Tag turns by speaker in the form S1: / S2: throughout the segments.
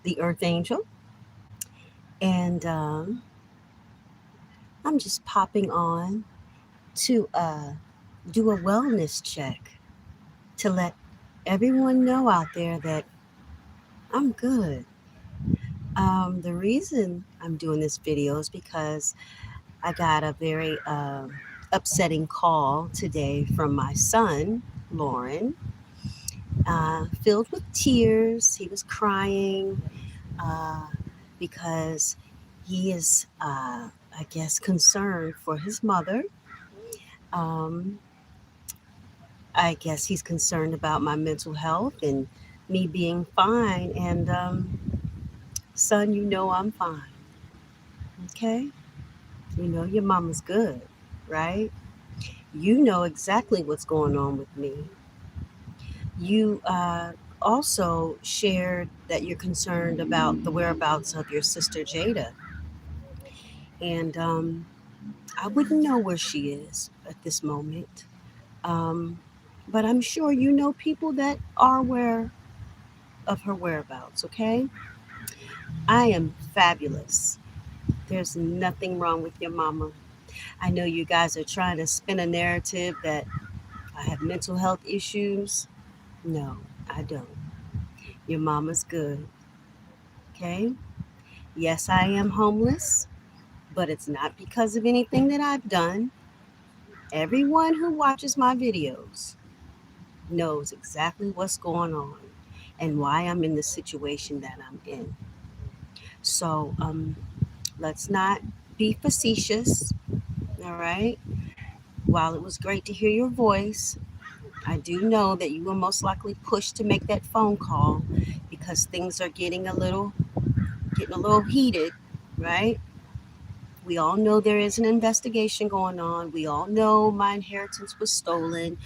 S1: the Earth Angel, and I'm just popping on to do a wellness check to let everyone know out there that I'm good. The reason I'm doing this video is because I got a very upsetting call today from my son, Loren, filled with tears. He was crying uh, because he is, I guess, concerned for his mother. Um, I guess he's concerned about my mental health and me being fine. And, son, you know I'm fine. Okay? You know your mama's good, right? You know exactly what's going on with me. You also shared that you're concerned about the whereabouts of your sister Jada. And I wouldn't know where she is at this moment. Um, but I'm sure you know people that are aware of her whereabouts, okay? I am fabulous. There's nothing wrong with your mama. I know you guys are trying to spin a narrative that I have mental health issues. No, I don't. Your mama's good, okay? Yes, I am homeless, but it's not because of anything that I've done. Everyone who watches my videos knows exactly what's going on and why I'm in the situation that I'm in. So let's not be facetious, all right? While it was great to hear your voice, I do know that you were most likely pushed to make that phone call because things are getting a little heated, right? We all know there is an investigation going on. We all know my inheritance was stolen.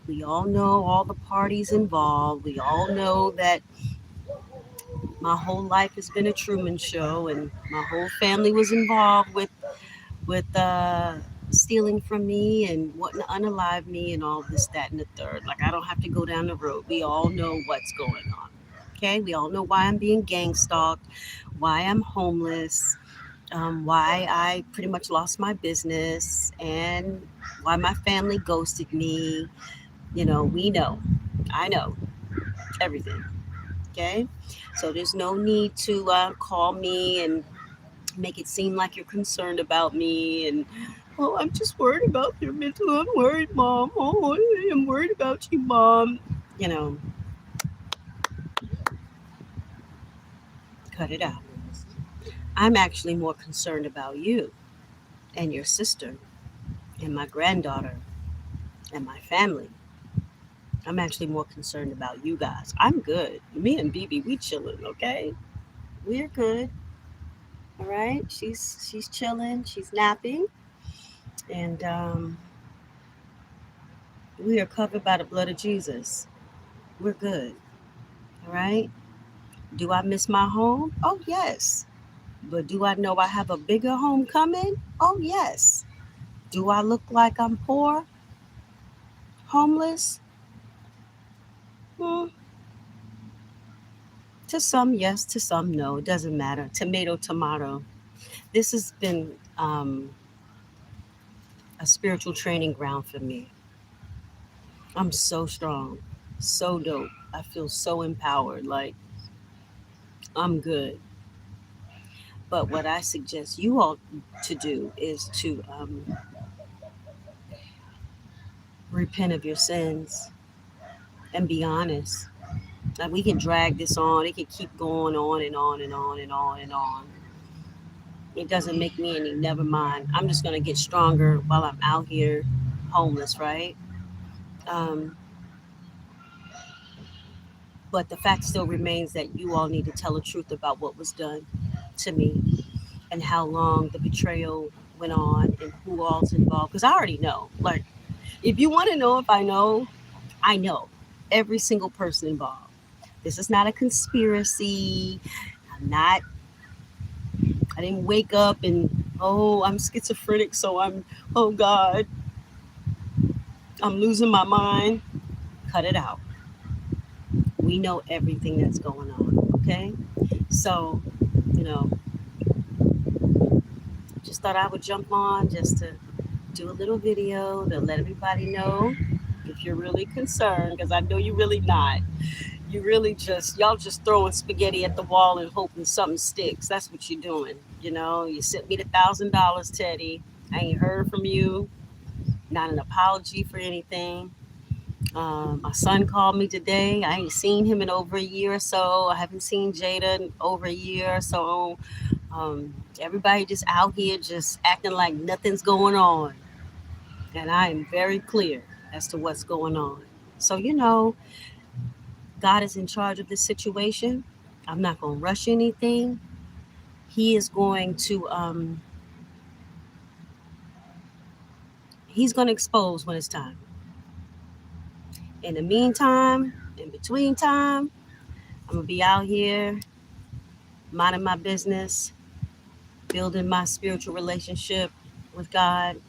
S1: We all know all the parties involved. We all know that my whole life has been a Truman Show, and my whole family was involved with stealing from me and wanting to unalive me and all this, that, and the third. Like I don't have to go down the road. We all know what's going on. Okay, we all know why I'm being gang stalked, why I'm homeless, why I pretty much lost my business, and why my family ghosted me. You know, we know. I know everything. Okay, so there's no need to call me and make it seem like you're concerned about me and oh, I'm just worried about your mental. I'm worried, mom. Oh, I'm worried about you, mom. You know, cut it out. I'm actually more concerned about you and your sister and my granddaughter and my family. I'm actually more concerned about you guys. I'm good. Me and BB, we chilling, okay? We're good. All right. She's chilling. She's napping, and we are covered by the blood of Jesus. We're good. All right. Do I miss my home? Oh yes. But do I know I have a bigger home coming? Oh yes. Do I look like I'm poor, homeless? Hmm. To some, yes. To some, no. It doesn't matter. Tomato, tomato. This has been um, a spiritual training ground for me. I'm so strong, so dope. I feel so empowered. Like I'm good. But what I suggest you all to do is to repent of your sins and be honest. Like we can drag this on. It can keep going on and on and on and on and on. It doesn't make me any. Never mind. I'm just gonna get stronger while I'm out here, homeless, right? Um, but the fact still remains that you all need to tell the truth about what was done to me and how long the betrayal went on and who all's involved. Because I already know. Like, if you want to know if I know every single person involved. This is not a conspiracy. I'm not, I didn't wake up and, oh, I'm schizophrenic, so oh God, I'm losing my mind. Cut it out. We know everything that's going on, okay? So, you know, just thought I would jump on just to do a little video to let everybody know if you're really concerned, because I know you're really not. You really just, y'all just throwing spaghetti at the wall and hoping something sticks. That's what you're doing. You know, you sent me the $1,000, Teddy. I ain't heard from you. Not an apology for anything. My son called me today. I ain't seen him in over a year or so. I haven't seen Jada in over a year or so. Everybody just out here just acting like nothing's going on. And I am very clear as to what's going on. So, God is in charge of this situation. I'm not going to rush anything. He is going to, he's going to expose when it's time. In the meantime, in between time, I'm going to be out here minding my business, building my spiritual relationship with God,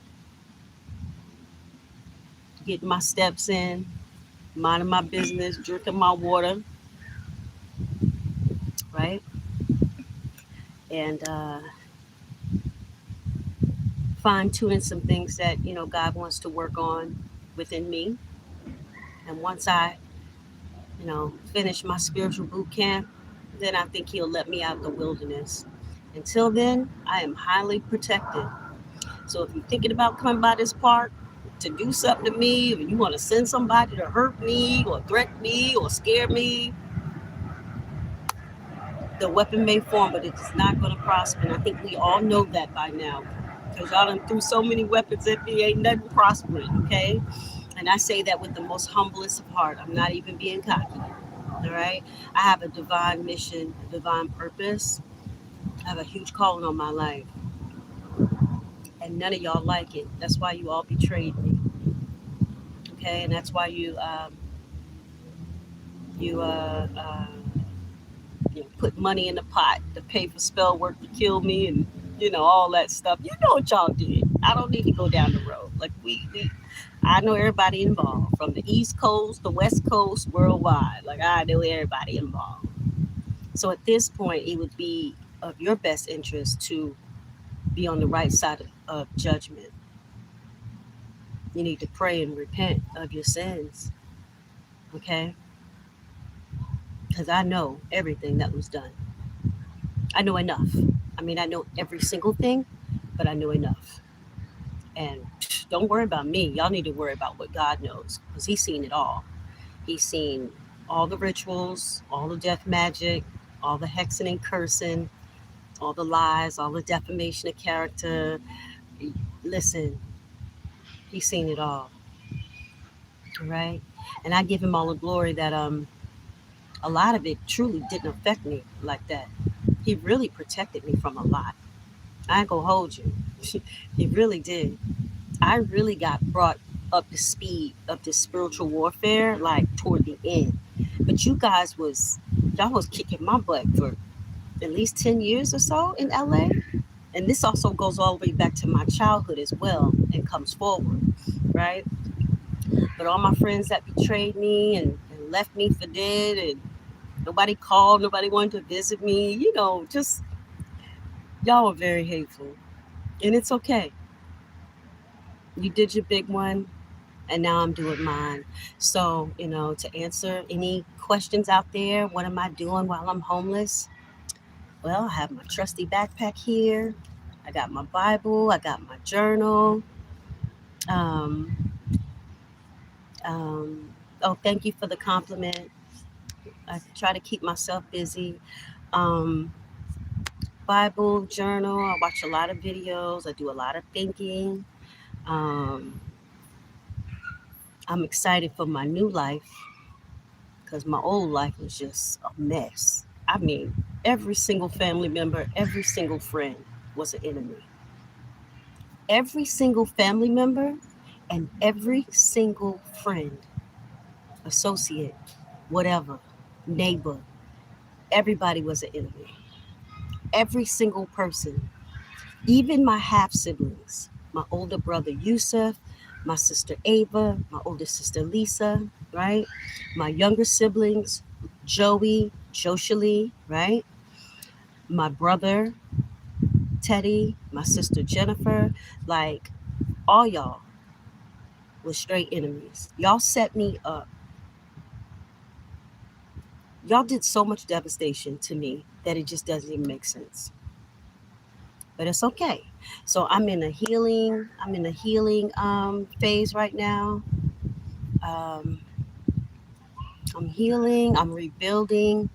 S1: getting my steps in, minding my business, drinking my water, right? And fine tuning some things that, God wants to work on within me. And once I, finish my spiritual boot camp, then I think He'll let me out the wilderness. Until then, I am highly protected. So if you're thinking about coming by this park to do something to me, or you want to send somebody to hurt me or threaten me or scare me, the weapon may form, but it's not going to prosper. And I think we all know that by now. Because y'all done threw so many weapons at me, ain't nothing prospering, okay? And I say that with the most humblest of heart. I'm not even being cocky, all right? I have a divine mission, a divine purpose. I have a huge calling on my life. And none of y'all like it. That's why you all betrayed me, okay? And that's why you put money in the pot to pay for spell work to kill me, and all that stuff. You know what y'all did. I don't need to go down the road. Like I know everybody involved, from the East Coast, the West Coast, worldwide. Like I know everybody involved. So at this point, it would be of your best interest to be on the right side of judgment. You need to pray and repent of your sins, okay? Because I know everything that was done. I know enough. I mean, I know every single thing, but I know enough. And don't worry about me. Y'all need to worry about what God knows, because He's seen it all. He's seen all the rituals, all the death magic, all the hexing and cursing, all the lies, all the defamation of character. Listen, He's seen it all, right? And I give Him all the glory that a lot of it truly didn't affect me like that. He really protected me from a lot. I ain't gonna hold you. He really did. I really got brought up to speed of this spiritual warfare like toward the end. But y'all was kicking my butt for at least 10 years or so in LA. And this also goes all the way back to my childhood as well and comes forward, right? But all my friends that betrayed me and left me for dead, and nobody called, nobody wanted to visit me, just y'all were very hateful. And it's okay. You did your big one, and now I'm doing mine. So, to answer any questions out there, what am I doing while I'm homeless? Well, I have my trusty backpack here. I got my Bible. I got my journal. Um, oh, thank you for the compliment. I try to keep myself busy. Um, Bible, journal. I watch a lot of videos. I do a lot of thinking. Um, I'm excited for my new life, because my old life was just a mess. I mean, every single family member, every single friend was an enemy. Every single family member and every single friend, associate, whatever, neighbor, everybody was an enemy. Every single person, even my half siblings, my older brother Yusuf, my sister Ava, my older sister Lisa, right? My younger siblings, Joey, Joshali, right? My brother Teddy, my sister Jennifer, like all y'all was straight enemies. Y'all set me up. Y'all did so much devastation to me that it just doesn't even make sense. But it's okay. So I'm in a healing phase right now. Um, I'm healing, I'm rebuilding,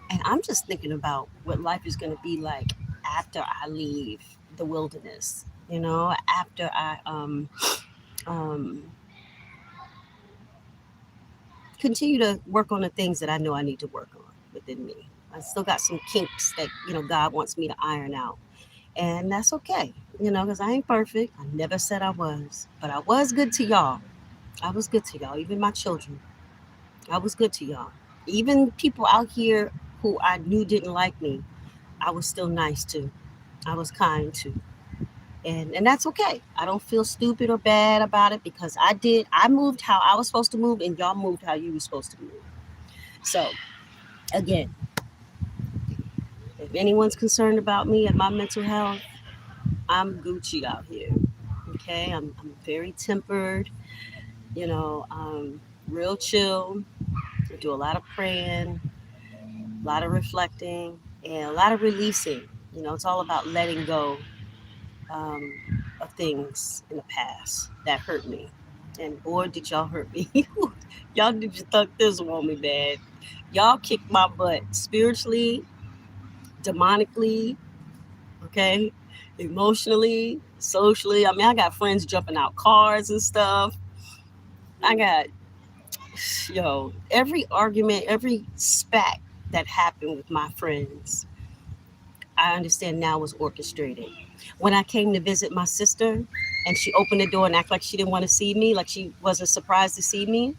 S1: and I'm just thinking about what life is going to be like after I leave the wilderness. You know, after I um, continue to work on the things that I know I need to work on within me. I still got some kinks that God wants me to iron out, and that's okay. Because I ain't perfect. I never said I was, but I was good to y'all. I was good to y'all, even my children. I was good to y'all. Even people out here who I knew didn't like me, I was still nice to. I was kind to. And that's okay. I don't feel stupid or bad about it because I moved how I was supposed to move and y'all moved how you were supposed to move. So again, if anyone's concerned about me and my mental health, I'm Gucci out here. Okay. I'm very tempered, you know, real chill. I do a lot of praying, a lot of reflecting, and a lot of releasing. It's all about letting go um, of things in the past that hurt me. And boy, did y'all hurt me. Y'all did you thug this on me bad. Y'all kicked my butt spiritually, demonically, okay, emotionally, socially. I mean, I got friends jumping out cars and stuff. I got, every argument, every spat that happened with my friends, I understand now was orchestrated. When I came to visit my sister and she opened the door and acted like she didn't want to see me, like she wasn't surprised to see me,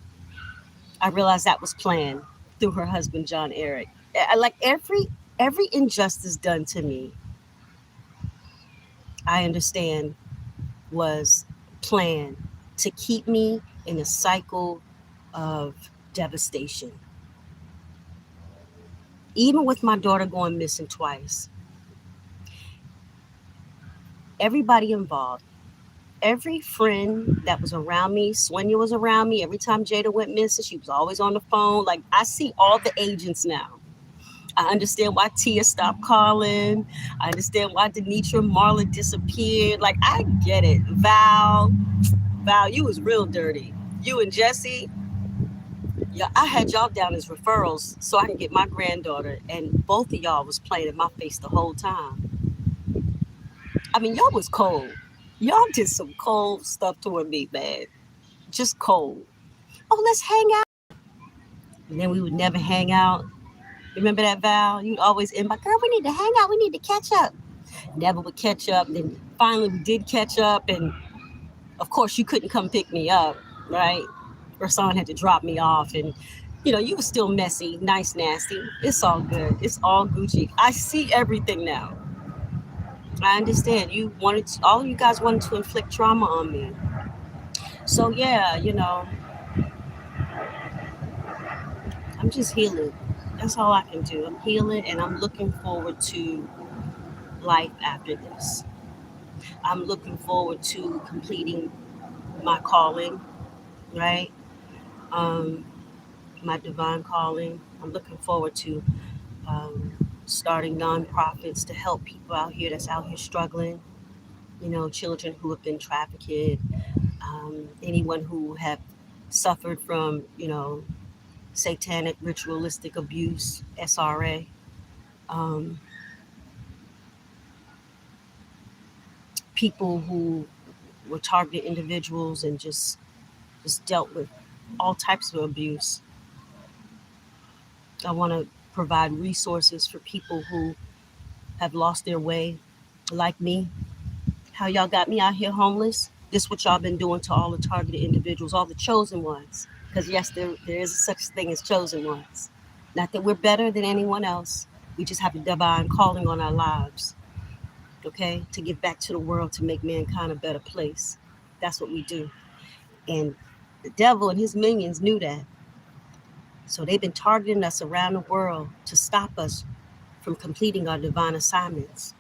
S1: I realized that was planned through her husband, John Eric. Like every injustice done to me, I understand was planned to keep me in a cycle of devastation. Even with my daughter going missing twice, everybody involved, every friend that was around me, Swenya was around me. Every time Jada went missing, she was always on the phone. Like, I see all the agents now. I understand why Tia stopped calling. I understand why Denitra Marla disappeared. Like, I get it. Val, you was real dirty. You and Jesse, yeah, I had y'all down as referrals so I can get my granddaughter, and both of y'all was playing in my face the whole time. I mean, y'all was cold. Y'all did some cold stuff toward me, man. Just cold. Oh, let's hang out. And then we would never hang out. Remember that, Val? You'd always end by, girl, we need to hang out. We need to catch up. Never would catch up. Then finally we did catch up. And of course, you couldn't come pick me up, right? Or someone had to drop me off. And, you were still messy, nice, nasty. It's all good. It's all Gucci. I see everything now. I understand. All of you guys wanted to inflict trauma on me. So, yeah, I'm just healing. That's all I can do. I'm healing and I'm looking forward to life after this. I'm looking forward to completing my calling, right? Um, my divine calling. I'm looking forward to um, starting nonprofits to help people out here that's out here struggling. Children who have been trafficked, anyone who have suffered from, satanic ritualistic abuse, SRA. Um, People who were targeted individuals and just dealt with all types of abuse. I want to provide resources for people who have lost their way, like me. How y'all got me out here homeless? This what y'all been doing to all the targeted individuals, all the chosen ones. Because yes, there is such thing as chosen ones. Not that we're better than anyone else. We just have a divine calling on our lives, okay? To give back to the world to make mankind a better place. That's what we do. And the devil and his minions knew that. So they've been targeting us around the world to stop us from completing our divine assignments,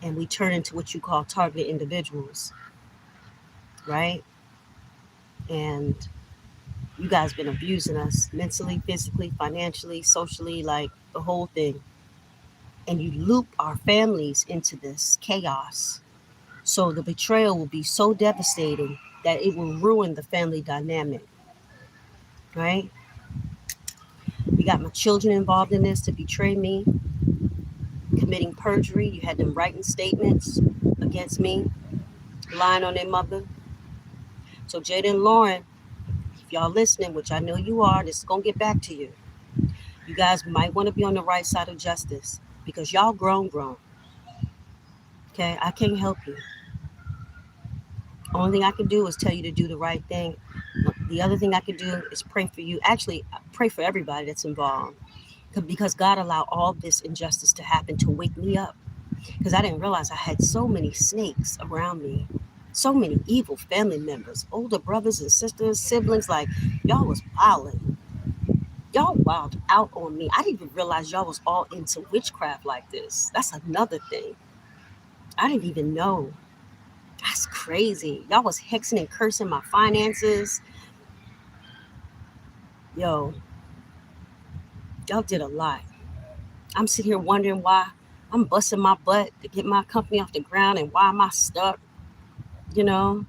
S1: and we turn into what you call targeted individuals, right? And you guys been abusing us mentally, physically, financially, socially, like the whole thing. And you loop our families into this chaos. So the betrayal will be so devastating that it will ruin the family dynamic, right? You got my children involved in this to betray me, committing perjury. You had them writing statements against me, lying on their mother. So Jada and Loren, if y'all listening, which I know you are, this is gonna get back to you. You guys might want to be on the right side of justice because y'all grown. Okay, I can't help you. Only thing I can do is tell you to do the right thing. The other thing I can do is pray for you. Actually, pray for everybody that's involved because God allowed all this injustice to happen to wake me up. Because I didn't realize I had so many snakes around me, so many evil family members, older brothers and sisters, siblings. Like y'all was wilding. Y'all wild out on me. I didn't even realize y'all was all into witchcraft like this. That's another thing. I didn't even know. That's crazy. Y'all was hexing and cursing my finances. Yo, y'all did a lot. I'm sitting here wondering why I'm busting my butt to get my company off the ground and why am I stuck? You know,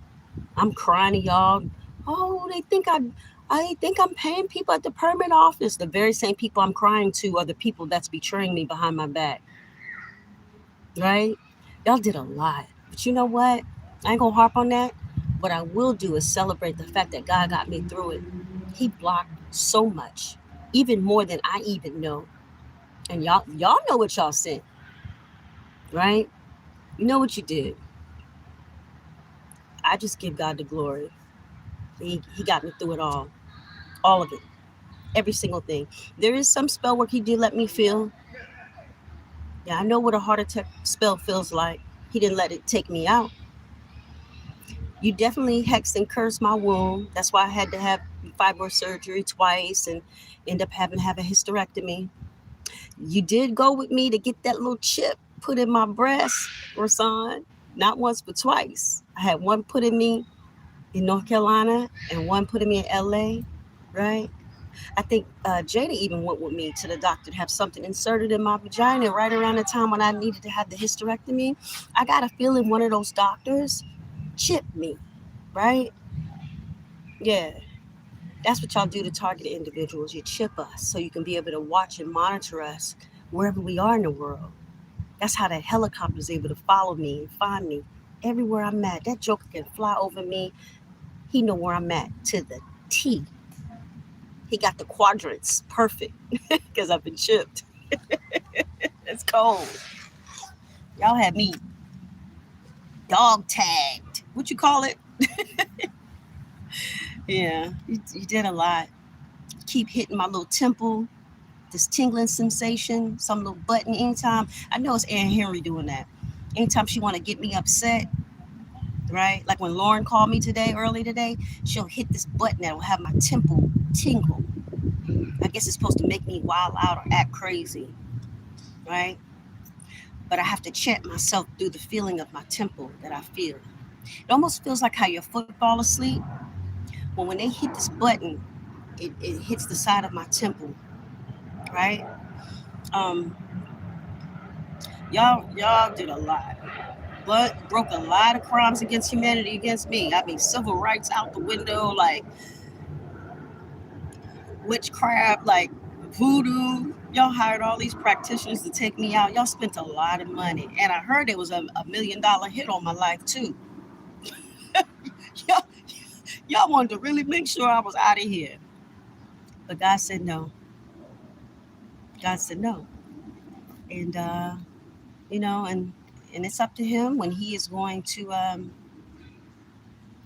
S1: I'm crying to y'all. Oh, I think I'm paying people at the permit office. The very same people I'm crying to are the people that's betraying me behind my back. Right? Y'all did a lot. But you know what? I ain't gonna harp on that. What I will do is celebrate the fact that God got me through it. He blocked so much, even more than I even know. And y'all know what y'all sent, right? You know what you did. I just give God the glory. He got me through it all of it, every single thing. There is some spell work he did let me feel. Yeah, I know what a heart attack spell feels like. He didn't let it take me out. You definitely hexed and cursed my womb. That's why I had to have fibroid surgery twice and end up having to have a hysterectomy. You did go with me to get that little chip put in my breast, Rasan. Not once, but twice. I had one put in me in North Carolina and one put in me in LA, right? I think Jada even went with me to the doctor to have something inserted in my vagina right around the time when I needed to have the hysterectomy. I got a feeling one of those doctors chipped me, right? Yeah, that's what y'all do to targeted individuals. You chip us so you can be able to watch and monitor us wherever we are in the world. That's how that helicopter is able to follow me and find me everywhere I'm at. That joker can fly over me. He know where I'm at to the T. He got the quadrants perfect because I've been chipped. It's cold. Y'all had me dog tagged. What you call it? Yeah, you did a lot. Keep hitting my little temple, this tingling sensation, some little button anytime. I know it's Ann Henry doing that. Anytime she want to get me upset, right? Like when Loren called me early today, she'll hit this button that will have my temple tingle. I guess it's supposed to make me wild out or act crazy, right? But I have to chant myself through the feeling of my temple that I feel. It almost feels like how your foot fall asleep. Well, when they hit this button, it hits the side of my temple, right? Um, y'all did a lot, but broke a lot of crimes against humanity against me. I mean, civil rights out the window, like witchcraft, like voodoo. Y'all hired all these practitioners to take me out. Y'all spent a lot of money, and I heard it was a $1 million hit on my life too. y'all, y'all wanted to really make sure I was out of here, but God said no. God said no, and and it's up to Him when He is going to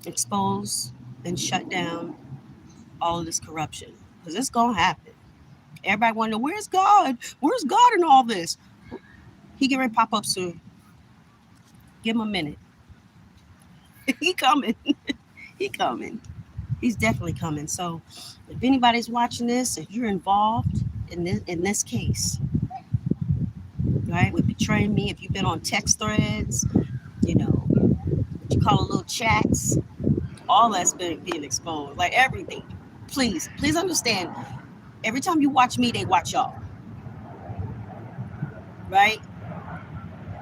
S1: expose and shut down all of this corruption because it's gonna happen. Everybody wonder where's God? Where's God in all this? He get ready to pop up soon. Give him a minute. He coming. He coming. He's definitely coming. So if anybody's watching this, if you're involved in this case, betraying me, if you've been on text threads, you know, what you call a little chats, all that's been being exposed. Like everything. Please understand. Every time you watch me, they watch y'all. Right?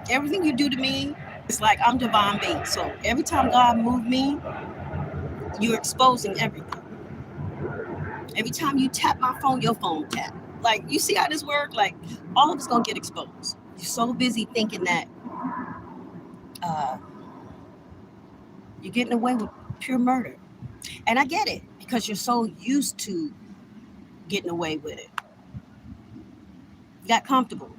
S1: Everything you do to me, it's like I'm divine bait. So every time God moved me, you're exposing everything. Every time you tap my phone, your phone tap. Like, you see how this works? Like, all of it's gonna get exposed. You're so busy thinking that uh, you're getting away with pure murder. And I get it because you're so used to getting away with it. You got comfortable.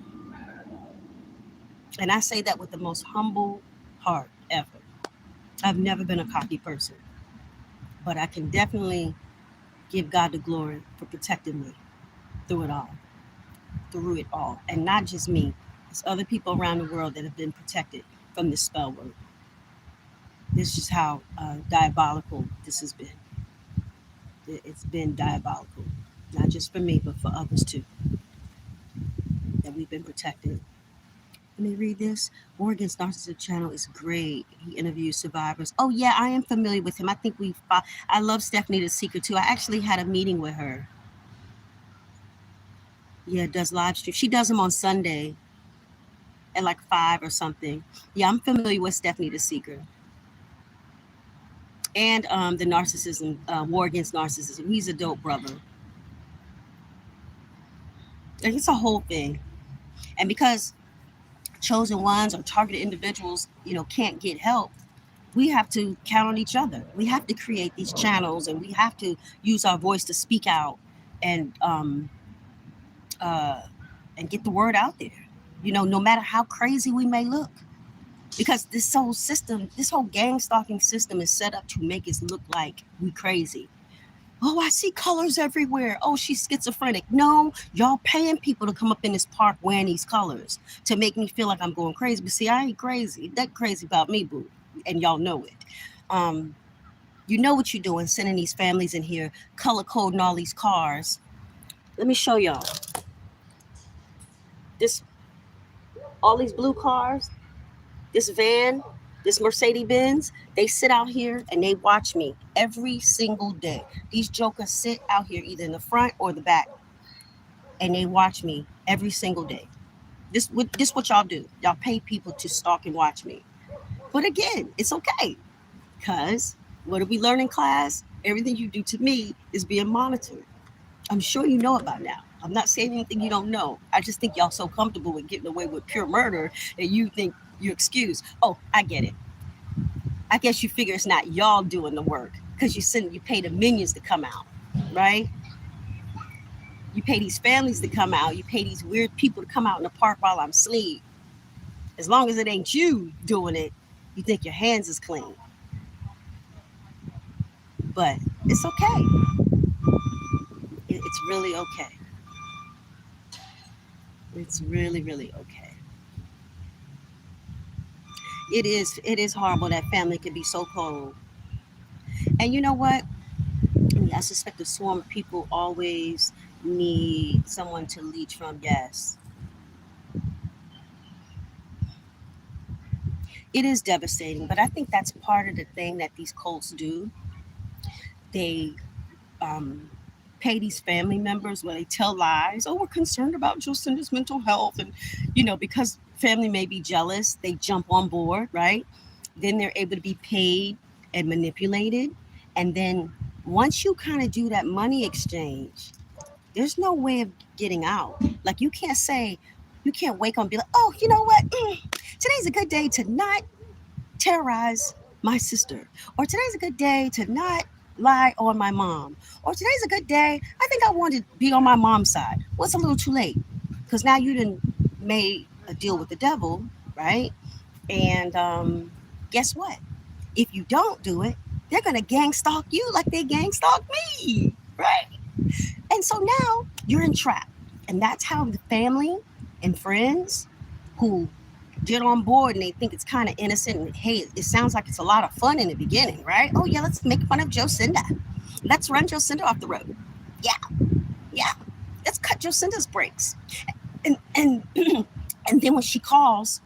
S1: And I say that with the most humble heart ever. I've never been a cocky person, but I can definitely give God the glory for protecting me through it all, through it all. And not just me, there's other people around the world that have been protected from this spell word. This is just how diabolical this has been. It's been diabolical, not just for me, but for others too, that we've been protected. Let me read this. Morgan's Narcissist channel is great. He interviews survivors. Oh yeah, I am familiar with him. I think I love Stephanie the Seeker too. I actually had a meeting with her. Yeah, does live stream. She does them on Sunday at like 5 or something. Yeah, I'm familiar with Stephanie the Seeker. And the narcissism, war against narcissism. He's a dope brother. Like, it's a whole thing. And because chosen ones or targeted individuals, can't get help, we have to count on each other. We have to create these channels, and we have to use our voice to speak out and uh, and get the word out there. No matter how crazy we may look, because this whole system, this whole gang stalking system, is set up to make us look like we crazy. Oh, I see colors everywhere. Oh, she's schizophrenic. No, y'all paying people to come up in this park wearing these colors to make me feel like I'm going crazy. But see, I ain't crazy. That crazy about me, boo. And y'all know it. You know what you're doing, sending these families in here, color coding all these cars. Let me show y'all. All these blue cars, this van, this Mercedes Benz, they sit out here and they watch me every single day. These jokers sit out here either in the front or the back, and they watch me every single day. This what y'all do. Y'all pay people to stalk and watch me. But again, it's okay, because what did we learn in class? Everything you do to me is being monitored. I'm sure you know it by now. I'm not saying anything you don't know. I just think y'all so comfortable with getting away with pure murder that you think you're excused. Oh, I get it. I guess you figure it's not y'all doing the work because you pay the minions to come out, right? You pay these families to come out. You pay these weird people to come out in the park while I'm asleep. As long as it ain't you doing it, you think your hands is clean. But it's okay. It's really okay. It's really, really okay. It is horrible that family can be so cold. And you know what? I suspect a swarm of people always need someone to leech from. Yes. It is devastating, but I think that's part of the thing that these cults do. They um, pay these family members where they tell lies. Oh, we're concerned about Jocinda's mental health. And, because family may be jealous, they jump on board, right? Then they're able to be paid and manipulated. And then once you kind of do that money exchange, there's no way of getting out. Like, you can't wake up and be like, oh, you know what? Today's a good day to not terrorize my sister. Or today's a good day to not lie on my mom. Or today's a good day, I think I want to be on my mom's side. Well, it's a little too late, because now you done made a deal with the devil, right? And guess what? If you don't do it, they're going to gang stalk you like they gang stalked me, right? And so now you're entrapped. And that's how the family and friends who get on board and they think it's kind of innocent, and hey, it sounds like it's a lot of fun in the beginning, right? Oh yeah, let's make fun of Jocinda. Let's run Jocinda off the road. Yeah. Let's cut Jocinda's brakes. And And then when she calls,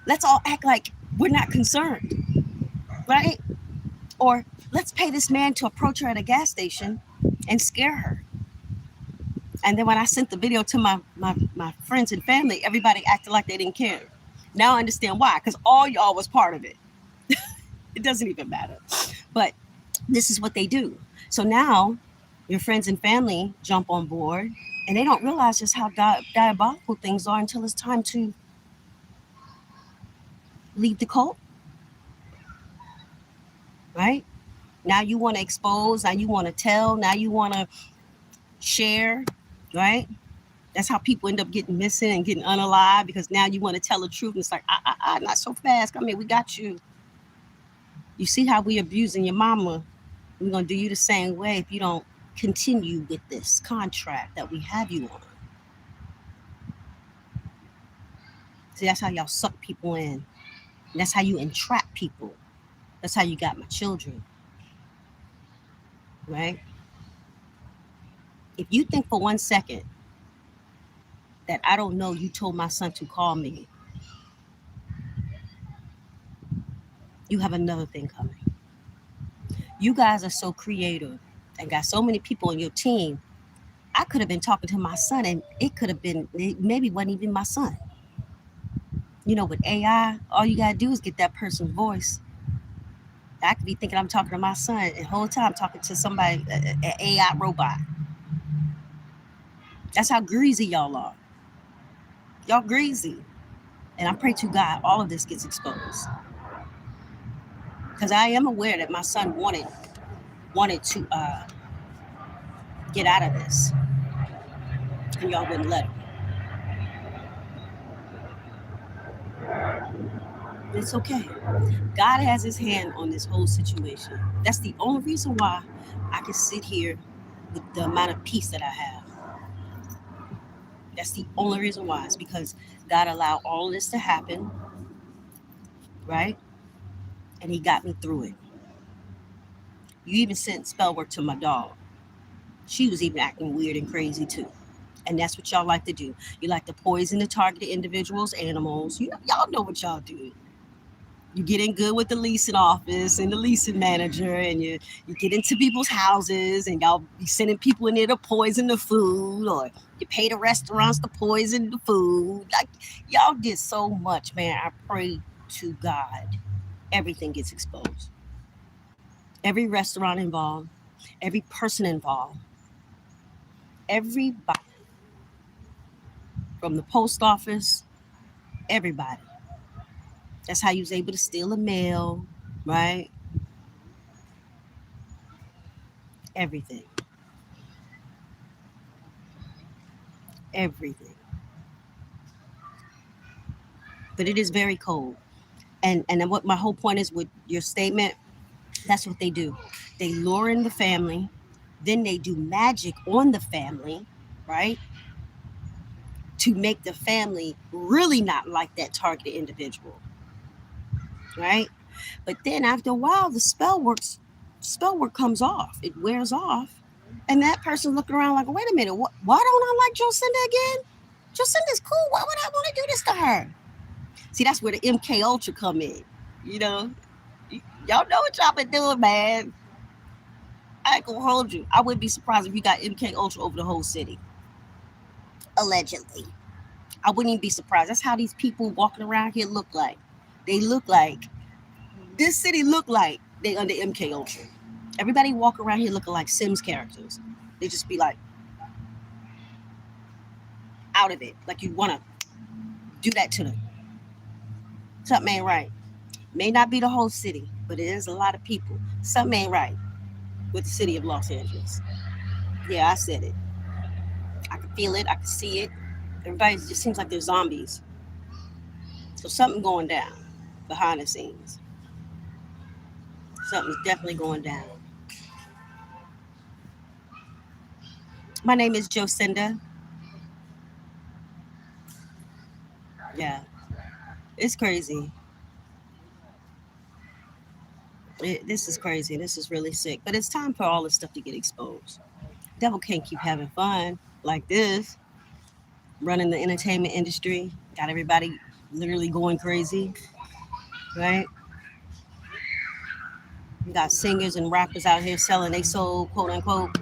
S1: let's all act like we're not concerned, right? Or let's pay this man to approach her at a gas station and scare her. And then when I sent the video to my friends and family, everybody acted like they didn't care. Now I understand why, because all y'all was part of it. It doesn't even matter. But this is what they do. So now your friends and family jump on board and they don't realize just how diabolical things are until it's time to leave the cult, right? Now you want to expose, now you want to tell, now you want to share, right? That's how people end up getting missing and getting unalive, because now you want to tell the truth. And it's like, not so fast. Come here, we got you. You see how we abusing your mama? We're going to do you the same way if you don't continue with this contract that we have you on. See, that's how y'all suck people in. And that's how you entrap people. That's how you got my children, right? If you think for 1 second that I don't know you told my son to call me, you have another thing coming. You guys are so creative and got so many people on your team. I could have been talking to my son and it could have been, it maybe wasn't even my son. You know, with AI, all you gotta do is get that person's voice. I could be thinking I'm talking to my son and the whole time talking to somebody, an AI robot. That's how greasy y'all are. Y'all greasy. And I pray to God all of this gets exposed. Because I am aware that my son wanted to get out of this. And y'all wouldn't let him. It's okay. God has his hand on this whole situation. That's the only reason why I can sit here with the amount of peace that I have. That's the only reason why. It's because God allowed all this to happen, right? And he got me through it. You even sent spell work to my dog. She was even acting weird and crazy too. And that's what y'all like to do. You like to poison the targeted individuals, animals. Y'all know what y'all do. You get in good with the leasing office and the leasing manager, and you get into people's houses, and y'all be sending people in there to poison the food, or you pay the restaurants to poison the food. Like, y'all did so much, man. I pray to God everything gets exposed. Every restaurant involved, every person involved, everybody, from the post office, everybody. That's how you was able to steal a mail, right? Everything. Everything. But it is very cold. And what my whole point is with your statement, that's what they do. They lure in the family, then they do magic on the family, right? To make the family really not like that targeted individual, right? But then after a while, the spell work comes off. It wears off, and that person's looking around like, wait a minute, why don't I like Jocinda again? Jocinda's cool. Why would I want to do this to her? See, that's where the MK Ultra come in. You know, y'all know what y'all been doing, man. I ain't gonna hold you. I wouldn't be surprised if you got MK Ultra over the whole city. Allegedly. I wouldn't even be surprised. That's how these people walking around here look like. They look like, this city look like they under MK Ultra. Everybody walk around here looking like Sims characters. They just be like out of it. Like you wanna do that to them. Something ain't right. May not be the whole city, but it is a lot of people. Something ain't right with the city of Los Angeles. Yeah, I said it. I can feel it. I can see it. Everybody just seems like they're zombies. So something going down behind the scenes. Something's definitely going down. My name is Jocinda. Yeah, it's crazy. This is crazy. This is really sick. But it's time for all this stuff to get exposed. Devil can't keep having fun like this. running the entertainment industry, got everybody literally going crazy, right? We got singers and rappers out here selling their soul, quote unquote,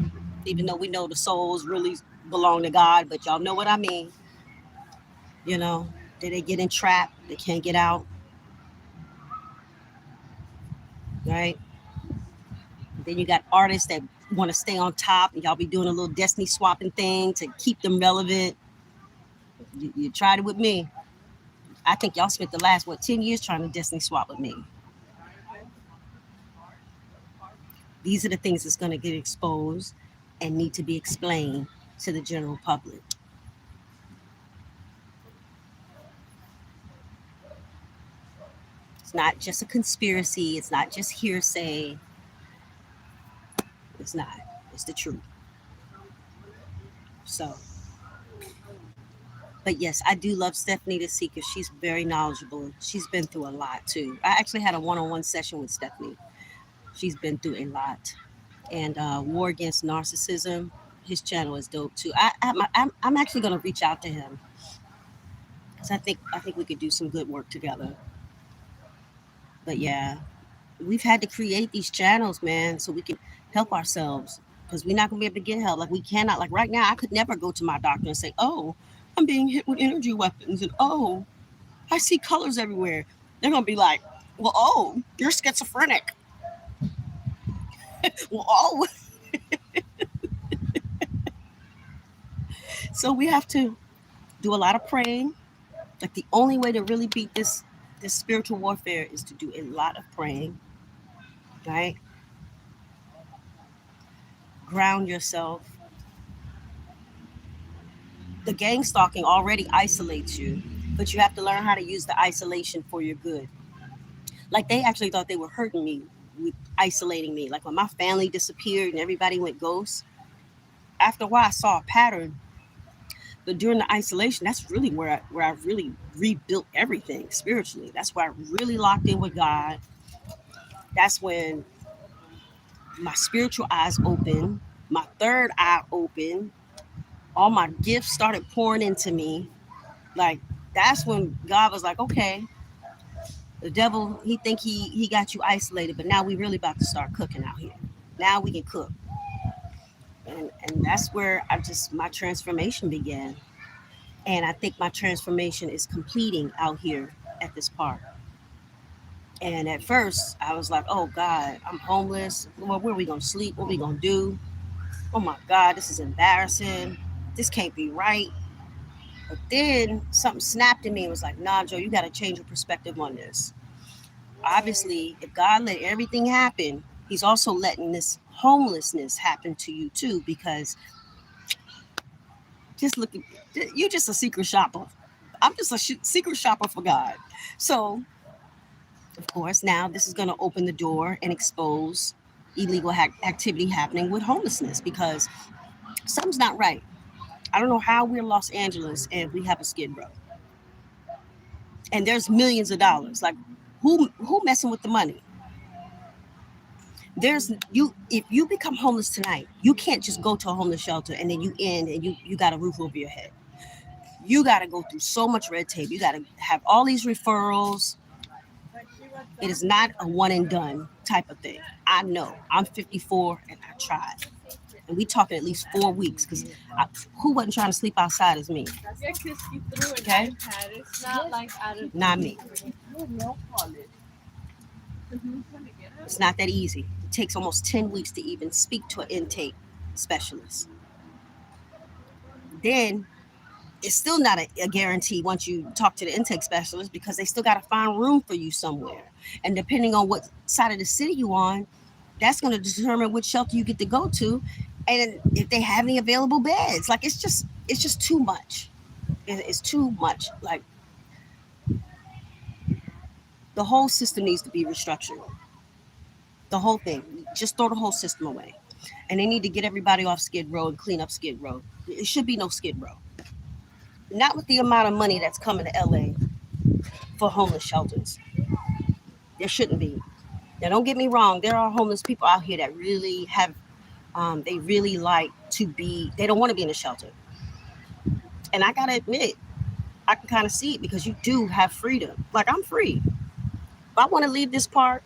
S1: even though we know the souls really belong to God, but y'all know what I mean. You know, they get entrapped, they can't get out, right? Then you got artists that want to stay on top, and y'all be doing a little destiny swapping thing to keep them relevant. You tried it with me. I think y'all spent the last 10 years trying to destiny swap with me. These are the things that's going to get exposed and need to be explained to the general public. It's not just a conspiracy. It's not just hearsay. It's not. It's the truth. So, but yes, I do love Stephanie the Seeker. She's very knowledgeable. She's been through a lot too. I actually had a one-on-one session with Stephanie. She's been through a lot. And War Against Narcissism, his channel is dope too. I'm actually going to reach out to him because I think we could do some good work together. But yeah, we've had to create these channels, man, so we can help ourselves because we're not gonna be able to get help. Like we cannot. Like right now, I could never go to my doctor and say, "Oh, I'm being hit with energy weapons," and "Oh, I see colors everywhere." They're gonna be like, "Well, oh, you're schizophrenic." Well, oh, so we have to do a lot of praying. Like the only way to really beat this spiritual warfare is to do a lot of praying, right? Ground yourself. The gang stalking already isolates you, but you have to learn how to use the isolation for your good. Like they actually thought they were hurting me with isolating me. Like when my family disappeared and everybody went ghost, after a while I saw a pattern. But during the isolation, that's really where I really rebuilt everything spiritually. That's where I really locked in with God. That's when my spiritual eyes opened, my third eye opened, all my gifts started pouring into me. Like that's when God was like, okay, the devil, he think he got you isolated, but now we really about to start cooking out here. Now we can cook. And that's where my transformation began. And I think my transformation is completing out here at this park. And at first I was like, oh God, I'm homeless. Well, where are we gonna sleep? What are we gonna do? Oh my God, this is embarrassing. This can't be right. But then something snapped in me and was like, nah, Joe, you got to change your perspective on this. Obviously, if God let everything happen, He's also letting this homelessness happen to you too, because just look, you're just a secret shopper. I'm just a secret shopper for God. So, of course, now this is going to open the door and expose illegal activity happening with homelessness because something's not right. I don't know how we're Los Angeles and we have a Skid Row and there's millions of dollars. Like, who messing with the money? There's you. If you become homeless tonight, you can't just go to a homeless shelter and then you end and you got a roof over your head. You got to go through so much red tape. You got to have all these referrals. It is not a one and done type of thing. I know. I'm 54 and I tried. And we talking at least 4 weeks because who wasn't trying to sleep outside is me. Okay? Not me. It's not that easy. It takes almost 10 weeks to even speak to an intake specialist. Then it's still not a guarantee once you talk to the intake specialist because they still got to find room for you somewhere. And depending on what side of the city you on, that's going to determine which shelter you get to go to and if they have any available beds. Like it's just too much. It's too much. Like the whole system needs to be restructured. The whole thing. Just throw the whole system away. And they need to get everybody off Skid Row and clean up Skid Row. It should be no Skid Row. Not with the amount of money that's coming to LA for homeless shelters. There shouldn't be. Now, don't get me wrong. There are homeless people out here that really have, they really like to be, they don't want to be in a shelter. And I gotta admit, I can kind of see it because you do have freedom. Like I'm free. If I want to leave this park,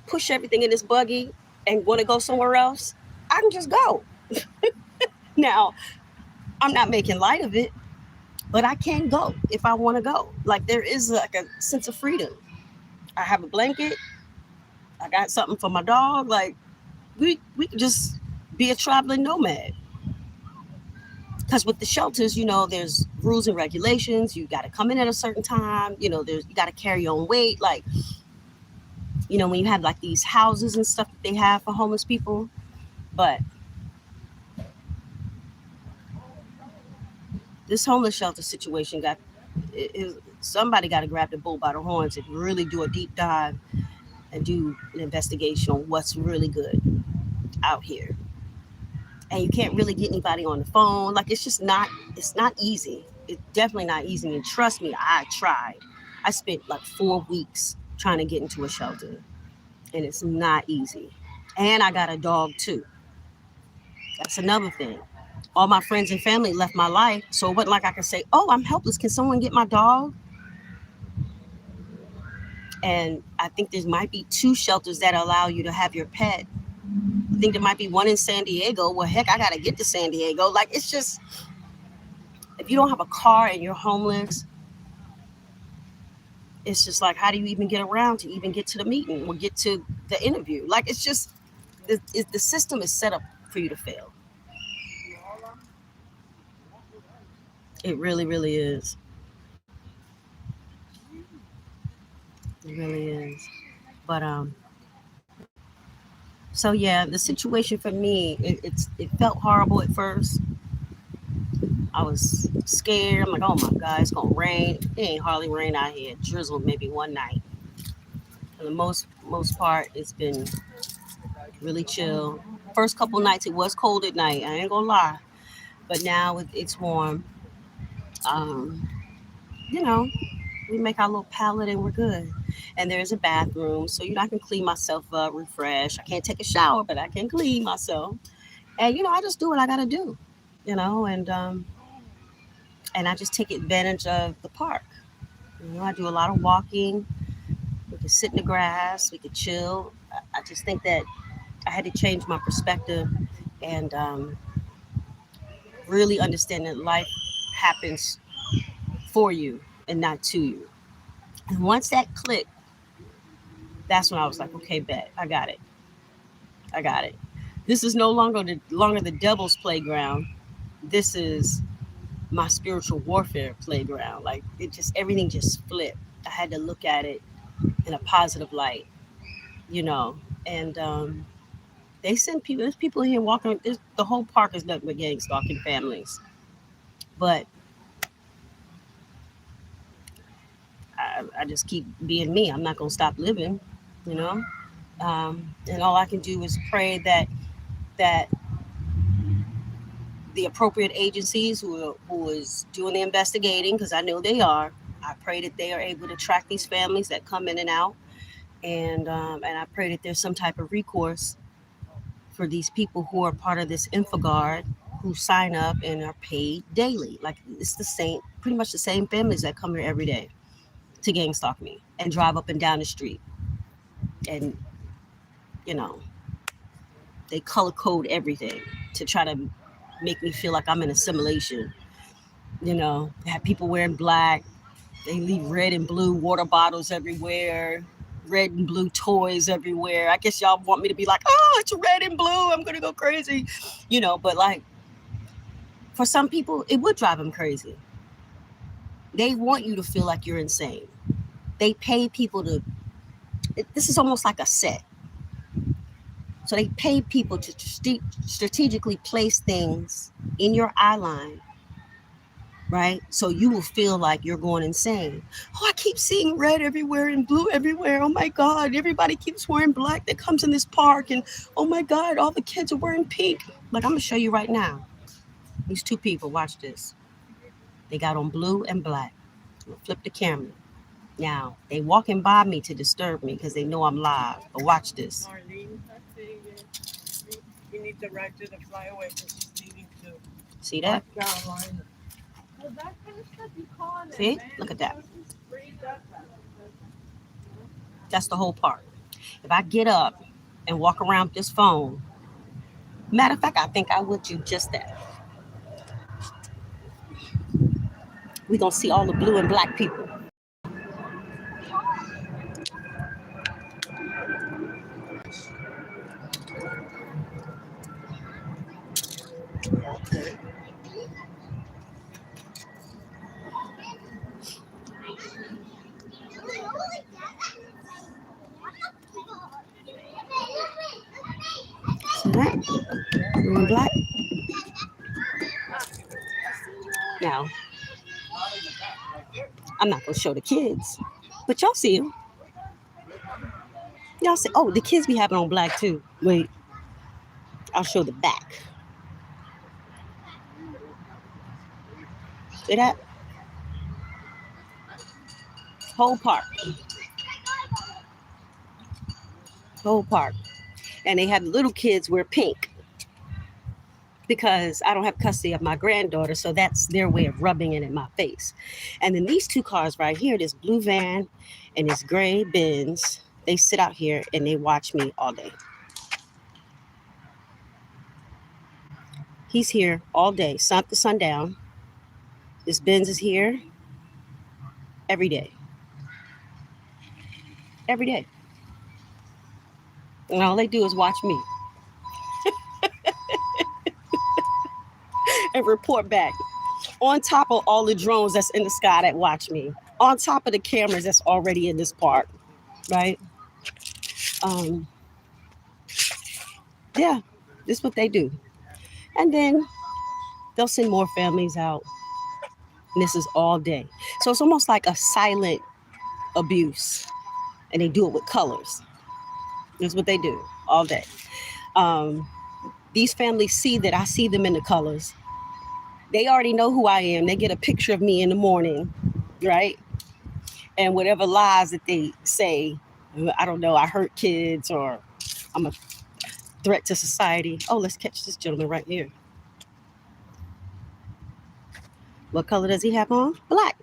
S1: push everything in this buggy, and want to go somewhere else, I can just go. Now, I'm not making light of it, but I can go if I want to go. Like there is like a sense of freedom. I have a blanket. I got something for my dog. Like we could just be a traveling nomad. Because with the shelters, there's rules and regulations. You got to come in at a certain time. There's you got to carry your own weight. Like when you have like these houses and stuff that they have for homeless people. But this homeless shelter situation somebody got to grab the bull by the horns and really do a deep dive and do an investigation on what's really good out here. And you can't really get anybody on the phone. Like it's not easy. It's definitely not easy. And trust me, I tried. I spent like 4 weeks trying to get into a shelter, and it's not easy. And I got a dog too. That's another thing. All my friends and family left my life, so it wasn't like I could say, "Oh, I'm helpless. Can someone get my dog?" And I think there might be 2 shelters that allow you to have your pet. I think there might be one in San Diego. Well, heck, I gotta get to San Diego. Like it's just, if you don't have a car and you're homeless, it's just like, how do you even get around to even get to the meeting or get to the interview? Like it's just the system is set up for you to fail. It really, really is. It really is. But so yeah, the situation for me, it felt horrible at first. I was scared. I'm like, oh my God, it's gonna rain. It ain't hardly rain out here. It drizzled maybe one night. For the most part, it's been really chill. First couple nights, it was cold at night. I ain't gonna lie, but now it's warm. Um, you know, we make our little palette and we're good. And there's a bathroom, so I can clean myself up, refresh. I can't take a shower, but I can clean myself. And I just do what I gotta do. And I just take advantage of the park. I do a lot of walking. We can sit in the grass. We can chill. I just think that I had to change my perspective and really understand that life happens for you and not to you. And once that clicked, that's when I was like, okay, bet, I got it. I got it. This is no longer the devil's playground. This is my spiritual warfare playground. Like everything just flipped. I had to look at it in a positive light, you know. And they send people. There's people here walking. The whole park is nothing but gang stalking families. But I just keep being me. I'm not gonna stop living, you know. And all I can do is pray that the appropriate agencies who is doing the investigating, because I know they are. I pray that they are able to track these families that come in and out, and I pray that there's some type of recourse for these people who are part of this InfoGuard, who sign up and are paid daily. Like it's the same, pretty much the same families that come here every day to gang stalk me and drive up and down the street, and you know they color code everything to try to make me feel like I'm in assimilation. They have people wearing black. They leave red and blue water bottles everywhere, red and blue toys everywhere. I guess y'all want me to be like, oh, it's red and blue. I'm going to go crazy. But like for some people, it would drive them crazy. They want you to feel like you're insane. They pay people this is almost like a set. So they pay people to strategically place things in your eye line, right? So you will feel like you're going insane. Oh, I keep seeing red everywhere and blue everywhere. Oh my God, everybody keeps wearing black that comes in this park. And oh my God, all the kids are wearing pink. Like I'm gonna show you right now. These 2 people, watch this. They got on blue and black. I'm gonna flip the camera. Now, they walking by me to disturb me because they know I'm live. But watch this. Marlene, I see you. You need to ride to the flyaway because she's leaving to see that? Carolina. See? Look at that. That's the whole park. If I get up and walk around with this phone, matter of fact, I think I would do just that. We're going to see all the blue and black people. See that? Blue and black. Now, I'm not going to show the kids, but y'all see them. Y'all see, oh, the kids be having on black too. Wait, I'll show the back. See that? Whole park. Whole park. And they have the little kids wear pink because I don't have custody of my granddaughter, so that's their way of rubbing it in my face. And then these two cars right here, this blue van and this gray Benz, they sit out here and they watch me all day. He's here all day, sun to sundown. This Benz is here every day. Every day. And all they do is watch me and report back. On top of all the drones that's in the sky that watch me. On top of the cameras that's already in this park. Right? Yeah, this is what they do. And then they'll send more families out. And this is all day. So it's almost like a silent abuse. And they do it with colors. That's what they do all day. These families see that I see them in the colors. They already know who I am. They get a picture of me in the morning, right? And whatever lies that they say, I don't know, I hurt kids or I'm a threat to society. Oh, let's catch this gentleman right here. What color does he have on? Black.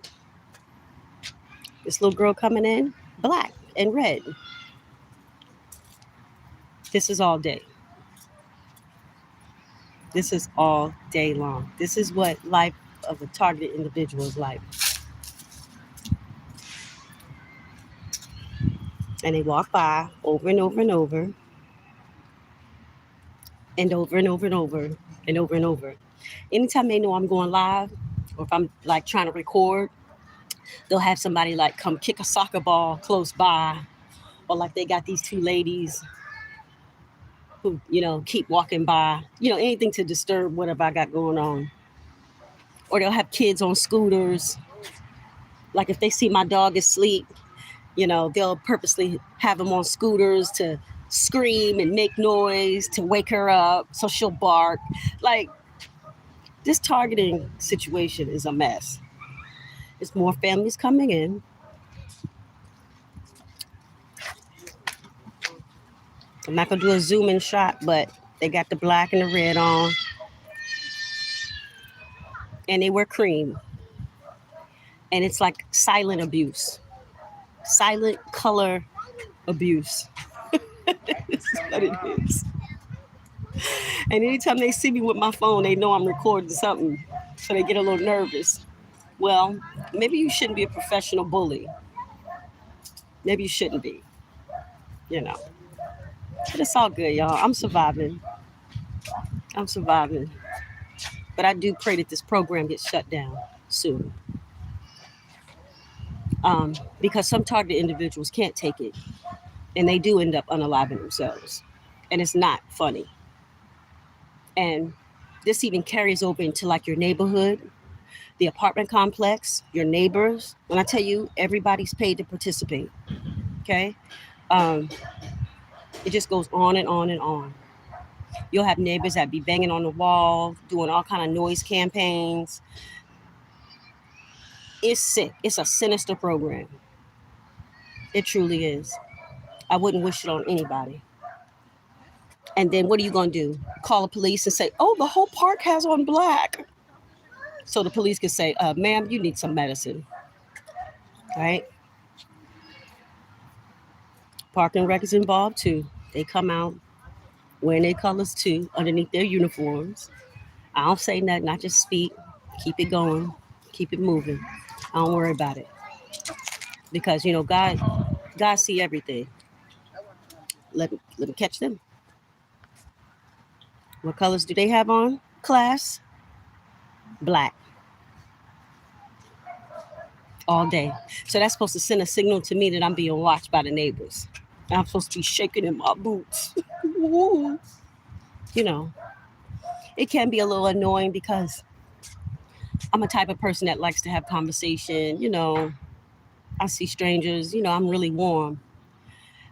S1: This little girl coming in, black and red. This is all day. This is all day long. This is what life of a targeted individual is like. And they walk by over and over and over. And over and over and over and over and over. Anytime they know I'm going live, or if I'm like trying to record, they'll have somebody like come kick a soccer ball close by, or like they got these two ladies who, keep walking by, anything to disturb whatever I got going on. Or they'll have kids on scooters. Like if they see my dog asleep, they'll purposely have them on scooters to scream and make noise to wake her up so she'll bark. Like, this targeting situation is a mess. There's more families coming in. I'm not going to do a zoom in shot, but they got the black and the red on. And they wear cream. And it's like silent abuse. Silent color abuse. This is what it is. And anytime they see me with my phone, they know I'm recording something. So they get a little nervous. Well, maybe you shouldn't be a professional bully. Maybe you shouldn't be. But it's all good, y'all. I'm surviving. But I do pray that this program gets shut down soon. Because some targeted individuals can't take it. And they do end up unaliving themselves. And it's not funny. And this even carries over into like your neighborhood, the apartment complex, your neighbors. When I tell you, everybody's paid to participate. Okay? It just goes on and on and on. You'll have neighbors that be banging on the wall, doing all kind of noise campaigns. It's sick. It's a sinister program. It truly is. I wouldn't wish it on anybody. And then what are you going to do? Call the police and say, oh, the whole park has on black. So the police could say, ma'am, you need some medicine, right? Parking records involved too. They come out wearing their colors too, underneath their uniforms. I don't say nothing, I just speak, keep it going, keep it moving. I don't worry about it. Because God see everything. Let me catch them. What colors do they have on? Class? Black. All day. So that's supposed to send a signal to me that I'm being watched by the neighbors. I'm supposed to be shaking in my boots. you know, it can be a little annoying because I'm a type of person that likes to have conversation. I see strangers, I'm really warm.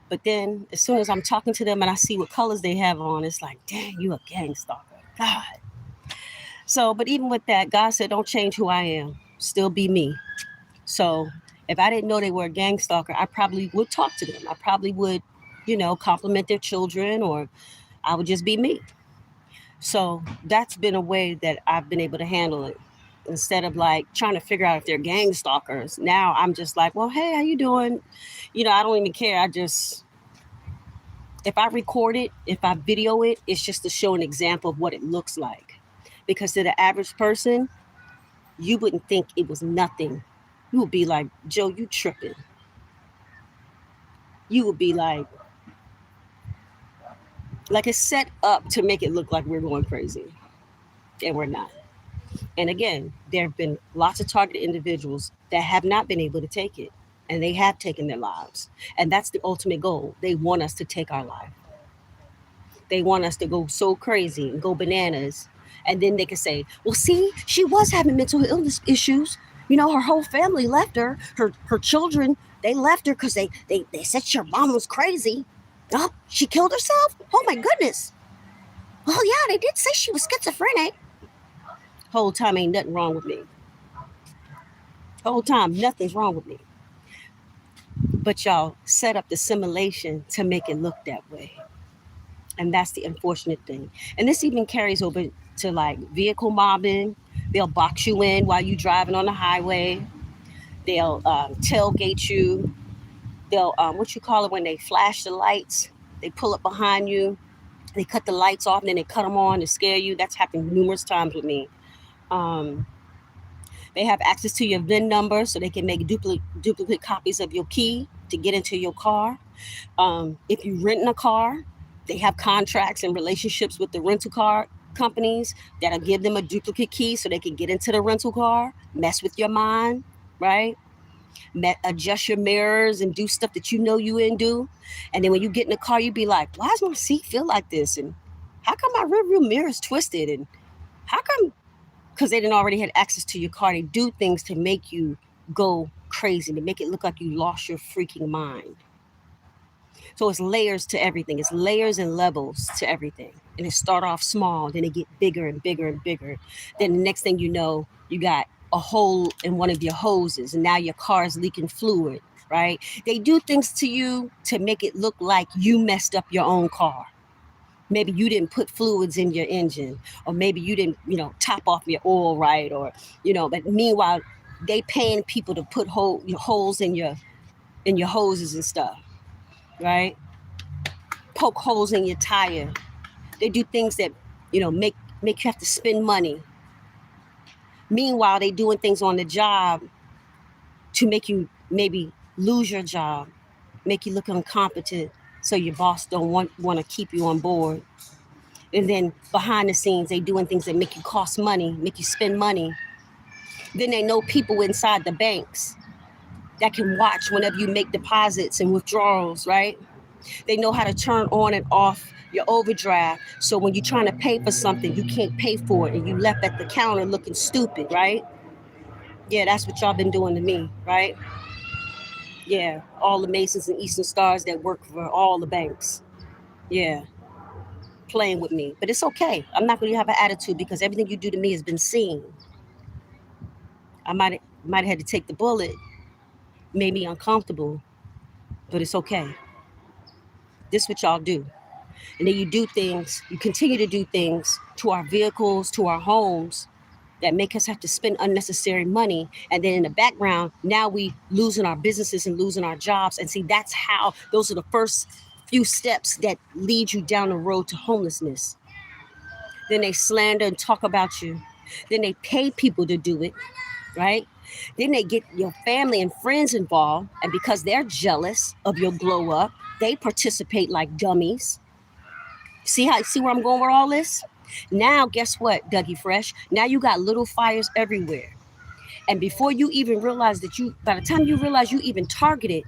S1: But then as soon as I'm talking to them and I see what colors they have on, it's like, dang, you a gang stalker. God. So, but even with that, God said, don't change who I am. Still be me. So if I didn't know they were a gang stalker, I probably would talk to them. I probably would, compliment their children, or I would just be me. So that's been a way that I've been able to handle it. Instead of like trying to figure out if they're gang stalkers, now I'm just like, well, hey, how you doing? I don't even care. If I record it, if I video it, it's just to show an example of what it looks like. Because to the average person, you wouldn't think it was nothing. You would be like, Joe, you tripping. You would be like it's set up to make it look like we're going crazy. And we're not. And again, there have been lots of targeted individuals that have not been able to take it. And they have taken their lives. And that's the ultimate goal. They want us to take our life. They want us to go so crazy and go bananas. And then they can say, well, see, she was having mental illness issues. Her whole family left her. Her children, they left her because they said your mom was crazy. Oh, she killed herself? Oh, my goodness. Well, yeah, they did say she was schizophrenic. Whole time ain't nothing wrong with me. Whole time, nothing's wrong with me. But y'all set up the simulation to make it look that way. And that's the unfortunate thing. And this even carries over to like vehicle mobbing. They'll box you in while you're driving on the highway. They'll tailgate you. They'll, what you call it, when they flash the lights, they pull up behind you. They cut the lights off and then they cut them on to scare you. That's happened numerous times with me. They have access to your VIN number so they can make duplicate copies of your key to get into your car. If you rent a car, they have contracts and relationships with the rental car companies that'll give them a duplicate key so they can get into the rental car, mess with your mind, right? Adjust your mirrors and do stuff that you wouldn't do. And then when you get in the car, you be like, why does my seat feel like this? And how come my rear view mirror is twisted? And how come? Because they didn't already had access to your car. They do things to make you go crazy, to make it look like you lost your freaking mind. So it's layers to everything. It's layers and levels to everything. And it start off small, then it get bigger and bigger and bigger. Then the next thing you know, you got a hole in one of your hoses, and now your car is leaking fluid, right? They do things to you to make it look like you messed up your own car. Maybe you didn't put fluids in your engine, or maybe you didn't, top off your oil right, or, but meanwhile, they paying people to put holes in your hoses and stuff, right? Poke holes in your tire. They do things that, make you have to spend money. Meanwhile, they doing things on the job to make you maybe lose your job, make you look incompetent, so your boss don't want to keep you on board. And then behind the scenes, they doing things that make you cost money, make you spend money. Then they know people inside the banks that can watch whenever you make deposits and withdrawals, right? They know how to turn on and off your overdraft. So when you're trying to pay for something, you can't pay for it and you left at the counter looking stupid, right? Yeah, that's what y'all been doing to me, right? Yeah, all the Masons and Eastern Stars that work for all the banks. Yeah, playing with me. But it's okay. I'm not going to have an attitude because everything you do to me has been seen. I might have had to take the bullet, made me uncomfortable, but it's okay. This is what y'all do. And then you continue to do things to our vehicles, to our homes, that make us have to spend unnecessary money. And then in the background, now we losing our businesses and losing our jobs. And see, that's how, those are the first few steps that lead you down the road to homelessness. Then they slander and talk about you. Then they pay people to do it, right? Then they get your family and friends involved. And because they're jealous of your glow up, they participate like dummies. See where I'm going with all this? Now, guess what, Dougie Fresh? Now you got little fires everywhere. And before you even realize that by the time you realize you even targeted,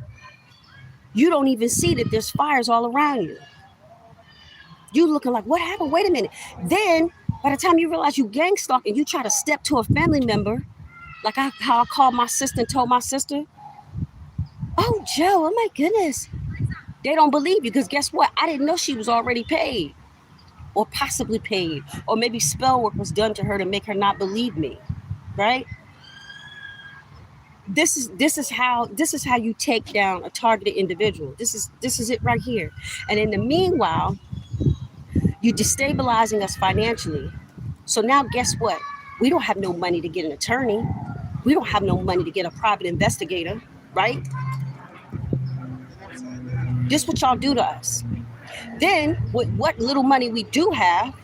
S1: you don't even see that there's fires all around you. You looking like, what happened? Wait a minute. Then, by the time you realize you gang stalking, you try to step to a family member, like how I called my sister and told my sister, oh, Joe, oh my goodness. They don't believe you because guess what? I didn't know she was already paid or possibly paid, or maybe spell work was done to her to make her not believe me, right? This is how you take down a targeted individual. This is it right here. And in the meanwhile, you're destabilizing us financially. So now guess what? We don't have no money to get an attorney. We don't have no money to get a private investigator, right? This what y'all do to us. Then with what little money we do have,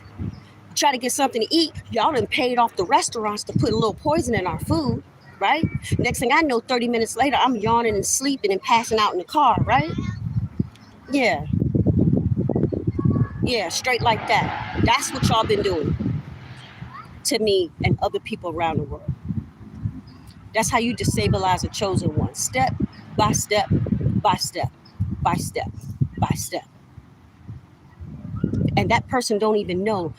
S1: try to get something to eat, y'all done paid off the restaurants to put a little poison in our food, right? Next thing I know, 30 minutes later, I'm yawning and sleeping and passing out in the car, right? Yeah. Yeah, straight like that. That's what y'all been doing to me and other people around the world. That's how you destabilize a chosen one. Step by step by step by step by step. And that person don't even know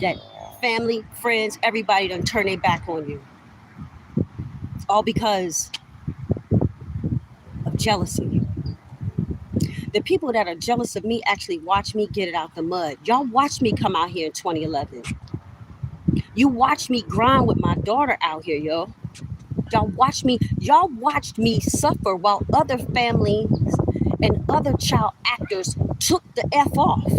S1: that family, friends, everybody done turn their back on you. All because of jealousy. The people that are jealous of me actually watch me get it out the mud. Y'all watched me come out here in 2011. You watched me grind with my daughter out here, yo. Y'all watched me suffer while other families and other child actors took the F off.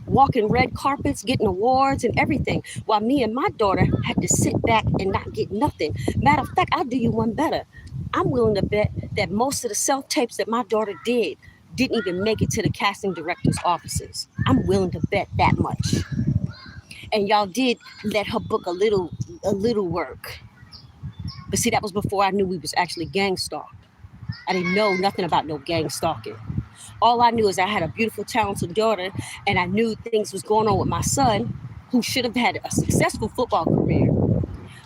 S1: Walking red carpets, getting awards and everything, while me and my daughter had to sit back and not get nothing. Matter of fact, I'll do you one better. I'm willing to bet that most of the self-tapes that my daughter didn't even make it to the casting director's offices. I'm willing to bet that much. And y'all did let her book a little work. But see, that was before I knew we was actually gang stalked. I didn't know nothing about no gang stalking. All I knew is I had a beautiful, talented daughter, and I knew things was going on with my son, who should have had a successful football career.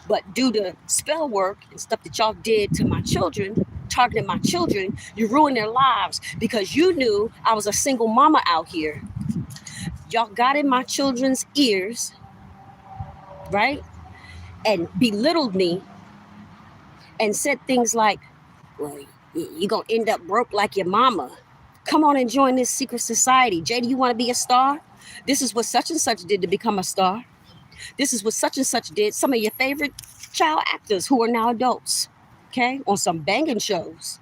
S1: But due to spell work and stuff that y'all did to my children, targeting my children, you ruined their lives because you knew I was a single mama out here. Y'all got in my children's ears, right? And belittled me and said things like, well, you're going to end up broke like your mama. Come on and join this secret society. Jay, do you want to be a star? This is what such and such did to become a star. This is what such and such did. Some of your favorite child actors who are now adults, okay, on some banging shows.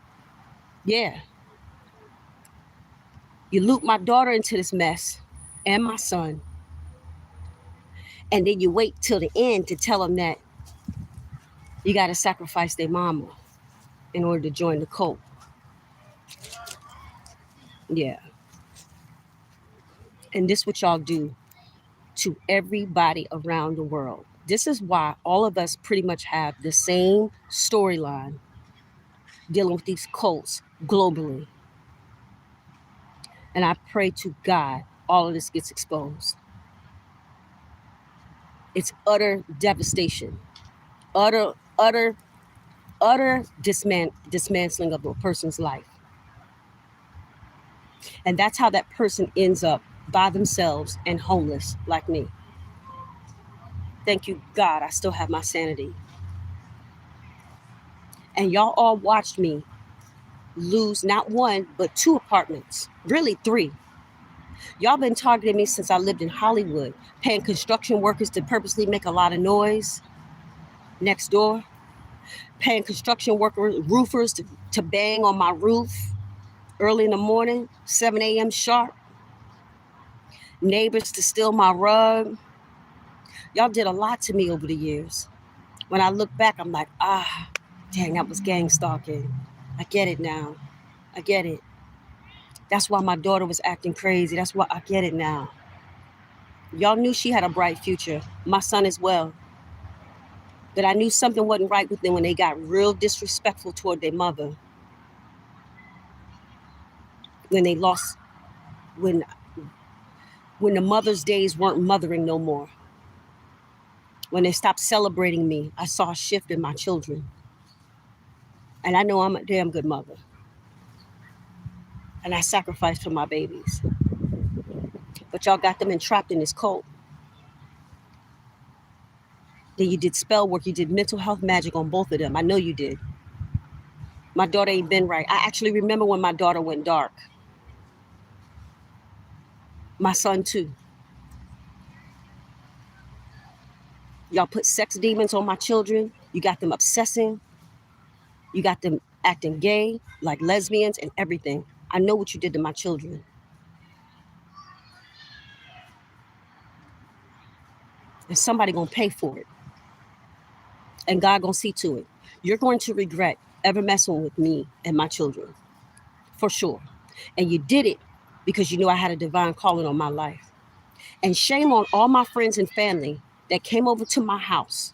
S1: Yeah. You loop my daughter into this mess and my son. And then you wait till the end to tell them that you got to sacrifice their mama in order to join the cult. Yeah. And this what y'all do to everybody around the world. This is why all of us pretty much have the same storyline dealing with these cults globally. And I pray to God all of this gets exposed. It's utter devastation, utter dismantling of a person's life. And that's how that person ends up by themselves and homeless like me. Thank you, God, I still have my sanity. And y'all all watched me lose not one, but 2 apartments, really 3. Y'all been targeting me since I lived in Hollywood, paying construction workers to purposely make a lot of noise next door, paying construction workers, roofers to bang on my roof early in the morning, 7 a.m. sharp, neighbors to steal my rug. Y'all did a lot to me over the years. When I look back, I'm like, dang, that was gang stalking. I get it now. I get it. That's why my daughter was acting crazy. That's why I get it now. Y'all knew she had a bright future. My son as well. But I knew something wasn't right with them when they got real disrespectful toward their mother. When they lost, when the mother's days weren't mothering no more. When they stopped celebrating me, I saw a shift in my children. And I know I'm a damn good mother. And I sacrificed for my babies. But y'all got them entrapped in this cult. Then you did spell work, you did mental health magic on both of them. I know you did. My daughter ain't been right. I actually remember when my daughter went dark. My son too. Y'all put sex demons on my children. You got them obsessing. You got them acting gay, like lesbians and everything. I know what you did to my children. And somebody gonna pay for it. And God gonna see to it. You're going to regret ever messing with me and my children. For sure. And you did it because you knew I had a divine calling on my life. And shame on all my friends and family that came over to my house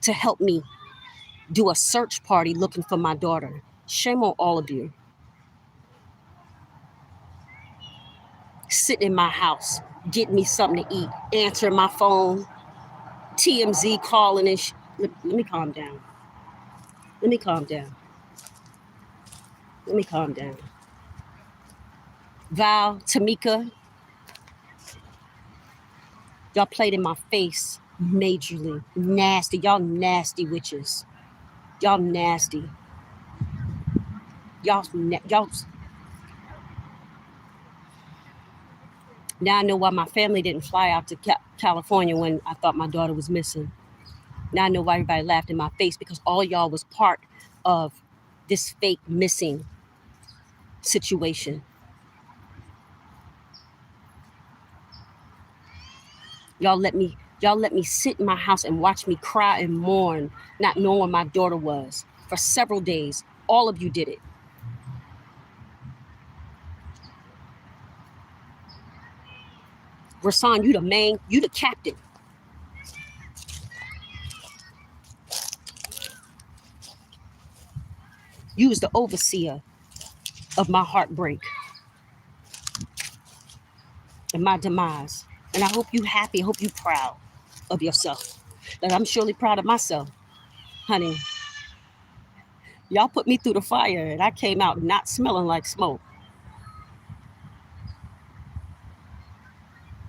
S1: to help me do a search party looking for my daughter. Shame on all of you. Sitting in my house, getting me something to eat, answering my phone, TMZ calling and let me calm down. Let me calm down. Let me calm down. Val, Tamika, y'all played in my face majorly. Nasty. Y'all nasty witches. Y'all nasty. Y'all. Now I know why my family didn't fly out to California when I thought my daughter was missing. Now I know why everybody laughed in my face, because all y'all was part of this fake missing situation. Y'all let me sit in my house and watch me cry and mourn, not knowing where my daughter was for several days. All of you did it. Rasan, you the captain. You was the overseer of my heartbreak and my demise. And I hope you happy, I hope you proud of yourself. And I'm surely proud of myself, honey. Y'all put me through the fire and I came out not smelling like smoke.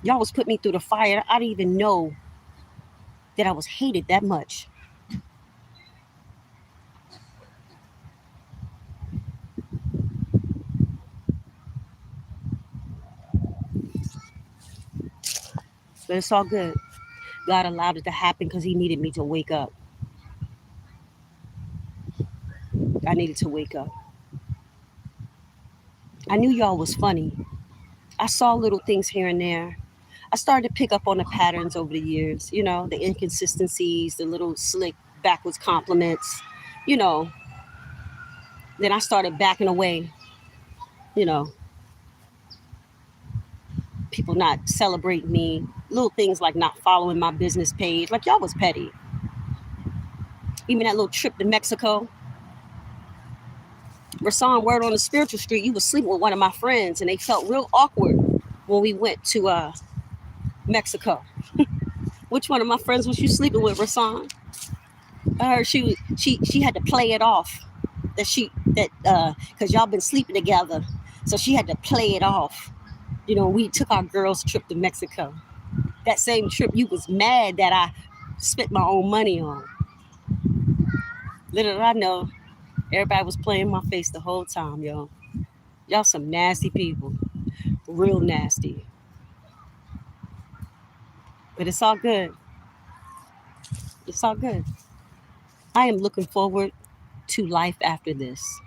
S1: Y'all was put me through the fire. I didn't even know that I was hated that much. But it's all good. God allowed it to happen because he needed me to wake up. I needed to wake up. I knew y'all was funny. I saw little things here and there. I started to pick up on the patterns over the years, the inconsistencies, the little slick backwards compliments, you know. Then I started backing away, people not celebrating me, little things like not following my business page. Like, y'all was petty. Even that little trip to Mexico. Rasan, word on the spiritual street, you was sleeping with one of my friends and they felt real awkward when we went to Mexico. Which one of my friends was you sleeping with, Rasan? I heard she had to play it off because y'all been sleeping together, so she had to play it off. We took our girls' trip to Mexico. That same trip, you was mad that I spent my own money on. Little did I know, everybody was playing my face the whole time, y'all. Y'all some nasty people, real nasty. But it's all good. It's all good. I am looking forward to life after this.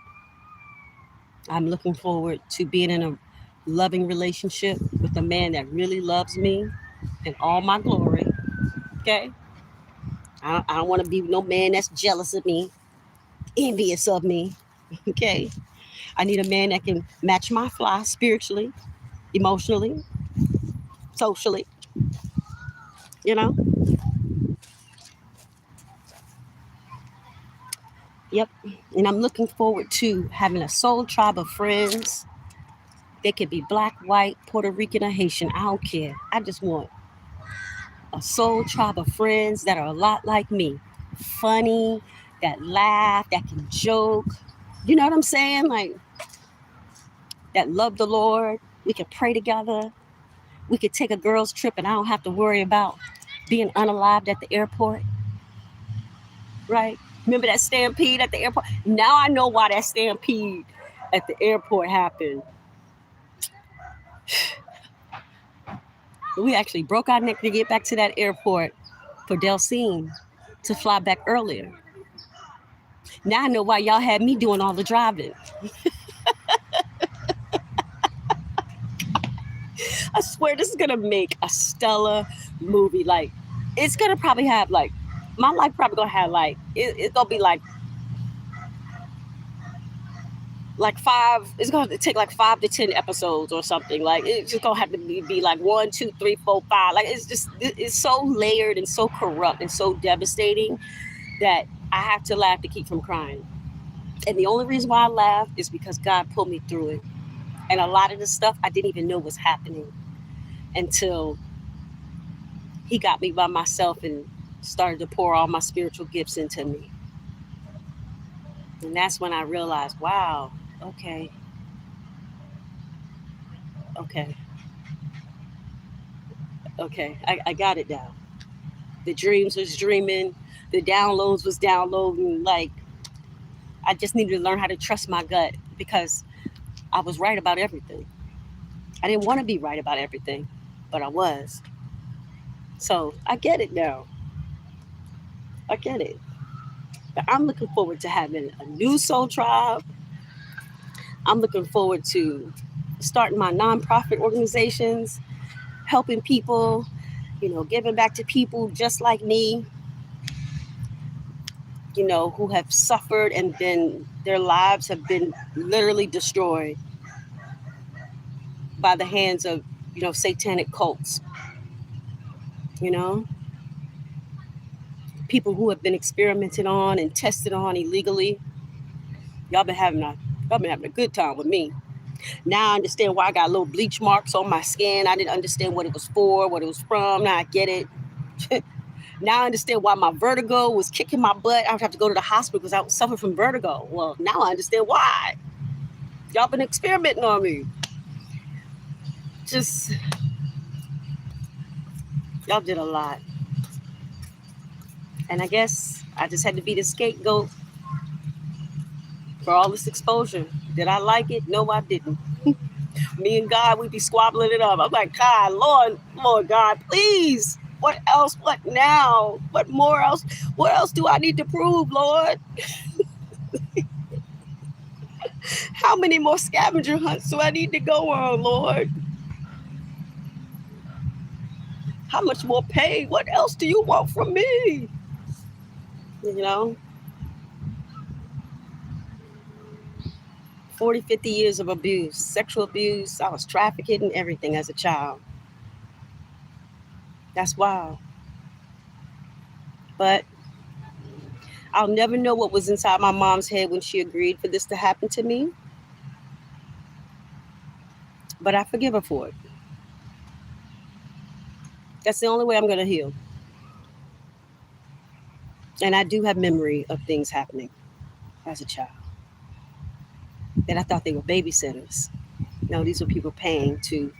S1: I'm looking forward to being in a loving relationship with a man that really loves me in all my glory. Okay? I don't want to be no man that's jealous of me, envious of me. Okay? I need a man that can match my fly spiritually, emotionally, socially, you know? Yep. And I'm looking forward to having a soul tribe of friends. They could be black, white, Puerto Rican, or Haitian. I don't care. I just want a soul tribe of friends that are a lot like me. Funny, that laugh, that can joke. You know what I'm saying? Like, that love the Lord. We could pray together. We could take a girls' trip and I don't have to worry about being unalived at the airport. Right? Remember that stampede at the airport? Now I know why that stampede at the airport happened. We actually broke our neck to get back to that airport for Delcine to fly back earlier. Now I know why y'all had me doing all the driving. I swear this is gonna make a stellar movie. Like, it's gonna probably have like, my life probably gonna have like, it's gonna be like five. It's gonna take like 5 to 10 episodes or something. Like, it's just gonna have to be like 1, 2, 3, 4, 5. Like, it's so layered and so corrupt and so devastating that I have to laugh to keep from crying. And the only reason why I laugh is because God pulled me through it. And a lot of the stuff I didn't even know was happening until He got me by myself and started to pour all my spiritual gifts into me. And that's when I realized, wow, okay, okay, okay, I got it now. The dreams was dreaming, the downloads was downloading. Like, I just needed to learn how to trust my gut because I was right about everything. I didn't want to be right about everything, but I was. So I get it now. I get it. But I'm looking forward to having a new soul tribe. I'm looking forward to starting my nonprofit organizations, helping people, giving back to people just like me, who have suffered and then their lives have been literally destroyed by the hands of, satanic cults, you know, people who have been experimented on and tested on illegally. Y'all been having a y'all been having a good time with me. Now I understand why I got little bleach marks on my skin. I didn't understand what it was for, what it was from. Now I get it. Now I understand why my vertigo was kicking my butt. I would have to go to the hospital because I was suffering from vertigo. Well, now I understand why. Y'all been experimenting on me. Just, y'all did a lot. And I guess I just had to be the scapegoat for all this exposure. Did I like it? No, I didn't. Me and God, we be squabbling it up. I'm like, God, Lord God, please. What else? What now? What more else? What else do I need to prove, Lord? How many more scavenger hunts do I need to go on, Lord? How much more pay? What else do you want from me? You know, 40, 50 years of abuse, sexual abuse. I was trafficked and everything as a child. That's wild. But I'll never know what was inside my mom's head when she agreed for this to happen to me. But I forgive her for it. That's the only way I'm going to heal. And I do have memory of things happening as a child that I thought they were babysitters. No, these were people paying to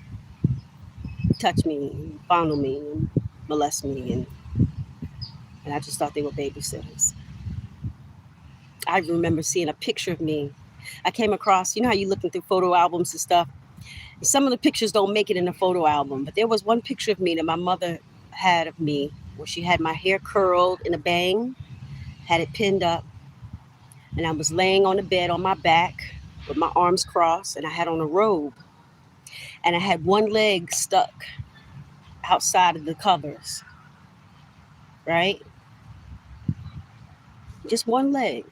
S1: touch me, fondle me, and molest me, and I just thought they were babysitters. I remember seeing a picture of me. I came across, you know how you looking through photo albums and stuff. Some of the pictures don't make it in a photo album, but there was one picture of me that my mother had of me where she had my hair curled in a bang, had it pinned up, and I was laying on the bed on my back with my arms crossed, and I had on a robe, and I had one leg stuck outside of the covers. right? Just one leg.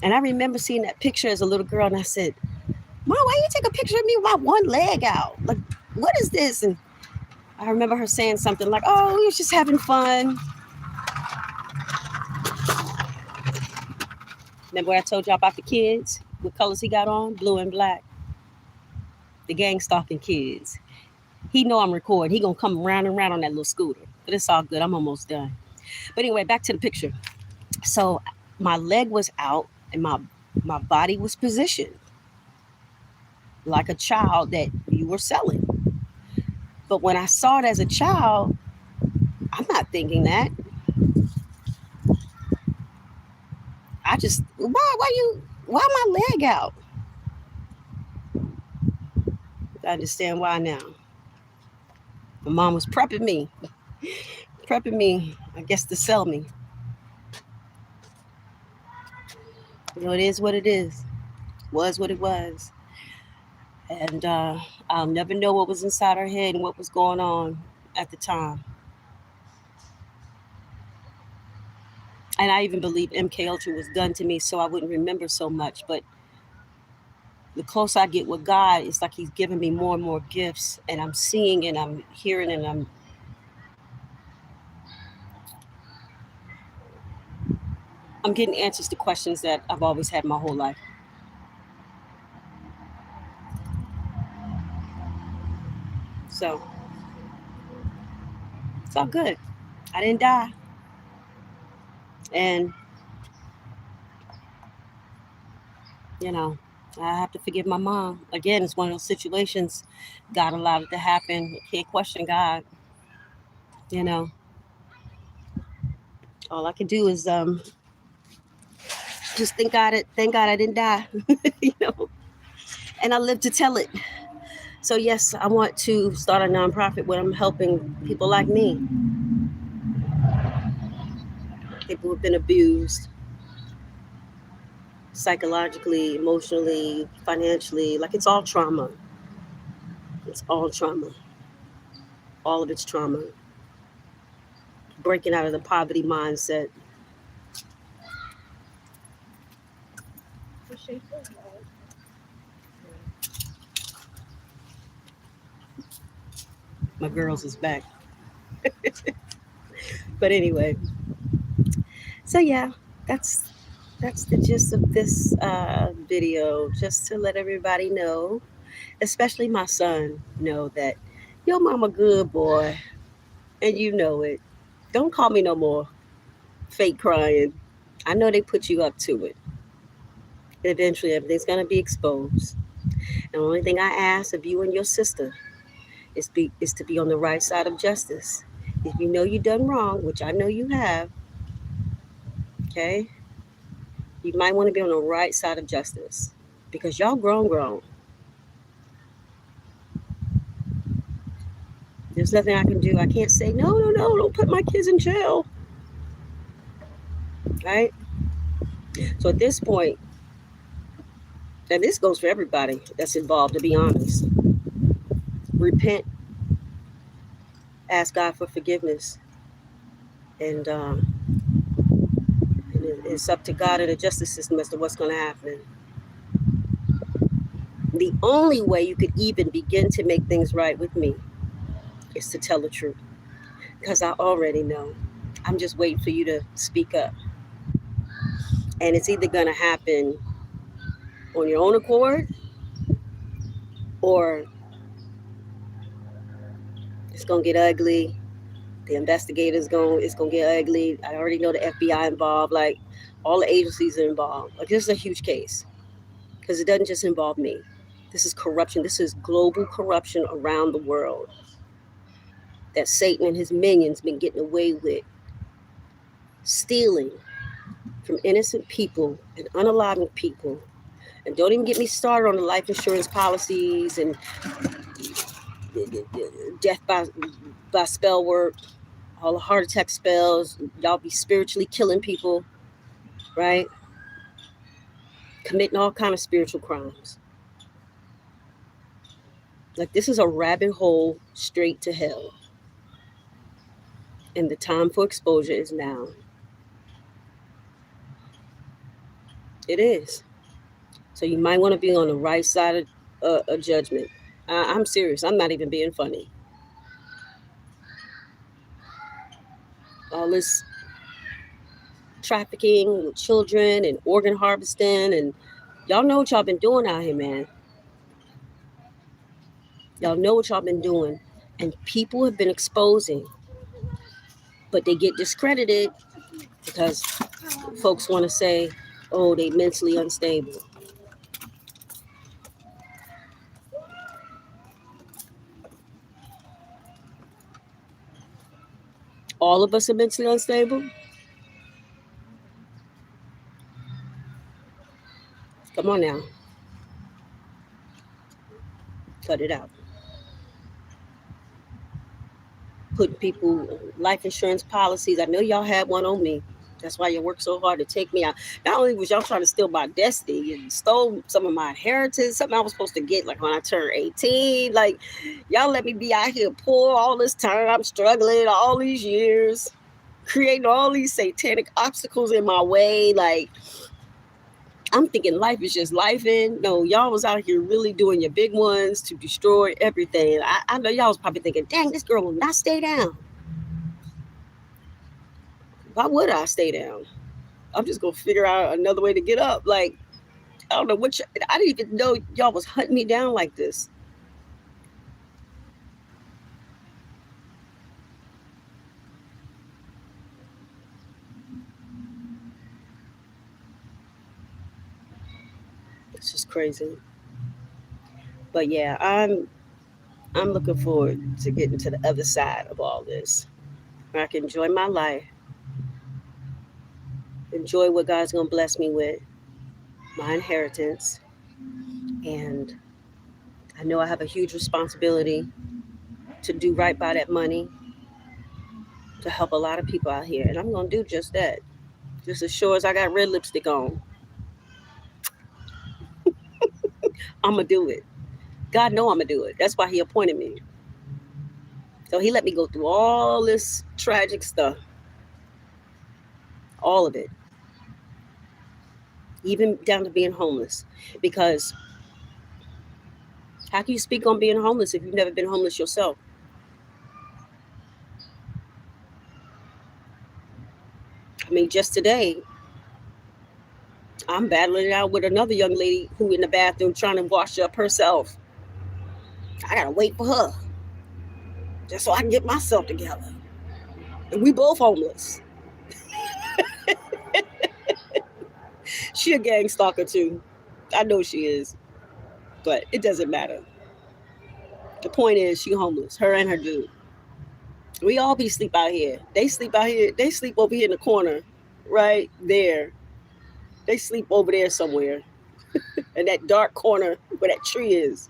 S1: And I remember seeing that picture as a little girl, and I said, Mom, why you take a picture of me with my one leg out? Like, what is this? And I remember her saying something like, oh, we was just having fun. Remember when I told y'all about the kids? What colors he got on? Blue and black. The gang stalking kids. He know I'm recording. He gonna come round and round on that little scooter. But it's all good. I'm almost done. But anyway, back to the picture. So my leg was out and my body was positioned like a child that you were selling. But when I saw it as a child, I'm not thinking that. I just why my leg out? I understand why now. My mom was prepping me, I guess, to sell me. You know, it is what it is. Was what it was. And I'll never know what was inside her head and what was going on at the time. And I even believe MK Ultra was done to me so I wouldn't remember so much. But the closer I get with God, it's like He's giving me more and more gifts, and I'm seeing and I'm hearing and I'm getting answers to questions that I've always had my whole life. So it's all good. I didn't die, and you know, I have to forgive my mom. Again, it's one of those situations. God allowed it to happen. Can't question God. You know, all I can do is just thank God I didn't die. You know, and I live to tell it. So yes, I want to start a nonprofit where I'm helping people like me, people who've been abused psychologically, emotionally, financially. Like it's all trauma. It's all trauma. All of it's trauma. Breaking out of the poverty mindset. My girls is back. But anyway, so yeah, that's that's the gist of this video. Just to let everybody know, especially my son, know that your mama good boy, and you know it. Don't call me no more. Fake crying. I know they put you up to it. Eventually, everything's gonna be exposed. The only thing I ask of you and your sister is to be on the right side of justice. If you know you done wrong, which I know you have, okay, you might want to be on the right side of justice because y'all grown. There's nothing I can do. I can't say no, don't put my kids in jail, right? So at this point, and this goes for everybody that's involved. To be honest, repent, ask God for forgiveness, and it's up to God and the justice system as to what's going to happen. The only way you could even begin to make things right with me is to tell the truth because I already know. I'm just waiting for you to speak up. And it's either going to happen on your own accord or it's going to get ugly. The investigators it's going to get ugly. I already know the FBI involved, like all the agencies are involved. Like this is a huge case because it doesn't just involve me. This is corruption. This is global corruption around the world that Satan and his minions been getting away with stealing from innocent people and unaliving people. And don't even get me started on the life insurance policies and death by spell work, all the heart attack spells. Y'all be spiritually killing people, right? Committing all kind of spiritual crimes. Like this is a rabbit hole straight to hell. And the time for exposure is now. It is. So you might want to be on the right side of judgment. I'm serious. I'm not even being funny. All this trafficking with children and organ harvesting, and y'all know what y'all been doing out here, man. Y'all know what y'all been doing. And people have been exposing, but they get discredited because folks want to say, oh, they mentally unstable. All of us are mentally unstable. Come on now, cut it out. Putting people life insurance policies. I know y'all had one on me. That's why you worked so hard to take me out. Not only was y'all trying to steal my destiny, you stole some of my inheritance, something I was supposed to get like when I turned 18. Like, y'all let me be out here poor all this time. I'm struggling all these years, creating all these satanic obstacles in my way. Like, I'm thinking life is just life in. No, y'all was out here really doing your big ones to destroy everything. I know y'all was probably thinking, dang, this girl will not stay down. Why would I stay down? I'm just gonna figure out another way to get up. Like, I don't know I didn't even know y'all was hunting me down like this. It's just crazy. But yeah, I'm looking forward to getting to the other side of all this, where I can enjoy my life, enjoy what God's gonna bless me with, my inheritance, and I know I have a huge responsibility to do right by that money to help a lot of people out here, and I'm gonna do just that. Just as sure as I got red lipstick on, I'm gonna do it. God know I'm gonna do it. That's why He appointed me. So He let me go through all this tragic stuff, all of it, even down to being homeless. Because how can you speak on being homeless if you've never been homeless yourself? I mean, just today, I'm battling it out with another young lady who in the bathroom trying to wash up herself. I gotta wait for her just so I can get myself together. And we both homeless. She a gang stalker too. I know she is, but it doesn't matter. The point is, she homeless. Her and her dude. We all be sleep out here. They sleep out here. They sleep over here in the corner, right there. They sleep over there somewhere in that dark corner where that tree is.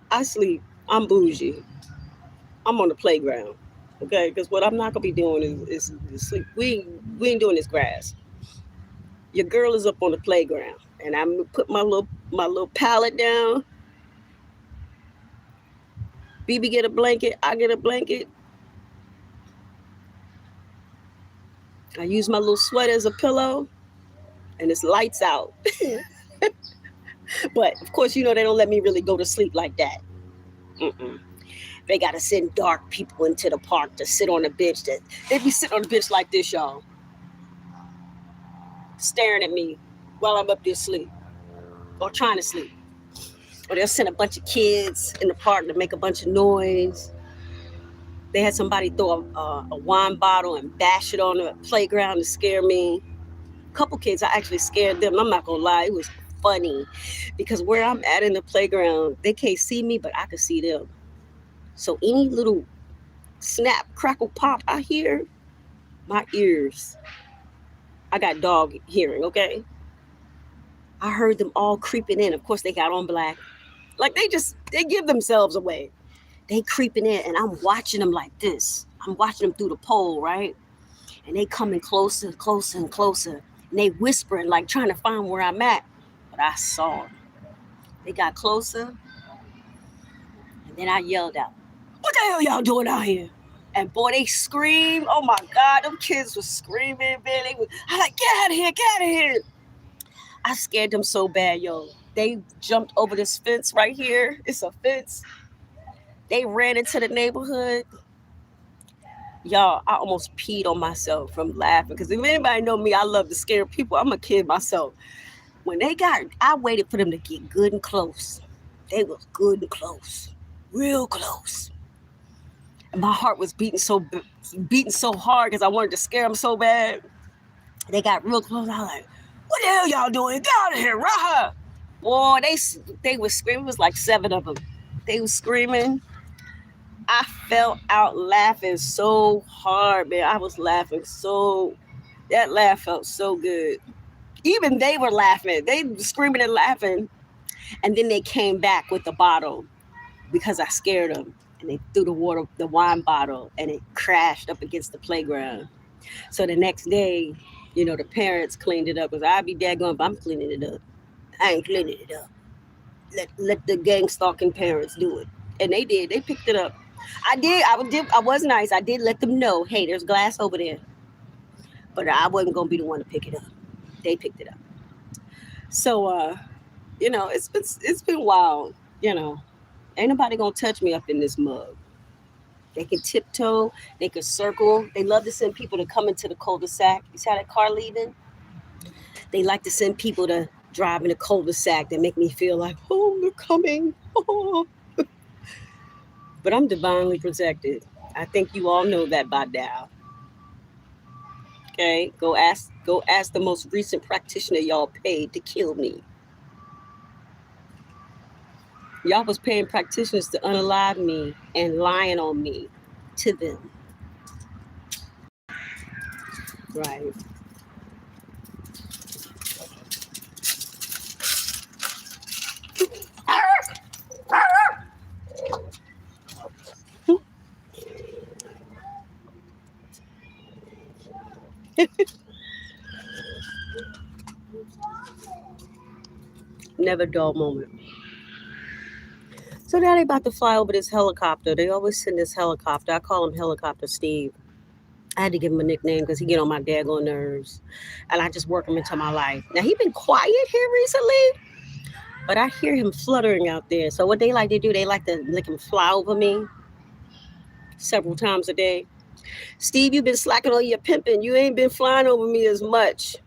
S1: I sleep. I'm bougie. I'm on the playground. Okay, because what I'm not gonna be doing is sleep. We ain't doing this grass. Your girl is up on the playground, and I'm put my little pallet down. BB get a blanket. I get a blanket. I use my little sweater as a pillow, and it's lights out. But of course, you know they don't let me really go to sleep like that. Mm-mm. They gotta send dark people into the park to sit on the bench. That they be sitting on the bench like this, y'all, staring at me while I'm up there asleep or trying to sleep. Or they'll send a bunch of kids in the park to make a bunch of noise. They had somebody throw a wine bottle and bash it on the playground to scare me. A couple kids, I actually scared them. I'm not gonna lie, it was funny because where I'm at in the playground, they can't see me, but I can see them. So any little snap, crackle, pop I hear, my ears. I got dog hearing, okay? I heard them all creeping in. Of course, they got on black. Like they give themselves away. They creeping in, and I'm watching them like this. I'm watching them through the pole, right? And they coming closer, closer, and closer. And they whispering, like trying to find where I'm at. But I saw them. They got closer, and then I yelled out, "What the hell y'all doing out here?" And boy, they scream. Oh my God, them kids was screaming, man. I like, get out of here, get out of here. I scared them so bad, yo. They jumped over this fence right here. It's a fence. They ran into the neighborhood. Y'all, I almost peed on myself from laughing. Because if anybody know me, I love to scare people. I'm a kid myself. When I waited for them to get good and close. They was good and close. Real close. And my heart was beating so hard because I wanted to scare them so bad. They got real close. I was like, what the hell y'all doing? Get out of here, Raha. Boy, they was screaming. It was like 7 of them. They was screaming. I fell out laughing so hard, man. I was laughing that laugh felt so good. Even they were laughing. They were screaming and laughing. And then they came back with the bottle because I scared them. And they threw the wine bottle, and it crashed up against the playground. So the next day, the parents cleaned it up because I'd be daggone if I'm cleaning it up. I ain't cleaning it up. Let the gang stalking parents do it. And they did. They picked it up. I was nice. I did let them know, hey, there's glass over there. But I wasn't gonna be the one to pick it up. They picked it up. So it's been wild, Ain't nobody gonna touch me up in this mug. They can tiptoe, they can circle. They love to send people to come into the cul-de-sac. You see how that car leaving? They like to send people to drive in the cul-de-sac that make me feel like, oh, they're coming. Oh. But I'm divinely protected. I think you all know that by now. Okay, go ask the most recent practitioner y'all paid to kill me. Y'all was paying practitioners to unalive me and lying on me to them. Right. Never dull moment. So now they about to fly over this helicopter. They always send this helicopter. I call him Helicopter Steve. I had to give him a nickname because he get on my daggone nerves. And I just work him into my life. Now, he been quiet here recently, but I hear him fluttering out there. So what they like to do, they like to lick him fly over me several times a day. Steve, you been slacking on your pimping. You ain't been flying over me as much.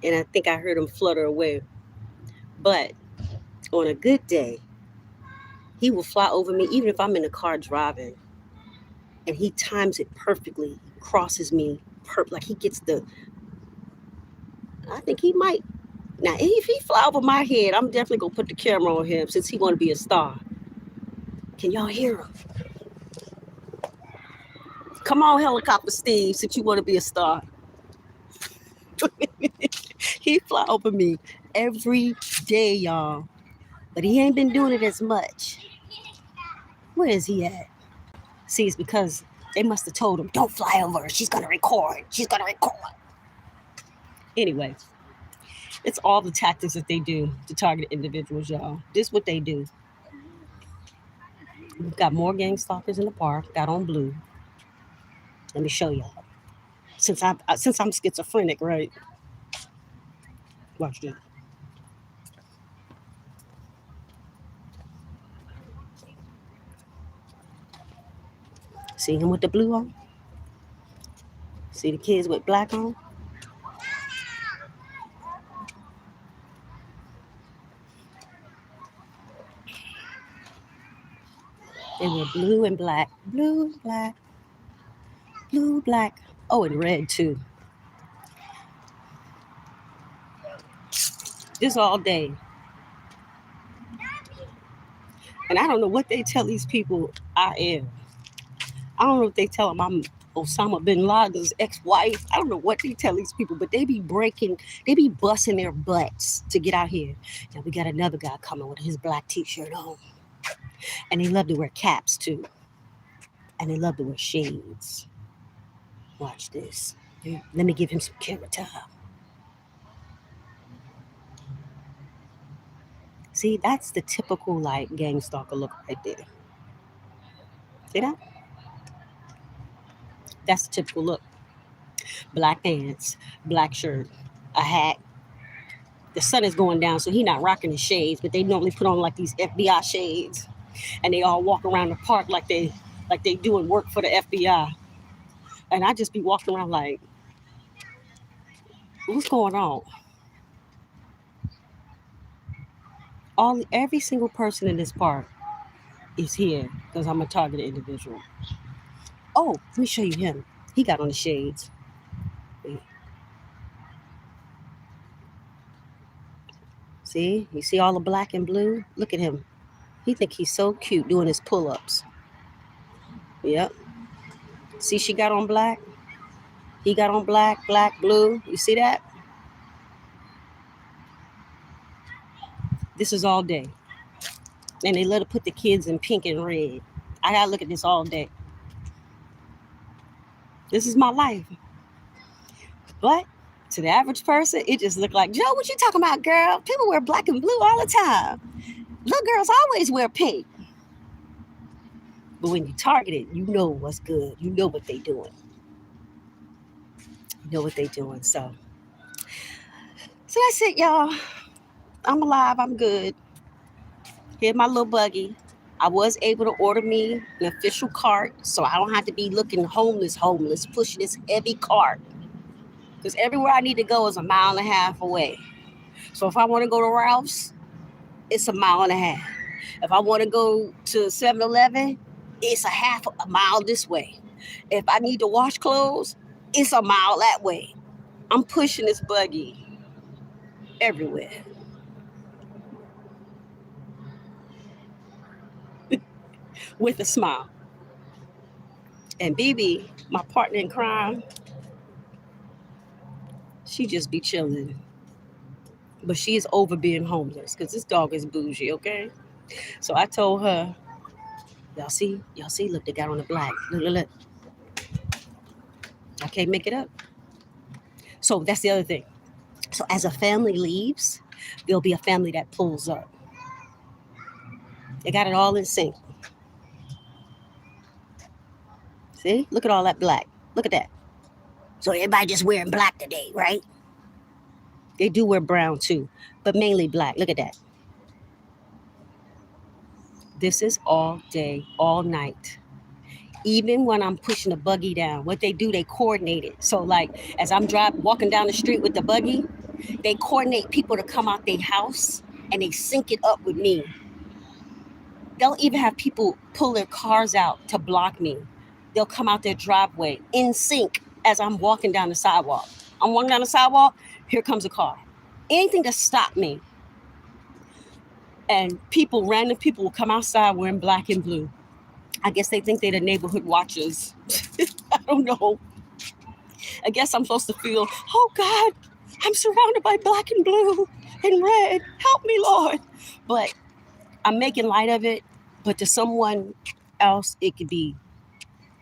S1: And I think I heard him flutter away. But on a good day, he will fly over me even if I'm in the car driving. And he times it perfectly, crosses me, like he gets I think he might. Now, if he fly over my head, I'm definitely going to put the camera on him since he want to be a star. Can y'all hear him? Come on, Helicopter Steve, since you want to be a star. He fly over me every day, y'all. But he ain't been doing it as much. Where is he at? See, it's because they must have told him, don't fly over her. She's going to record. Anyway, it's all the tactics that they do to target individuals, y'all. This is what they do. We've got more gang stalkers in the park. Got on blue. Let me show y'all. Since I'm schizophrenic, right? Watch this. See him with the blue on? See the kids with black on? They were blue and black. Blue, black. Blue, black. Oh, and red too. This all day. And I don't know what they tell these people I am. I don't know if they tell them I'm Osama bin Laden's ex-wife. I don't know what they tell these people, but they be busting their butts to get out here. Now we got another guy coming with his black t-shirt on. And they love to wear caps too. And they love to wear shades. Watch this. Let me give him some camera time. See, that's the typical like gang stalker look right there. See that? That's the typical look. Black pants, black shirt, a hat. The sun is going down, so he not rocking his shades, but they normally put on like these FBI shades, and they all walk around the park like they doing work for the FBI. And I just be walking around like, what's going on? Every single person in this park is here because I'm a targeted individual. Oh, let me show you him. He got on the shades. See, you see all the black and blue? Look at him. He think he's so cute doing his pull-ups. Yep. See, she got on black. He got on black, black, blue. You see that? This is all day. And they let her put the kids in pink and red. I gotta look at this all day. This is my life. But to the average person, it just looked like, Joe, what you talking about, girl? People wear black and blue all the time. Little girls always wear pink. But when you target it, you know what's good. You know what they doing. You know what they doing. So that's it, y'all. I'm alive. I'm good. Here's my little buggy. I was able to order me an official cart, so I don't have to be looking homeless, pushing this heavy cart. Because everywhere I need to go is a mile and a half away. So if I want to go to Ralph's, it's a mile and a half. If I want to go to 7-Eleven, it's a mile this way. If I need to wash clothes, it's a mile that way. I'm pushing this buggy everywhere. With a smile. And BB, my partner in crime, she just be chilling. But she is over being homeless because this dog is bougie, okay? So I told her, y'all see, look, they got on the black. Look. I can't make it up. So that's the other thing. So as a family leaves, there'll be a family that pulls up. They got it all in sync. See? Look at all that black. Look at that. So everybody just wearing black today, right? They do wear brown too, but mainly black. Look at that. This is all day, all night. Even when I'm pushing the buggy down, what they do, they coordinate it. So like as I'm walking down the street with the buggy, they coordinate people to come out their house and they sync it up with me. They'll even have people pull their cars out to block me. They'll come out their driveway in sync as I'm walking down the sidewalk. I'm walking down the sidewalk, here comes a car. Anything to stop me. And random people will come outside wearing black and blue. I guess they think they're the neighborhood watchers. I don't know. I guess I'm supposed to feel, oh God, I'm surrounded by black and blue and red. Help me, Lord. But I'm making light of it. But to someone else, it could be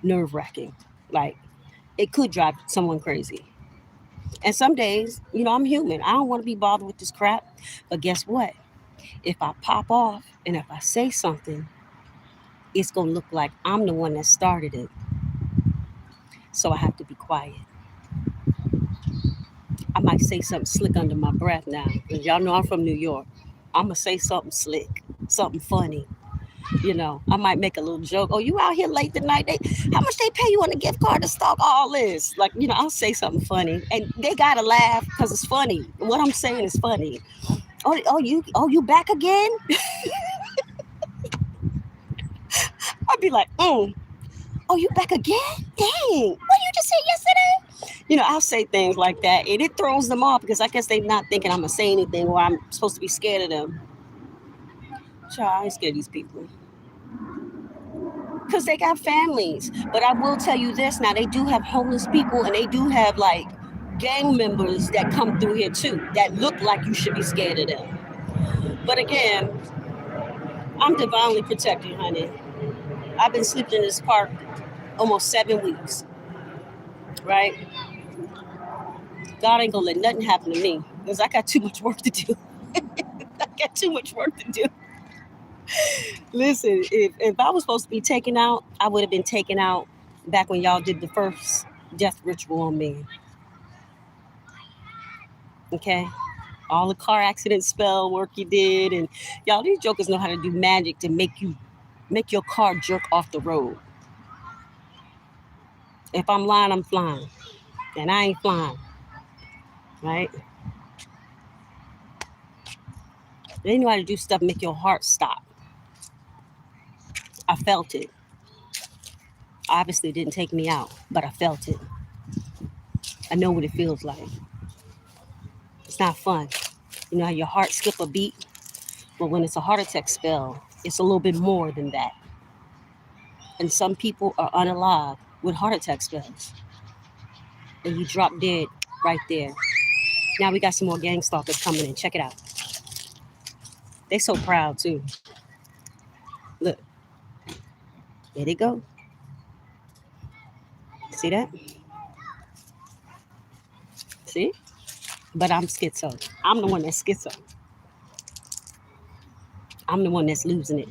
S1: nerve-wracking. Like, it could drive someone crazy. And some days, I'm human. I don't want to be bothered with this crap. But guess what? If I pop off and if I say something, it's going to look like I'm the one that started it. So I have to be quiet. I might say something slick under my breath now. Because y'all know I'm from New York. I'm going to say something slick, something funny. I might make a little joke. Oh, you out here late tonight? How much they pay you on the gift card to stock all this? Like, I'll say something funny. And they got to laugh because it's funny. What I'm saying is funny. Oh, you back again? I'd be like, oh, you back again? Dang, what you just said yesterday? I'll say things like that. And it throws them off because I guess they're not thinking I'm going to say anything or I'm supposed to be scared of them. Child, I ain't scared of these people. Because they got families. But I will tell you this now, they do have homeless people and they do have like gang members that come through here too that look like you should be scared of them. But again, I'm divinely protected, honey. I've been sleeping in this park almost 7 weeks. Right? God ain't gonna let nothing happen to me because I got too much work to do. I got too much work to do. Listen, if I was supposed to be taken out, I would have been taken out back when y'all did the first death ritual on me. Okay? All the car accident spell work you did, and y'all, these jokers know how to do magic to make your car jerk off the road. If I'm lying, I'm flying. And I ain't flying. Right? They know how to do stuff make your heart stop. I felt it. Obviously, it didn't take me out, but I felt it. I know what it feels like. It's not fun. You know how your heart skip a beat? But when it's a heart attack spell, it's a little bit more than that. And some people are unalive with heart attack spells. And you drop dead right there. Now we got some more gang stalkers coming in. Check it out. They so proud too. Look, there they go. See that? See? But I'm schizo. I'm the one that's schizo. I'm the one that's losing it.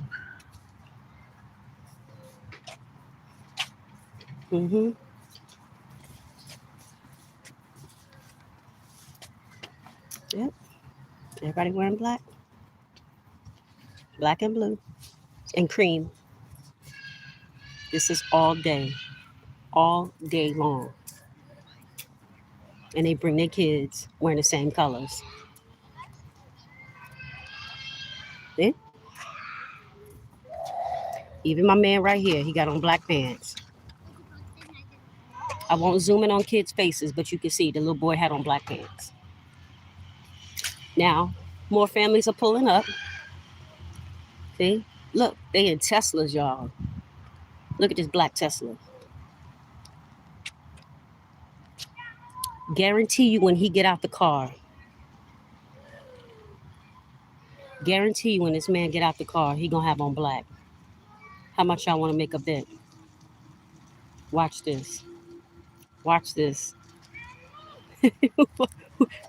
S1: Mm-hmm. Yep. Everybody wearing black. Black and blue. And cream. This is all day long. And they bring their kids wearing the same colors. See? Even my man right here, he got on black pants. I won't zoom in on kids' faces, but you can see the little boy had on black pants. Now, more families are pulling up. See? Look, they in Teslas, y'all. Look at this black Tesla. Guarantee you when he get out the car. Guarantee you when this man get out the car, he gonna have on black. How much y'all want to make a bet? Watch this. Watch this.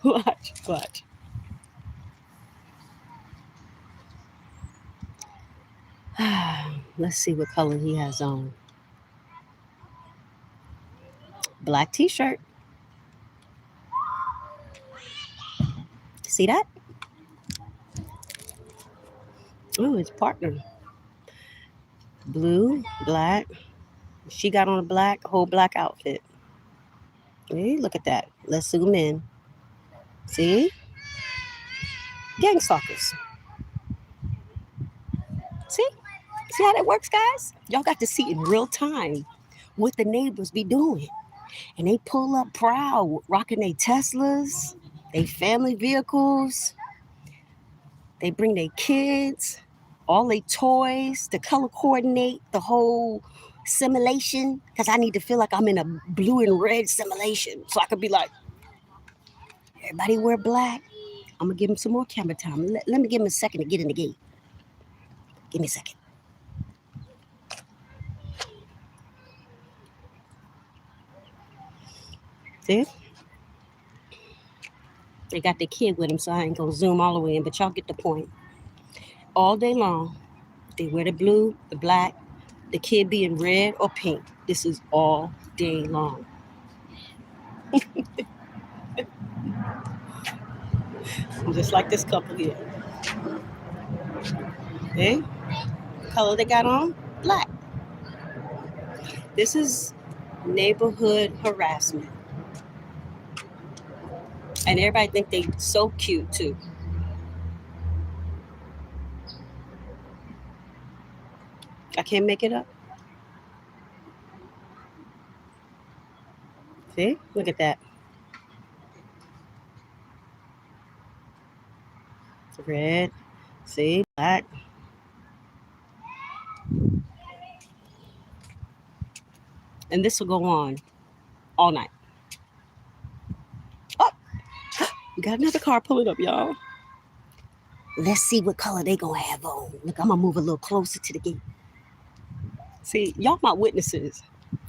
S1: Watch. Let's see what color he has on. Black t-shirt. See that? Oh, his partner. Blue, black. She got on a black, whole black outfit. Hey, look at that. Let's zoom in. See? Gang stalkers. See? See how that works, guys? Y'all got to see in real time what the neighbors be doing. And they pull up proud, rocking their Teslas, their family vehicles. They bring their kids, all their toys, the color coordinate, the whole simulation. Because I need to feel like I'm in a blue and red simulation. So I could be like, everybody wear black. I'm going to give them some more camera time. Let me give them a second to get in the gate. Give me a second. See? They got their kid with them, so I ain't going to zoom all the way in, but y'all get the point. All day long, they wear the blue, the black, the kid be in red or pink. This is all day long. Just like this couple here. Okay? Color they got on? Black. This is neighborhood harassment. And everybody think they so cute too. I can't make it up. See? Look at that. Red. See? Black. And this will go on all night. Oh! We got another car pulling up, y'all. Let's see what color they gonna have on. Look, I'm gonna move a little closer to the gate. See, y'all my witnesses.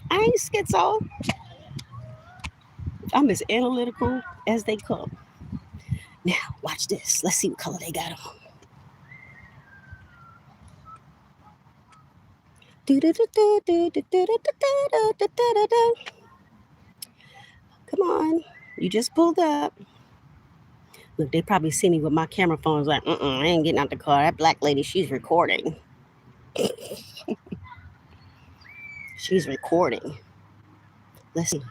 S1: I ain't schizo. I'm as analytical as they come. Now, watch this. Let's see what color they got on. Come on. You just pulled up. Look, they probably see me with my camera phones like, I ain't getting out the car. That black lady, she's recording. She's recording. Let's see.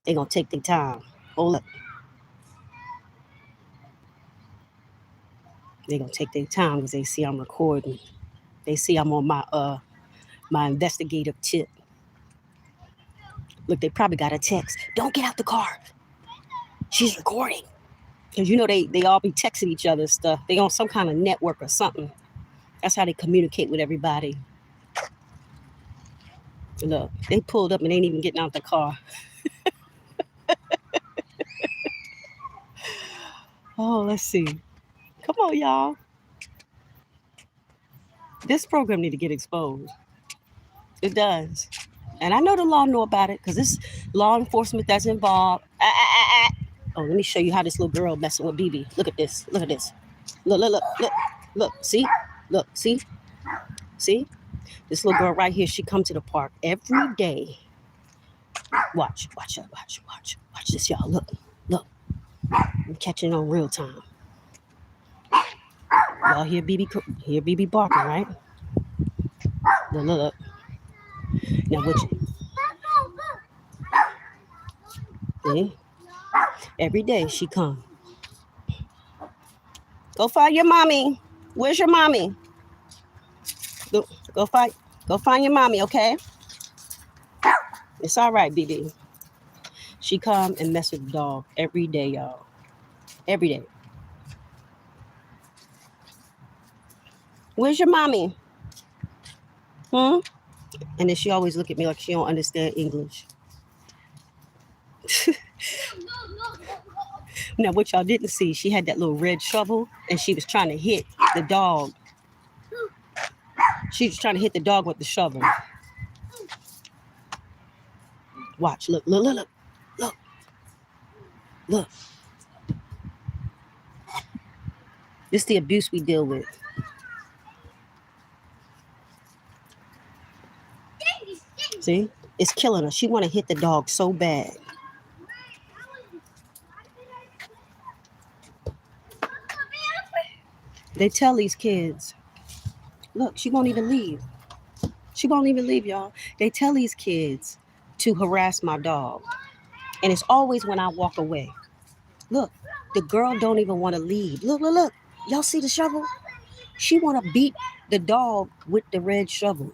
S1: They gonna take their time. Hold up. They gonna take their time because they see I'm recording. They see I'm on my investigative tip. Look, they probably got a text. Don't get out the car. She's recording. Because you know they all be texting each other stuff. They on some kind of network or something. That's how they communicate with everybody. Look, they pulled up and ain't even getting out the car. Oh, let's see. Come on, y'all. This program need to get exposed. It does. And I know the law know about it because it's law enforcement that's involved. Oh, let me show you how this little girl messing with BB. Look at this. Look at this. Look. See? Look, see? See? This little girl right here, she come to the park every day. Watch this, y'all. Look. I'm catching on real time. Y'all hear BB barking, right? Look. Now what you see? Every day she come. Go find your mommy. Where's your mommy? Go find your mommy, okay? It's all right, BB. She come and mess with the dog every day, y'all. Every day. Where's your mommy? And then she always look at me like she don't understand English. Now, what y'all didn't see, she had that little red shovel and she was trying to hit the dog. She was trying to hit the dog with the shovel. Watch, look. This is the abuse we deal with. See? It's killing her. She want to hit the dog so bad. They tell these kids, look, she won't even leave. She won't even leave, y'all. They tell these kids to harass my dog. And it's always when I walk away. Look, the girl don't even want to leave. Look. Y'all see the shovel? She want to beat the dog with the red shovel.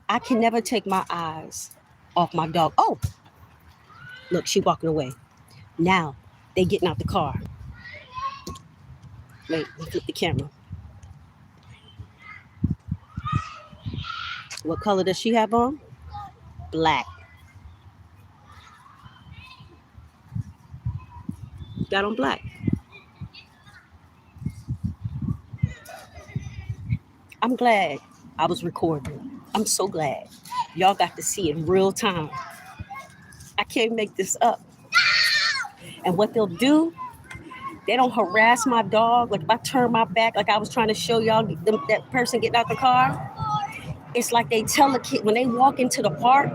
S1: I can never take my eyes off my dog. Oh, look, she walking away. Now they getting out the car. Wait, let me flip the camera. What color does she have on? Black. Got on black. I'm glad I was recording. I'm so glad. Y'all got to see it in real time. I can't make this up. And what they'll do, they don't harass my dog. Like if I turn my back, like I was trying to show y'all that person getting out the car, it's like they tell a kid when they walk into the park,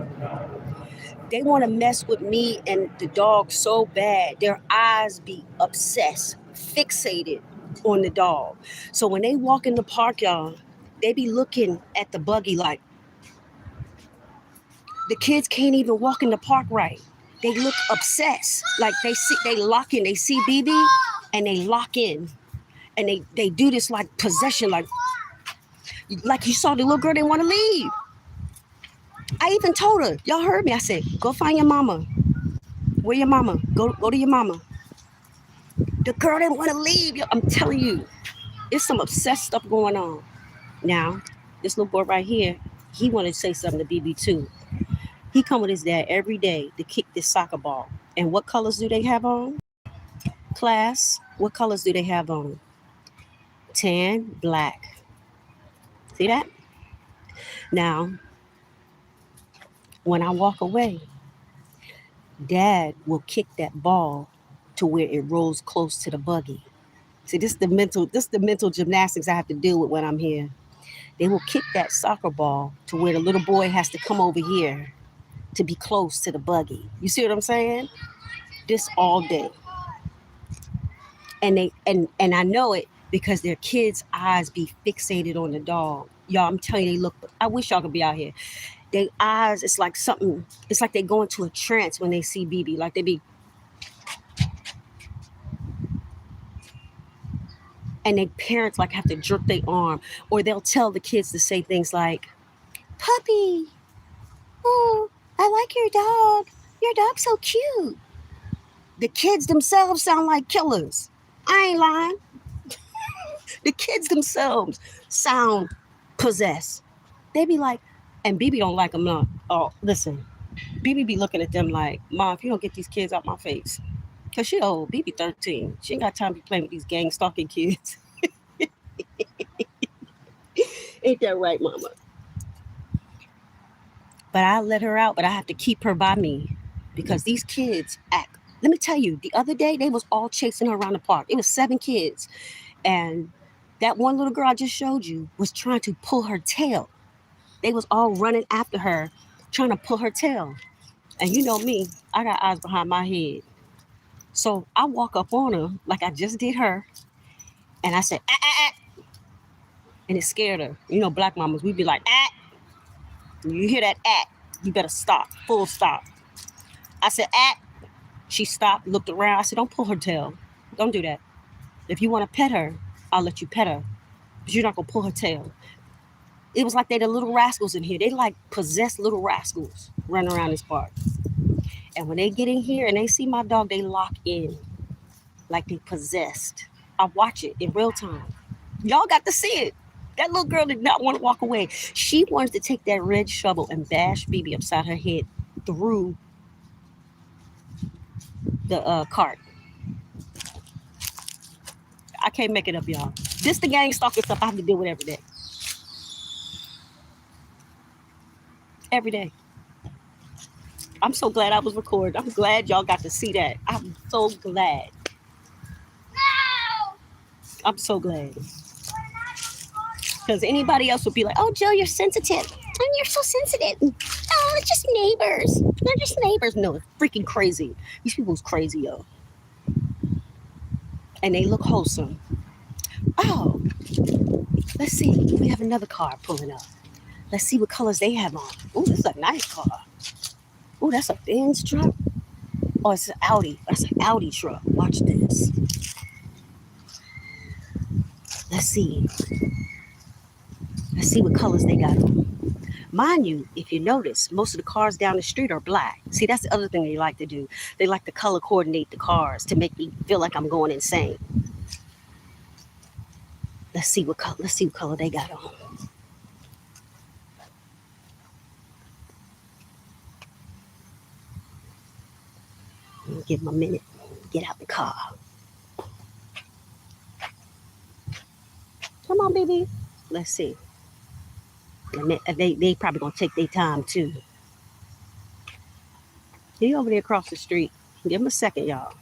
S1: they want to mess with me and the dog so bad. Their eyes be obsessed, fixated on the dog. So when they walk in the park, y'all, they be looking at the buggy like, the kids can't even walk in the park right. They look obsessed. Like they lock in. They see BB and they lock in. And they do this like possession, like you saw the little girl didn't want to leave. I even told her, y'all heard me. I said, go find your mama. Where your mama? Go to your mama. The girl didn't want to leave. I'm telling you, it's some obsessed stuff going on. Now, this little boy right here, he wanted to say something to BB too. He come with his dad every day to kick this soccer ball. And what colors do they have on? Class, what colors do they have on? Tan, black. See that? Now, when I walk away, Dad will kick that ball to where it rolls close to the buggy. See, this the mental gymnastics I have to deal with when I'm here. They will kick that soccer ball to where the little boy has to come over here to be close to the buggy. You see what I'm saying? This all day. And I know it because their kids' eyes be fixated on the dog. Y'all, I'm telling you, they look. I wish y'all could be out here. Their eyes, it's like something. It's like they go into a trance when they see BB. Like they be, and their parents like have to jerk their arm, or they'll tell the kids to say things like, "Puppy, oh, I like your dog. Your dog's so cute." The kids themselves sound like killers. I ain't lying. The kids themselves sound possessed. They be like, and BB don't like them none. Oh, listen, BB be looking at them like, Mom, if you don't get these kids out my face. Because she old, BB 13. She ain't got time to be playing with these gang stalking kids. Ain't that right, Mama? But I let her out, but I have to keep her by me because these kids act. Let me tell you, the other day they was all chasing her around the park. It was 7 kids. And that one little girl I just showed you was trying to pull her tail. They was all running after her, trying to pull her tail. And you know me, I got eyes behind my head. So I walk up on her like I just did her, and I said, ah, ah, ah. And it scared her. You know, black mamas, we be like, ah. You hear that ah, you better stop, full stop. I said, ah. She stopped, looked around. I said, don't pull her tail. Don't do that. If you want to pet her, I'll let you pet her. But you're not going to pull her tail. It was like they the little rascals in here. They like possessed little rascals running around this park. And when they get in here and they see my dog, they lock in like they possessed. I watch it in real time. Y'all got to see it. That little girl did not want to walk away. She wanted to take that red shovel and bash BB upside her head through the cart. I can't make it up, y'all. This the gang stalker stuff I have to deal with every day. Every day. I'm so glad I was recording. I'm glad y'all got to see that. I'm so glad. No! I'm so glad. Because anybody else would be like, oh, Jill, you're sensitive. Oh, you're so sensitive. Oh, it's just neighbors. They're just neighbors. No, it's freaking crazy. These people's crazy, yo. And they look wholesome. Oh, let's see. We have another car pulling up. Let's see what colors they have on. Oh, this is a nice car. Oh, that's a Benz truck. Oh, it's an Audi. That's an Audi truck. Watch this. Let's see. Let's see what colors they got on. Mind you, if you notice, most of the cars down the street are black. See, that's the other thing they like to do. They like to color coordinate the cars to make me feel like I'm going insane. Let's see what color they got on. Give them a minute. Get out the car. Come on, baby. Let's see. They probably gonna take their time too. He over there across the street. Give him a second, y'all.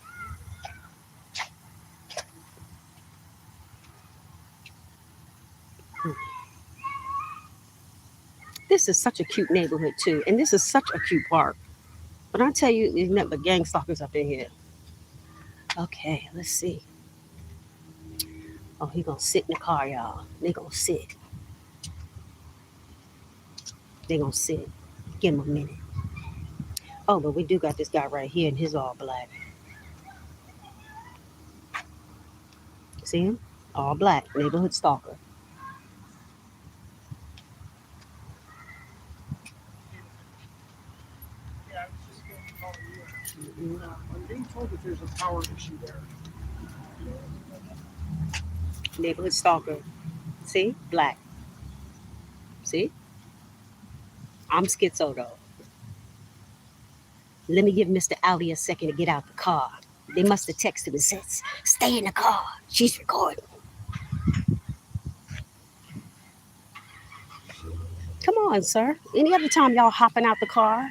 S1: This is such a cute neighborhood too, and this is such a cute park. But I tell you, there's nothing but gang stalkers up in here. Okay, let's see. Oh, he gonna sit in the car, y'all. They gonna sit. They gonna sit. Give him a minute. Oh, but we do got this guy right here, and his all black. See him? All black. Neighborhood stalker.
S2: I'm being told that there's a power issue there.
S1: Neighborhood stalker. See? Black. See? I'm schizo though. Let me give Mr. Audi a second to get out the car. They must have texted and said, stay in the car. She's recording. Come on, sir. Any other time y'all hopping out the car?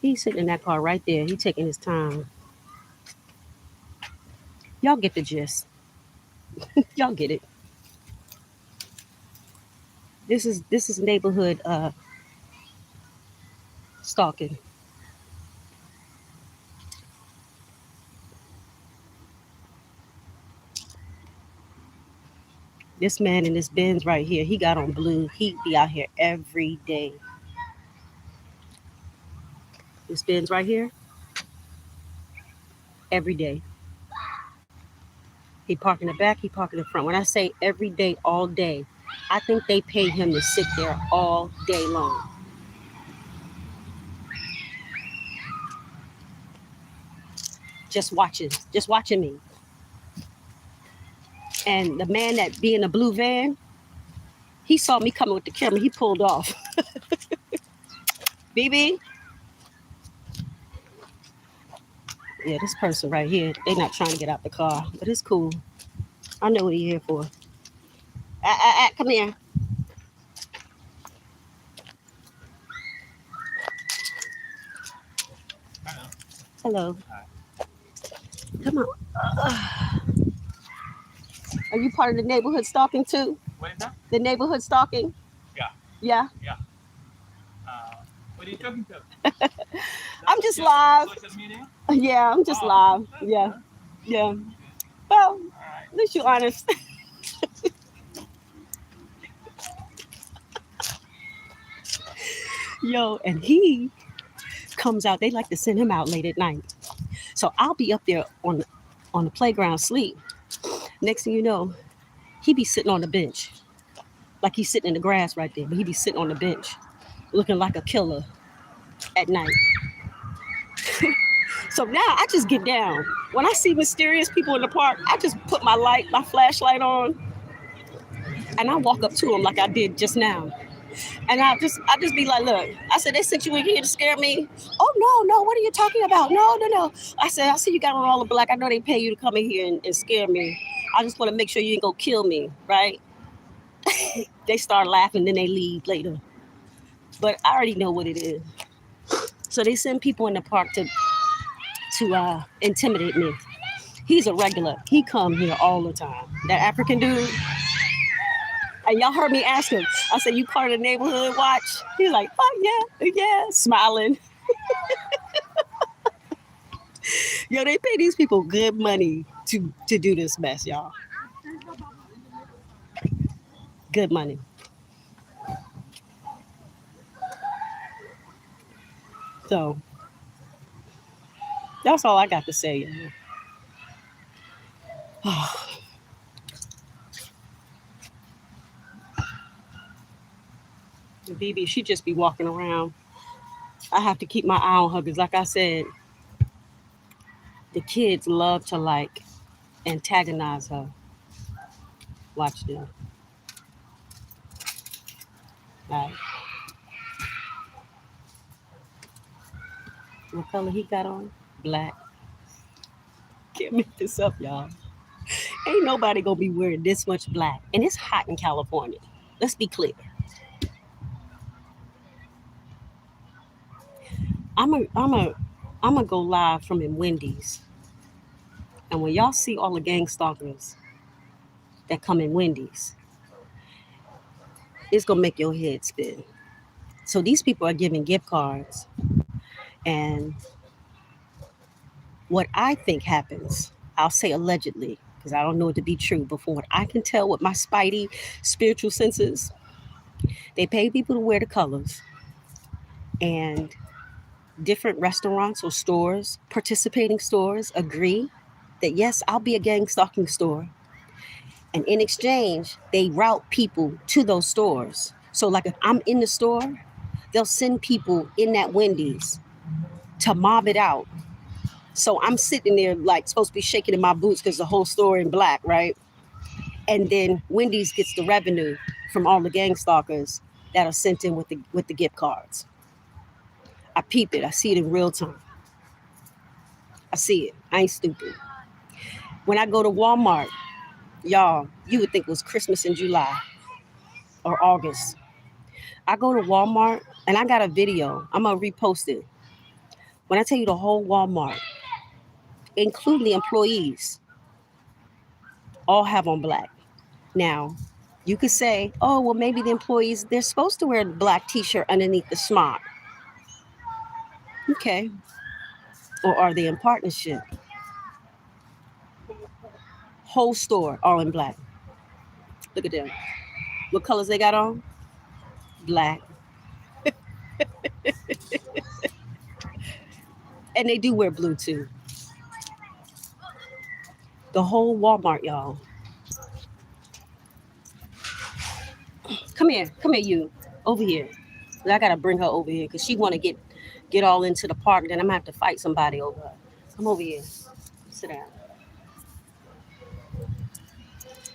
S1: He's sitting in that car right there. He's taking his time. Y'all get the gist. Y'all get it. This is neighborhood stalking. This man in this Benz right here, he got on blue. He be out here every day. This Benz right here, every day. He park in the back, he park in the front. When I say every day, all day, I think they pay him to sit there all day long. Just watching me. And the man that be in the blue van, he saw me coming with the camera. He pulled off. BB, yeah, this person right here, they not trying to get out the car, but it's cool. I know what he here for. Come here. Hello. Come on. Are you part of the neighborhood stalking too?
S3: What is that?
S1: The neighborhood stalking?
S3: Yeah.
S1: Yeah?
S3: Yeah. What are you talking to?
S1: I'm just live.
S3: Social media?
S1: Yeah, I'm just live. Yeah. Yeah. Well, at least you're honest. Yo, and he comes out. They like to send him out late at night. So I'll be up there on the playground sleep. Next thing you know, he be sitting on the bench. Like he's sitting in the grass right there, but he be sitting on the bench looking like a killer at night. So now I just get down. When I see mysterious people in the park, I just put my flashlight on, and I walk up to them like I did just now. And I just be like, look, I said, they sent you in here to scare me. Oh, no, what are you talking about? No. I said, I see you got on all the black. I know they pay you to come in here and scare me. I just want to make sure you ain't gonna kill me, right? They start laughing, then they leave later. But I already know what it is. So they send people in the park to intimidate me. He's a regular. He come here all the time. That African dude. And y'all heard me ask him. I said, you part of the neighborhood watch? He's like, oh, yeah, smiling. Yo, they pay these people good money to do this mess, y'all. Good money. So, that's all I got to say. BB, she just be walking around. I have to keep my eye on her because, like I said, the kids love to antagonize her. Watch them. All right. What color he got on? Black. Can't make this up, y'all. Ain't nobody gonna be wearing this much black, and it's hot in California. Let's be clear. I'm a go live from in Wendy's, and when y'all see all the gang stalkers that come in Wendy's, it's gonna make your head spin. So these people are giving gift cards, and what I think happens, I'll say allegedly, because I don't know it to be true, but from what I can tell with my spidey spiritual senses, they pay people to wear the colors, and different restaurants or stores, participating stores, agree that yes, I'll be a gang stalking store. And in exchange, they route people to those stores. So like if I'm in the store, they'll send people in that Wendy's to mob it out. So I'm sitting there like supposed to be shaking in my boots because the whole store in black, right? And then Wendy's gets the revenue from all the gang stalkers that are sent in with the gift cards. I peep it. I see it in real time. I see it. I ain't stupid. When I go to Walmart, y'all, you would think it was Christmas in July or August. I go to Walmart and I got a video. I'm going to repost it. When I tell you the whole Walmart, including the employees, all have on black. Now, you could say, oh, well, maybe the employees, they're supposed to wear a black t-shirt underneath the smock. Okay. Or are they in partnership? Whole store all in black. Look at them. What colors they got on? Black. And they do wear blue too. The whole Walmart, y'all. Come here, you. Over here. I gotta bring her over here because she wanna get all into the park. Then I'm gonna have to fight somebody over her. Come over here. Sit down.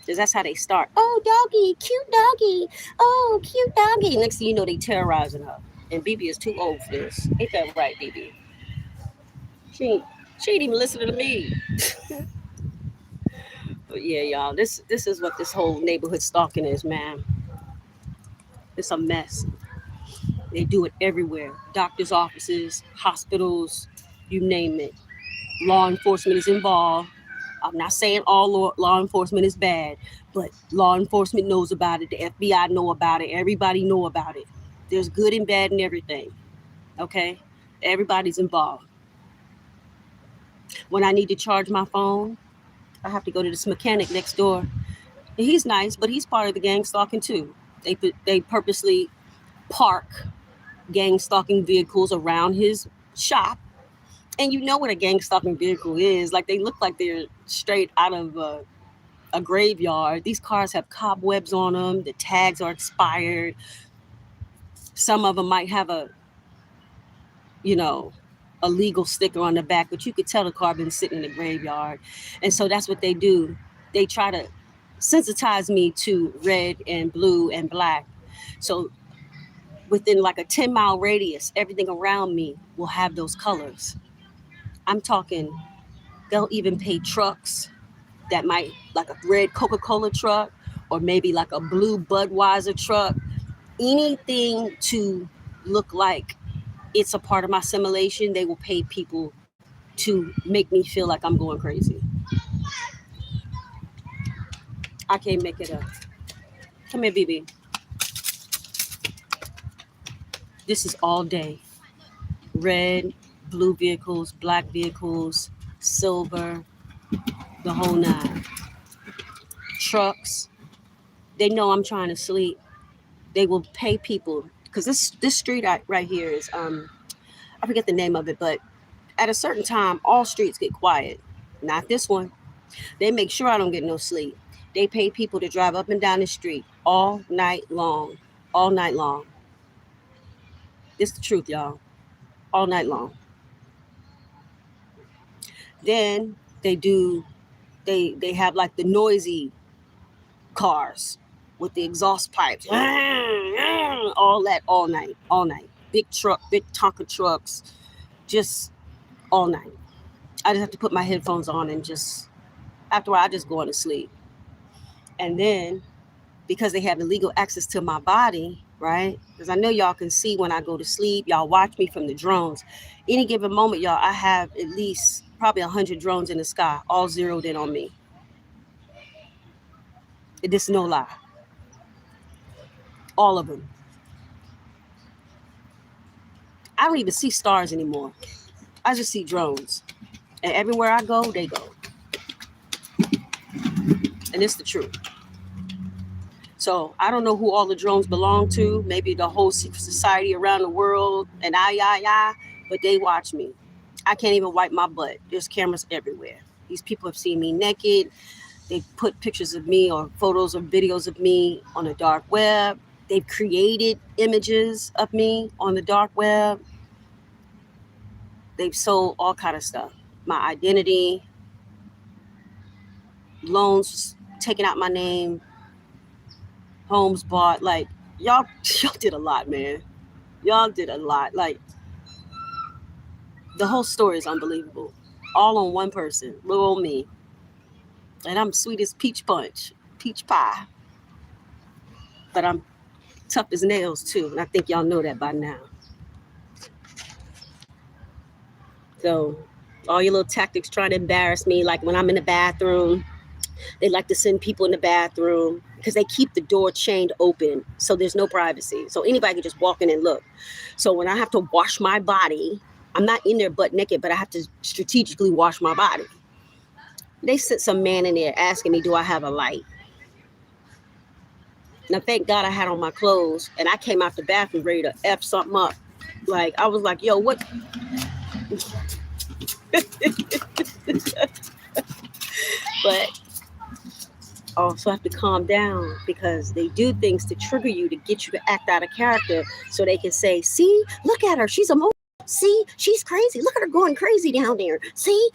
S1: Because that's how they start. Oh, doggy, cute doggy. Oh, cute doggy. Next thing you know, they terrorizing her. And BB is too old for this. Ain't that right, BB? She ain't, she ain't even listening to me. But yeah, y'all, this is what this whole neighborhood stalking is, man. It's a mess. They do it everywhere. Doctors' offices, hospitals, you name it. Law enforcement is involved. I'm not saying all law enforcement is bad, but law enforcement knows about it. The FBI know about it. Everybody know about it. There's good and bad and everything. Okay? Everybody's involved. When I need to charge my phone, I have to go to this mechanic next door. And he's nice, but he's part of the gang stalking too. They purposely park gang stalking vehicles around his shop. And you know what a gang stalking vehicle is. Like, they look like they're straight out of a graveyard. These cars have cobwebs on them. The tags are expired. Some of them might have a legal sticker on the back, but you could tell the car been sitting in the graveyard. And so that's what they do. They try to sensitize me to red and blue and black. So within like a 10-mile radius, everything around me will have those colors. I'm talking, they'll even pay trucks that might, like a red Coca-Cola truck or maybe like a blue Budweiser truck, anything to look like it's a part of my simulation. They will pay people to make me feel like I'm going crazy. I can't make it up. Come here, BB. This is all day. Red, blue vehicles, black vehicles, silver, the whole nine. Trucks. They know I'm trying to sleep. They will pay people because this street right here is I forget the name of it, but at a certain time, all streets get quiet. Not this one. They make sure I don't get no sleep. They pay people to drive up and down the street all night long. All night long. This the truth, y'all. All night long. Then they have like the noisy cars with the exhaust pipes. All that all night. All night. Big Tonka trucks. Just all night. I just have to put my headphones on and just after a while I just go on to sleep. And then because they have illegal access to my body, right? Because I know y'all can see when I go to sleep. Y'all watch me from the drones. Any given moment, y'all, I have at least probably 100 drones in the sky, all zeroed in on me. This is no lie. All of them. I don't even see stars anymore. I just see drones. And everywhere I go, they go. And it's the truth. So I don't know who all the drones belong to. Maybe the whole secret society around the world and but they watch me. I can't even wipe my butt. There's cameras everywhere. These people have seen me naked. They put pictures of me or photos or videos of me on the dark web. They've created images of me on the dark web. They've sold all kind of stuff. My identity, loans taken out my name, homes bought. Like, y'all did a lot, man. Y'all did a lot. Like, the whole story is unbelievable. All on one person, little old me. And I'm sweet as peach punch, peach pie. But I'm tough as nails too. And I think y'all know that by now. So all your little tactics trying to embarrass me, like when I'm in the bathroom, they like to send people in the bathroom because they keep the door chained open, so there's no privacy. So anybody can just walk in and look. So when I have to wash my body, I'm not in there butt naked, but I have to strategically wash my body. They sent some man in there asking me, do I have a light? Now, thank God I had on my clothes, and I came out the bathroom ready to F something up. Like, I was like, yo, what? But also have to calm down because they do things to trigger you, to get you to act out of character so they can say, see, look at her. She's emotional. See, she's crazy. Look at her going crazy down there. See.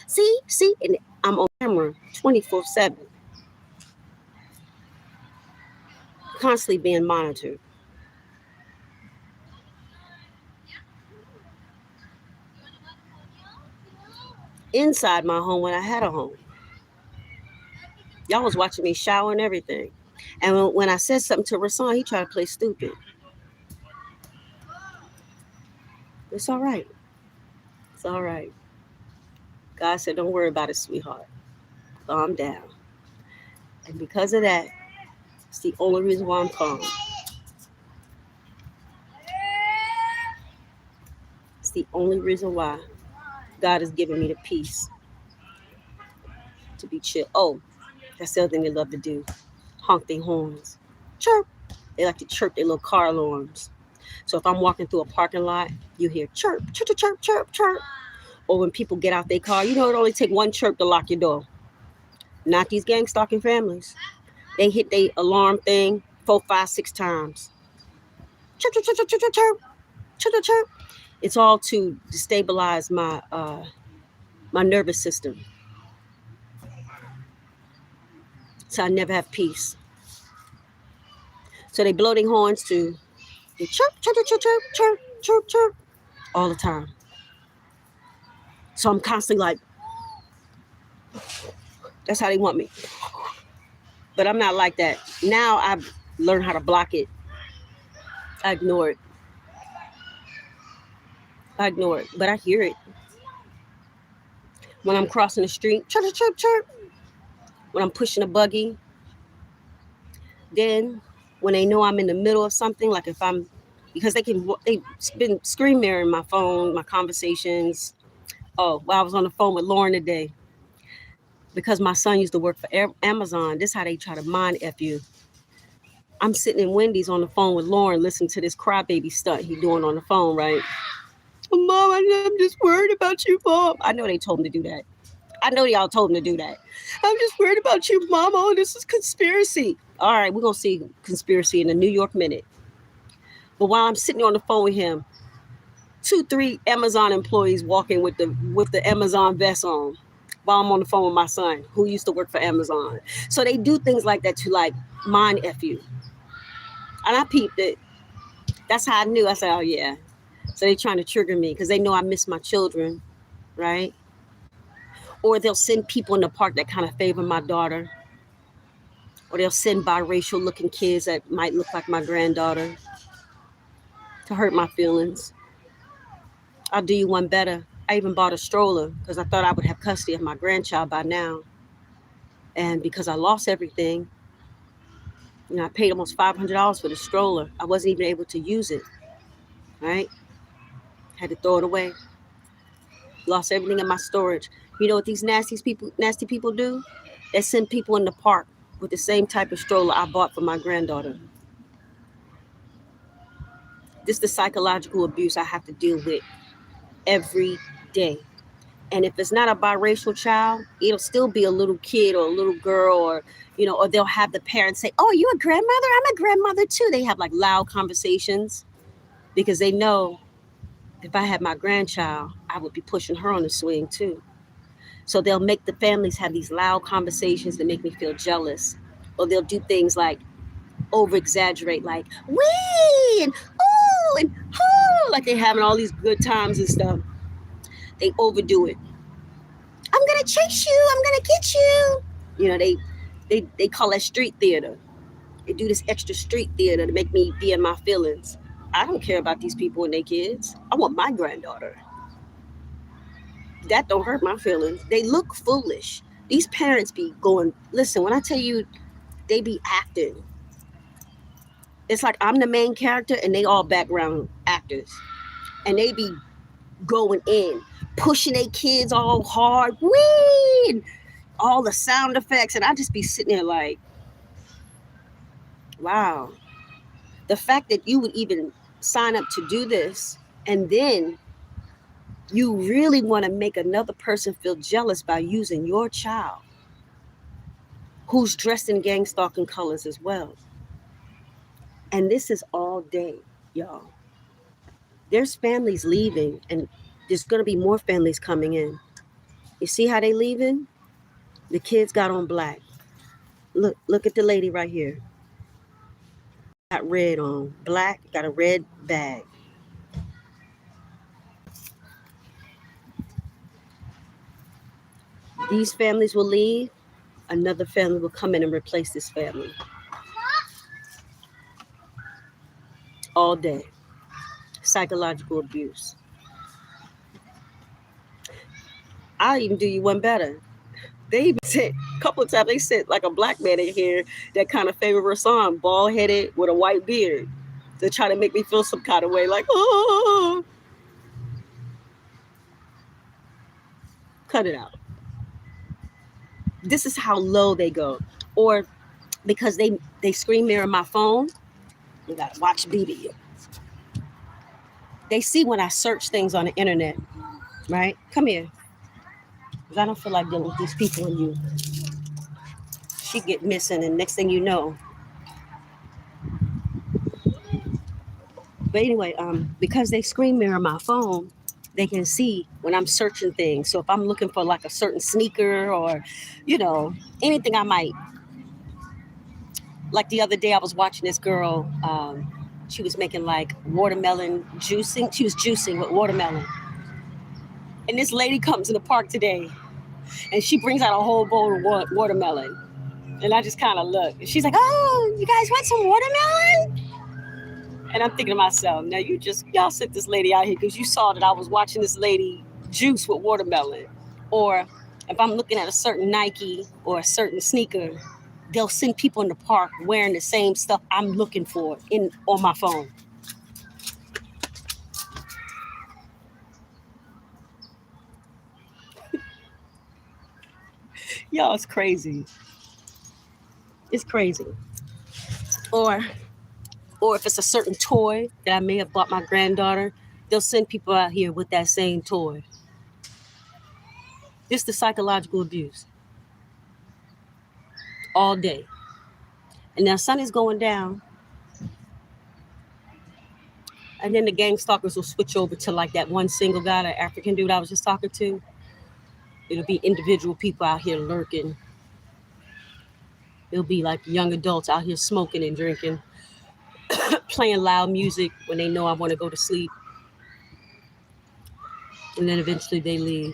S1: And I'm on camera 24/7, constantly being monitored. Inside my home when I had a home. Y'all was watching me shower and everything. And when I said something to Rasan, he tried to play stupid. It's all right. It's all right. God said, don't worry about it, sweetheart. Calm down. And because of that, it's the only reason why I'm calm. It's the only reason why God has given me the peace to be chill. Oh, that's the other thing they love to do. Honk their horns. Chirp. They like to chirp their little car alarms. So if I'm walking through a parking lot, you hear chirp, chirp, chirp, chirp, chirp. Or when people get out their car, it only take one chirp to lock your door. Not these gang stalking families. They hit their alarm thing 4, 5, 6 times. Chirp, chirp, chirp, chirp, chirp, chirp, chirp, chirp, chirp. It's all to destabilize my nervous system. So I never have peace. So they blow their horns to they chirp, chirp, chirp, chirp, chirp, chirp, chirp, all the time. So I'm constantly like, that's how they want me. But I'm not like that. Now I've learned how to block it. I ignore it. But I hear it. When I'm crossing the street, chirp, chirp, chirp, chirp. When I'm pushing a buggy. Then when they know I'm in the middle of something, like if I'm, because they've been screen mirroring my phone, my conversations. Oh, well, I was on the phone with Loren today because my son used to work for Amazon. This is how they try to mind F you. I'm sitting in Wendy's on the phone with Loren, listening to this crybaby stunt he doing on the phone, right? Mom, I'm just worried about you, Mom. I know they told him to do that. I know y'all told him to do that. I'm just worried about you, Mom. Oh, this is conspiracy. All right, we're going to see conspiracy in the New York Minute. But while I'm sitting on the phone with him, 2, 3 Amazon employees walking with the Amazon vest on while I'm on the phone with my son who used to work for Amazon. So they do things like that to like mind F you. And I peeped it. That's how I knew. I said, oh, yeah. So they're trying to trigger me because they know I miss my children, right? Or they'll send people in the park that kind of favor my daughter. Or they'll send biracial looking kids that might look like my granddaughter to hurt my feelings. I'll do you one better. I even bought a stroller because I thought I would have custody of my grandchild by now. And because I lost everything, I paid almost $500 for the stroller. I wasn't even able to use it, right? Had to throw it away. Lost everything in my storage. You know what these nasty people do? They send people in the park with the same type of stroller I bought for my granddaughter. This is the psychological abuse I have to deal with every day. And if it's not a biracial child, it'll still be a little kid or a little girl or they'll have the parents say, oh, are you a grandmother? I'm a grandmother too. They have like loud conversations because they know if I had my grandchild, I would be pushing her on the swing too. So they'll make the families have these loud conversations that make me feel jealous. Or they'll do things like over exaggerate, like, wee, and oh, and oh, like they're having all these good times and stuff. They overdo it. I'm going to chase you. I'm going to get you. They call that street theater. They do this extra street theater to make me be in my feelings. I don't care about these people and their kids. I want my granddaughter. That don't hurt my feelings. They look foolish. These parents be going, listen, when I tell you they be acting, it's like I'm the main character and they all background actors. And they be going in, pushing their kids all hard, wee, and all the sound effects. And I just be sitting there like, wow. The fact that you would even sign up to do this and then you really want to make another person feel jealous by using your child who's dressed in gang stalking colors as well. And this is all day, y'all. There's families leaving, and there's going to be more families coming in. You see how they leaving? The kids got on black. Look at the lady right here. Got red on, black, got a red bag. These families will leave. Another family will come in and replace this family. All day. Psychological abuse. I'll even do you one better. They even said a couple of times they said like a black man in here that kind of favorite song, bald headed with a white beard. They're trying to make me feel some kind of way, like, oh, cut it out. This is how low they go. Or because they screen mirror my phone, you gotta watch BB. They see when I search things on the internet, right? Come here. Because I don't feel like dealing with these people and you. She get missing, and next thing you know. But anyway, because they screen mirror my phone, they can see when I'm searching things. So if I'm looking for like a certain sneaker or, you know, anything I might. Like the other day, I was watching this girl. She was making like watermelon juicing. She was juicing with watermelon. And this lady comes in the park today, and she brings out a whole bowl of watermelon. And I just kind of look. And she's like, "Oh, you guys want some watermelon?" And I'm thinking to myself, now y'all sent this lady out here because you saw that I was watching this lady juice with watermelon. Or if I'm looking at a certain Nike or a certain sneaker, they'll send people in the park wearing the same stuff I'm looking for on my phone. Y'all, it's crazy. It's crazy. Or if it's a certain toy that I may have bought my granddaughter, they'll send people out here with that same toy. This is the psychological abuse. All day. And now sun is going down. And then the gang stalkers will switch over to like that one single guy, that African dude I was just talking to. It'll be individual people out here lurking. It'll be like young adults out here smoking and drinking, playing loud music when they know I want to go to sleep. And then eventually they leave.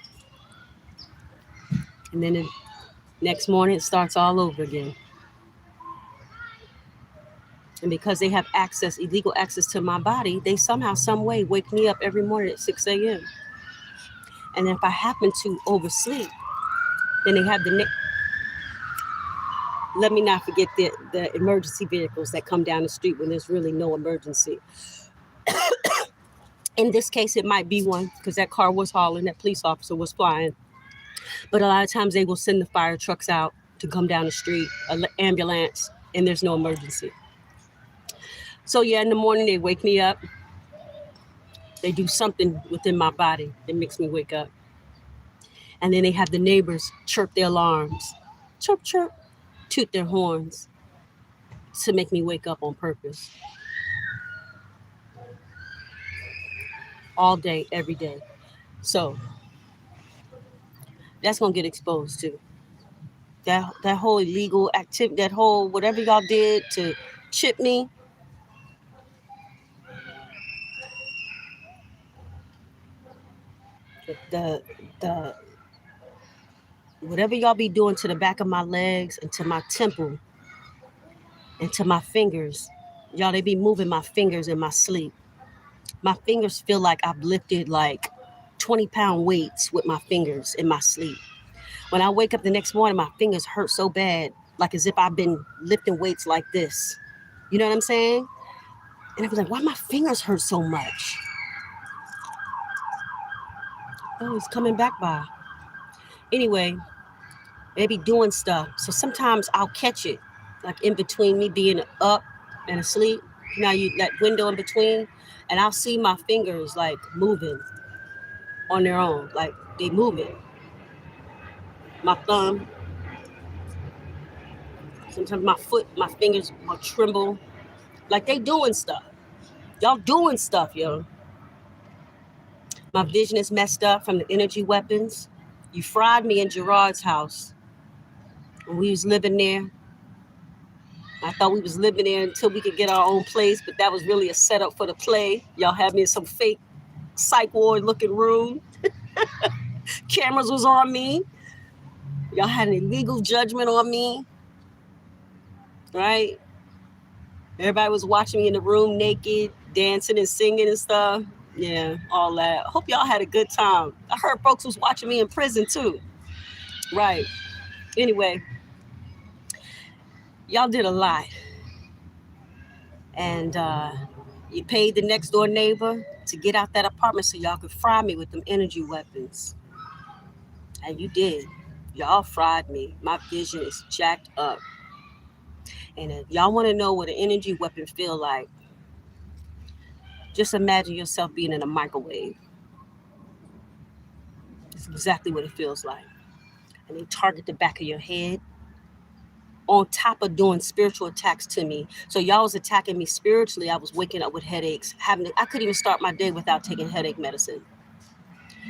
S1: And then the next morning it starts all over again. And because they have illegal access to my body, they somehow, some way wake me up every morning at 6 a.m. And if I happen to oversleep, then they have let me not forget the emergency vehicles that come down the street when there's really no emergency. In this case, it might be one because that car was hauling, that police officer was flying. But a lot of times they will send the fire trucks out to come down the street, an ambulance, and there's no emergency. So yeah, in the morning they wake me up. They do something within my body that makes me wake up. And then they have the neighbors chirp their alarms. Chirp, chirp, toot their horns to make me wake up on purpose. All day, every day. So that's going to get exposed too. That whole illegal activity, that whole whatever y'all did to chip me, the whatever y'all be doing to the back of my legs and to my temple and to my fingers, y'all, they be moving my fingers in my sleep. My fingers feel like I've lifted like 20-pound weights with my fingers in my sleep. When I wake up the next morning, my fingers hurt so bad, like as if I've been lifting weights like this. You know what I'm saying? And I was like, why my fingers hurt so much? Oh, he's coming back by. Anyway, they be doing stuff. So sometimes I'll catch it, like in between me being up and asleep. Now you that window in between, and I'll see my fingers like moving on their own, like they moving. My thumb, sometimes my foot, my fingers will tremble, like they doing stuff. Y'all doing stuff, yo. My vision is messed up from the energy weapons. You fried me in Gerard's house when we was living there. I thought we was living there until we could get our own place, but that was really a setup for the play. Y'all had me in some fake psych ward looking room. Cameras was on me. Y'all had an illegal judgment on me, right? Everybody was watching me in the room naked, dancing and singing and stuff. Yeah, all that. Hope y'all had a good time. I heard folks was watching me in prison too. Right. Anyway, y'all did a lot. And you paid the next door neighbor to get out that apartment so y'all could fry me with them energy weapons. And you did. Y'all fried me. My vision is jacked up. And if y'all want to know what an energy weapon feel like, just imagine yourself being in a microwave. It's exactly what it feels like. And they target the back of your head on top of doing spiritual attacks to me. So y'all was attacking me spiritually. I was waking up with headaches. I couldn't even start my day without taking headache medicine.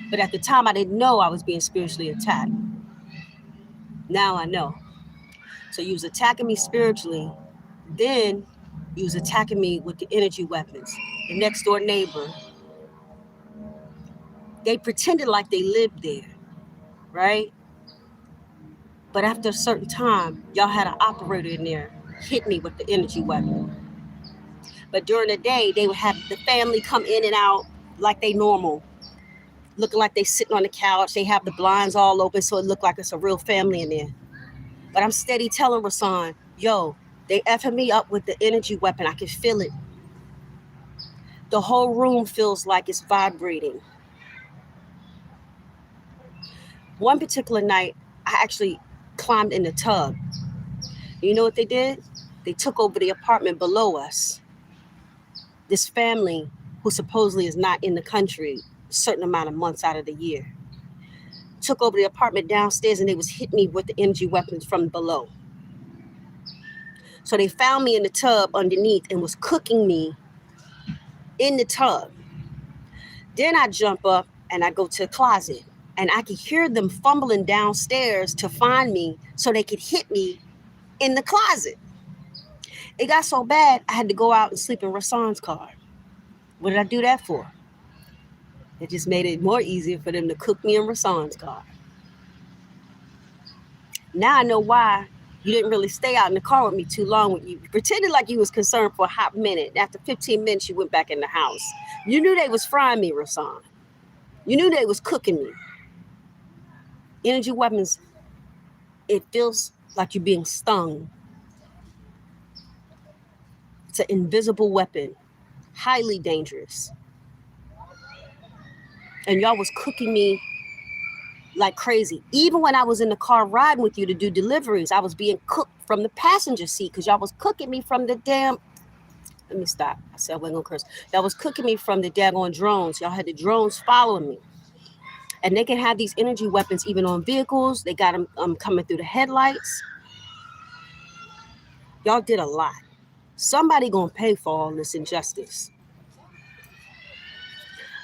S1: But at the time, I didn't know I was being spiritually attacked. Now I know. So you was attacking me spiritually. Then you was attacking me with the energy weapons. The next door neighbor, they pretended like they lived there, right? But after a certain time, y'all had an operator in there hit me with the energy weapon. But during the day, they would have the family come in and out like they normal, looking like they sitting on the couch. They have the blinds all open, so it looked like it's a real family in there. But I'm steady telling Rasan, yo, they effing me up with the energy weapon. I can feel it. The whole room feels like it's vibrating. One particular night, I actually climbed in the tub. You know what they did? They took over the apartment below us. This family who supposedly is not in the country a certain amount of months out of the year took over the apartment downstairs, and they was hitting me with the energy weapons from below. So they found me in the tub underneath and was cooking me in the tub. Then I jump up and I go to the closet, and I could hear them fumbling downstairs to find me so they could hit me in the closet. It got so bad, I had to go out and sleep in Rasan's car. What did I do that for? It just made it more easier for them to cook me in Rasan's car. Now I know why you didn't really stay out in the car with me too long. You pretended like you was concerned for a hot minute. After 15 minutes, you went back in the house. You knew they was frying me, Rasan. You knew they was cooking me. Energy weapons, it feels like you're being stung. It's an invisible weapon, highly dangerous. And y'all was cooking me like crazy. Even when I was in the car riding with you to do deliveries, I was being cooked from the passenger seat because y'all was cooking me from the damn. Let me stop. I said I wasn't gonna curse. Y'all was cooking me from the daggone drones. Y'all had the drones following me. And they can have these energy weapons even on vehicles. They got them coming through the headlights. Y'all did a lot. Somebody gonna pay for all this injustice.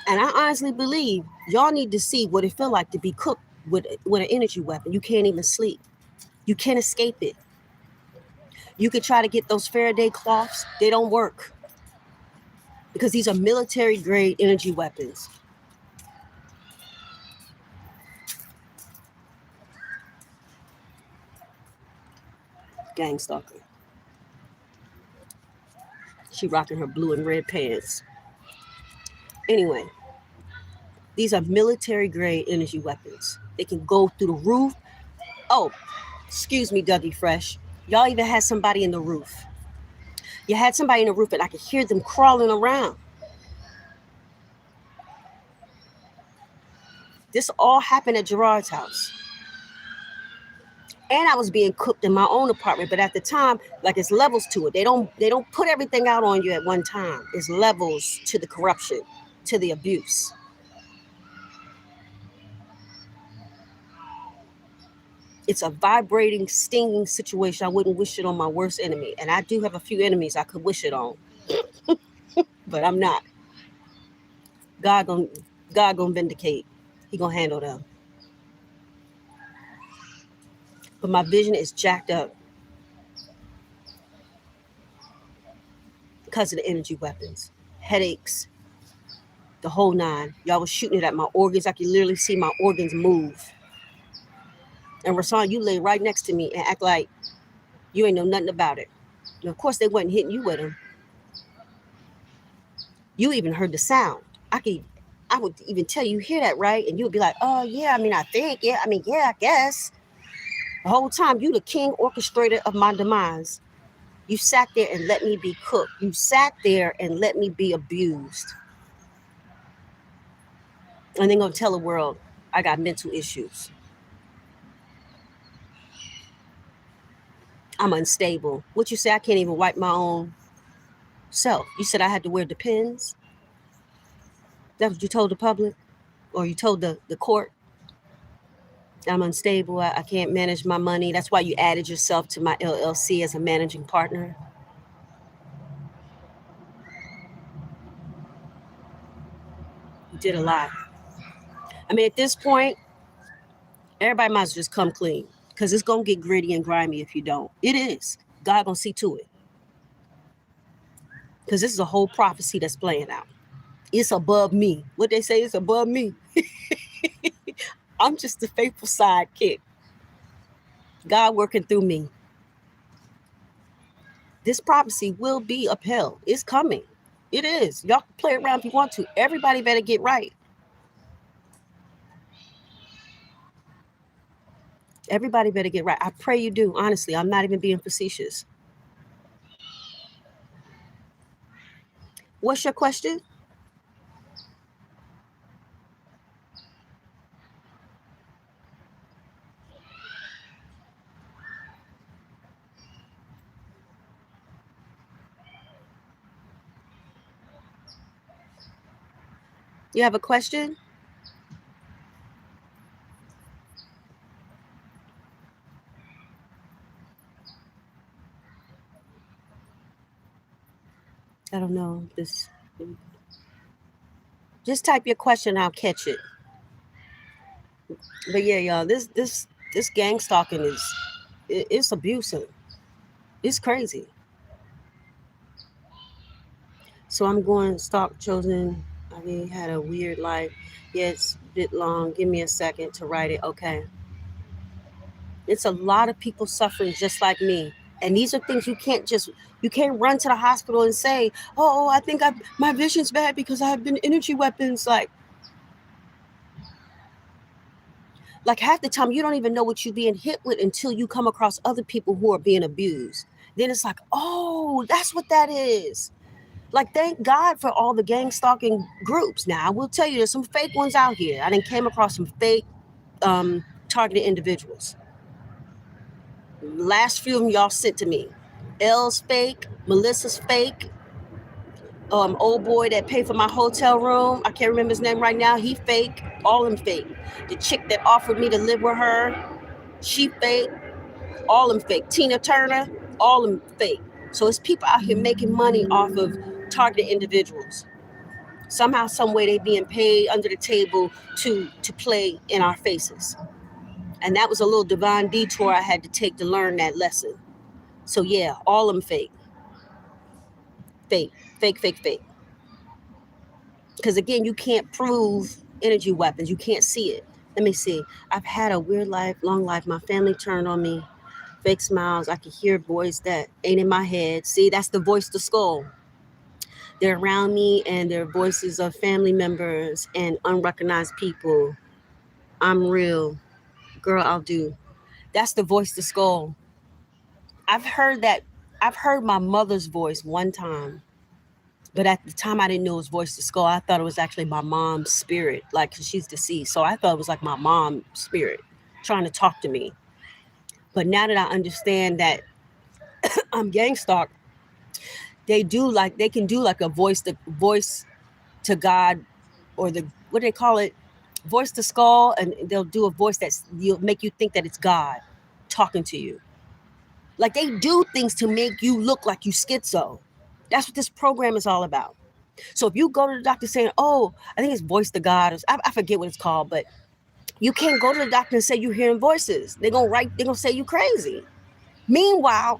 S1: And I honestly believe y'all need to see what it feel like to be cooked with an energy weapon. You can't even sleep. You can't escape it. You could try to get those Faraday cloths. They don't work because these are military grade energy weapons. Gang stalker. She rocking her blue and red pants. Anyway, These are military grade energy weapons. They can go through the roof. Oh, excuse me, Dougie Fresh. Y'all even had somebody in the roof. You had somebody in the roof, and I could hear them crawling around. This all happened at Gerard's house. And I was being cooked in my own apartment, but at the time, like, it's levels to it. They don't put everything out on you at one time. It's levels to the corruption, to the abuse. It's a vibrating, stinging situation. I wouldn't wish it on my worst enemy. And I do have a few enemies I could wish it on, but I'm not. God gonna God gonna vindicate. He gonna handle them. But my vision is jacked up because of the energy weapons, headaches, the whole nine. Y'all was shooting it at my organs. I could literally see my organs move. And Rasan, you lay right next to me and act like you ain't know nothing about it. And of course, they wasn't hitting you with them. You even heard the sound. I would even tell you, hear that, right? And you would be like, oh, yeah, I mean, I think, yeah, I mean, yeah, I guess. The whole time, you the king orchestrator of my demise. You sat there and let me be cooked. You sat there and let me be abused. And then gonna tell the world I got mental issues. I'm unstable. What you say? I can't even wipe my own self. You said I had to wear Depends. That's what you told the public, or you told the court. I'm unstable. I can't manage my money. That's why you added yourself to my LLC as a managing partner. You did a lot. I mean, at this point, everybody might as well just come clean because it's gonna get gritty and grimy if you don't. It is. God gonna see to it because this is a whole prophecy that's playing out. It's above me. What they say is above me. I'm just the faithful sidekick. God working through me. This prophecy will be upheld. It's coming. It is. Y'all can play around if you want to. Everybody better get right. Everybody better get right. I pray you do. Honestly, I'm not even being facetious. What's your question? You have a question? I don't know. Just type your question, I'll catch it. But yeah, y'all, this gang stalking it's abusive. It's crazy. So I'm going stalk chosen. I mean, had a weird life. Yeah, it's a bit long. Give me a second to write it. Okay. It's a lot of people suffering just like me. And these are things you can't run to the hospital and say, oh, I think my vision's bad because I have been energy weapons. Like half the time you don't even know what you're being hit with until you come across other people who are being abused. Then it's like, oh, that's what that is. Like, thank God for all the gang stalking groups. Now, I will tell you, there's some fake ones out here. I done came across some fake targeted individuals. Last few of them y'all sent to me. L's fake, Melissa's fake. Old boy that paid for my hotel room, I can't remember his name right now. He fake. All them fake. The chick that offered me to live with her, she fake. All them fake. Tina Turner, all them fake. So it's people out here making money off of targeted individuals. Somehow, some way, they being paid under the table to play in our faces. And that was a little divine detour I had to take to learn that lesson. So yeah, all them fake. Fake, fake, fake, fake. Because again, you can't prove energy weapons. You can't see it. Let me see. I've had a weird life, long life. My family turned on me. Fake smiles. I could hear a voice that ain't in my head. See, that's the voice to skull. they're around me and their voices of family members and unrecognized people. I'm real. Girl, I'll do. That's the voice to skull. I've heard that. I've heard my mother's voice one time, but at the time I didn't know it was voice to skull. I thought it was actually my mom's spirit, like 'cause she's deceased. So I thought it was like my mom's spirit trying to talk to me. But now that I understand that I'm gang stalked, they can do like a voice to God, or the what do they call it, voice to skull, and they'll do a voice that's you'll make you think that it's God talking to you. Like they do things to make you look like you schizo. That's what this program is all about. So if you go to the doctor saying, "Oh, I think it's voice to God," or I forget what it's called, but you can't go to the doctor and say you're hearing voices. They're gonna say you crazy. Meanwhile,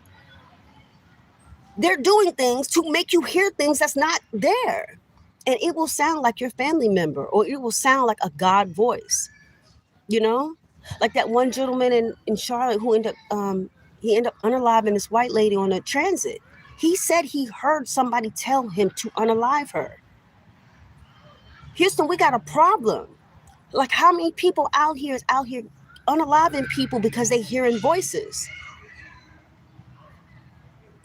S1: they're doing things to make you hear things that's not there. And it will sound like your family member, or it will sound like a God voice, you know? Like that one gentleman in Charlotte who he ended up unaliving this white lady on a transit. He said he heard somebody tell him to unalive her. Houston, we got a problem. Like how many people is out here unaliving people because they hearing voices?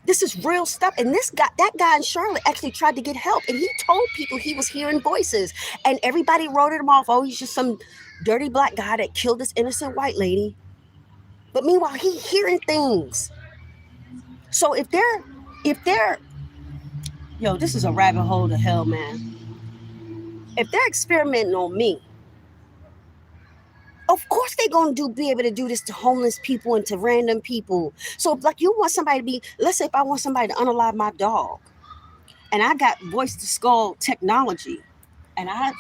S1: This is real stuff. And that guy in Charlotte actually tried to get help, and he told people he was hearing voices, and everybody wrote him off. Oh, he's just some dirty black guy that killed this innocent white lady. But meanwhile, he hearing things. So if they're, yo, this is a rabbit hole to hell, man. If they're experimenting on me, of course they're gonna be able to do this to homeless people and to random people. So if, like, you want somebody to be, let's say if I want somebody to unalive my dog, and I got voice to skull technology, and I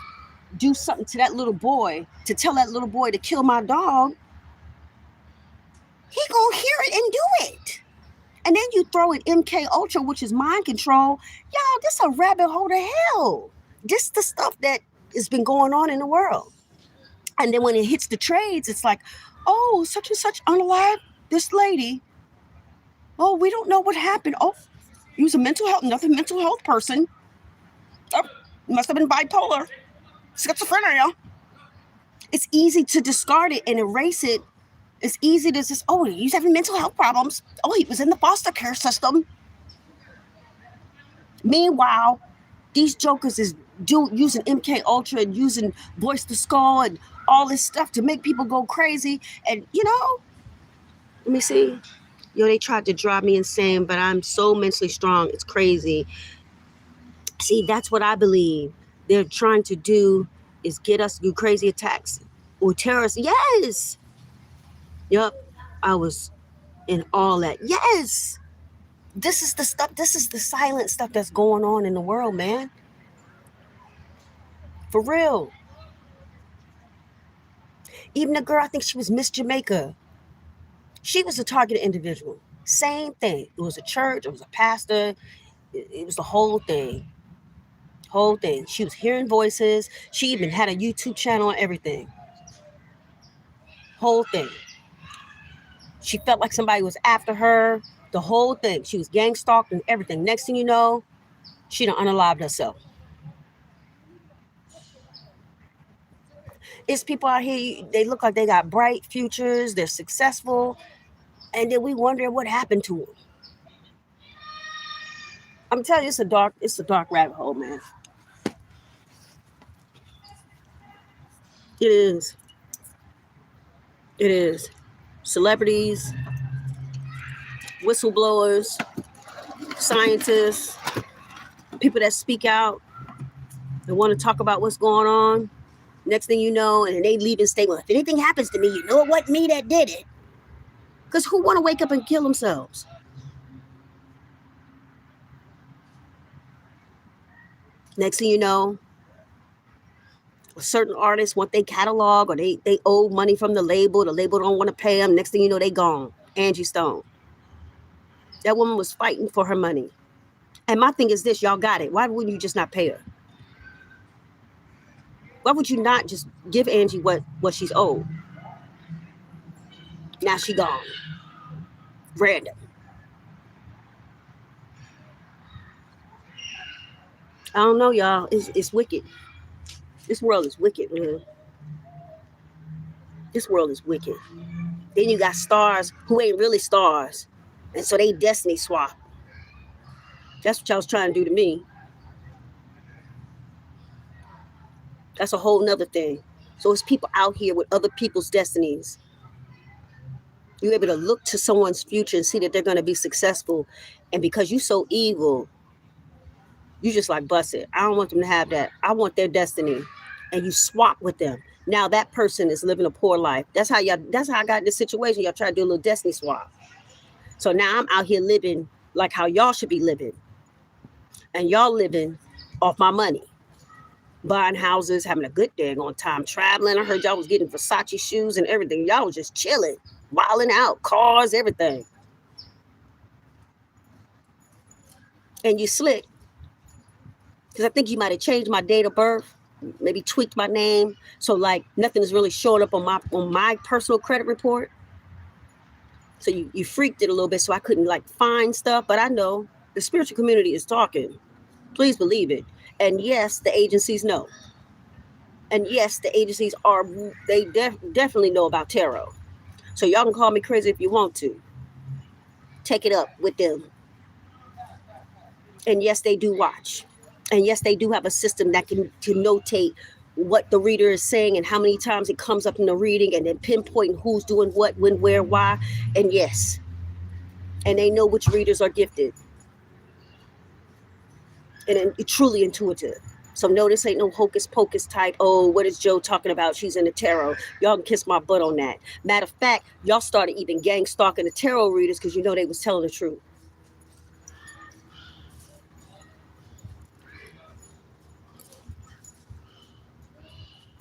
S1: do something to that little boy to tell that little boy to kill my dog, he gonna hear it and do it. And then you throw in MK Ultra, which is mind control. Y'all, this a rabbit hole to hell. This the stuff that has been going on in the world. And then when it hits the trades, it's like, oh, such and such unalive this lady. Oh, we don't know what happened. Oh, he was another mental health person. Oh, must have been bipolar, schizophrenia. It's easy to discard it and erase it. It's easy to just, oh, he's having mental health problems. Oh, he was in the foster care system. Meanwhile, these jokers is using MK Ultra and using voice to skull and all this stuff to make people go crazy. And let me see. They tried to drive me insane, but I'm so mentally strong. It's crazy. See, that's what I believe they're trying to do, is get us to do crazy attacks or terrorists. Yes. Yep. I was in all that. Yes. This is the stuff. This is the silent stuff that's going on in the world, man. For real. Even the girl, I think she was Miss Jamaica. She was a targeted individual. Same thing. It was a church. It was a pastor. It was the whole thing. Whole thing. She was hearing voices. She even had a YouTube channel and everything. Whole thing. She felt like somebody was after her. The whole thing. She was gang stalked and everything. Next thing you know, she done unalived herself. It's people out here, they look like they got bright futures. They're successful. And then we wonder what happened to them. I'm telling you, it's a dark rabbit hole, man. It is. It is. Celebrities, whistleblowers, scientists, people that speak out and want to talk about what's going on. Next thing you know, and they leave and say, well, if anything happens to me, you know it wasn't me that did it. Because who want to wake up and kill themselves? Next thing you know, certain artists want their catalog, or they owe money from the label don't want to pay them. Next thing you know, they gone. Angie Stone. That woman was fighting for her money. And my thing is this, y'all got it. Why wouldn't you just not pay her? Why would you not just give Angie what she's owed? Now she gone. Random. I don't know, y'all. It's wicked. This world is wicked, man. This world is wicked. Then you got stars who ain't really stars. And so they destiny swap. That's what y'all was trying to do to me. That's a whole nother thing. So it's people out here with other people's destinies. You're able to look to someone's future and see that they're going to be successful. And because you're so evil, you just like bust it. I don't want them to have that. I want their destiny. And you swap with them. Now that person is living a poor life. That's how I got in this situation. Y'all try to do a little destiny swap. So now I'm out here living like how y'all should be living. And y'all living off my money. Buying houses, having a good dang on time, traveling. I heard y'all was getting Versace shoes and everything. Y'all was just chilling, wilding out, cars, everything. And you slick. Because I think you might have changed my date of birth, maybe tweaked my name. So like nothing is really showing up on my personal credit report. So you freaked it a little bit so I couldn't like find stuff. But I know the spiritual community is talking. Please believe it. And yes, the agencies know. And yes, the agencies are, they definitely know about tarot. So y'all can call me crazy if you want to. Take it up with them. And yes, they do watch. And yes, they do have a system that can notate what the reader is saying and how many times it comes up in the reading and then pinpointing who's doing what, when, where, why. And yes. And they know which readers are gifted. And truly intuitive. So no, this ain't no hocus pocus type. Oh, what is Joe talking about? She's in the tarot. Y'all can kiss my butt on that. Matter of fact, y'all started even gang stalking the tarot readers because you know they was telling the truth.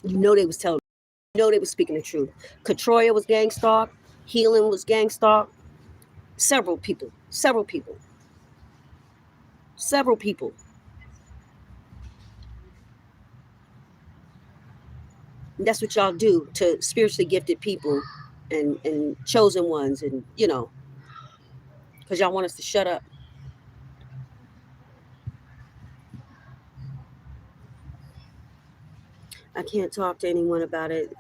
S1: You know they was telling. You know they was speaking the truth. Katroya was gang stalked. Healing was gang stalked. Several people. Several people. Several people. And that's what y'all do to spiritually gifted people and chosen ones, and you know, because y'all want us to shut up. I can't talk to anyone about it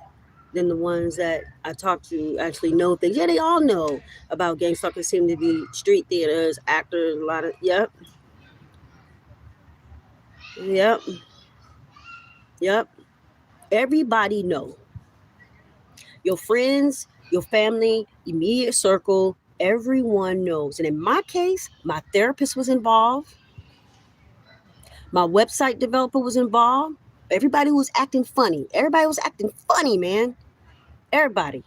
S1: than the ones that I talk to actually know things. Yeah, they all know about gang stalkers. Seem to be street theaters, actors, a lot of yep. Yep. Yep. Everybody know. Your friends, your family, immediate circle, everyone knows. And in my case, my therapist was involved. My website developer was involved. Everybody was acting funny. Everybody was acting funny, man. Everybody.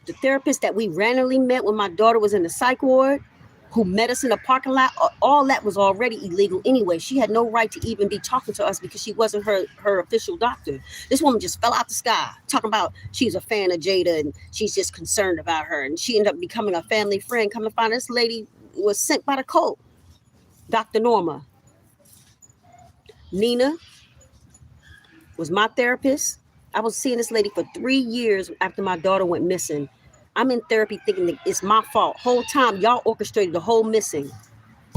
S1: The therapist that we randomly met when my daughter was in the psych ward, who met us in the parking lot, all that was already illegal anyway. She had no right to even be talking to us because she wasn't her official doctor. This woman just fell out the sky talking about she's a fan of Jada and she's just concerned about her. And she ended up becoming a family friend. Come to find this lady was sent by the cult. Dr. Norma. Nina was my therapist. I was seeing this lady for 3 years after my daughter went missing. I'm in therapy thinking that it's my fault. Whole time, y'all orchestrated the whole missing.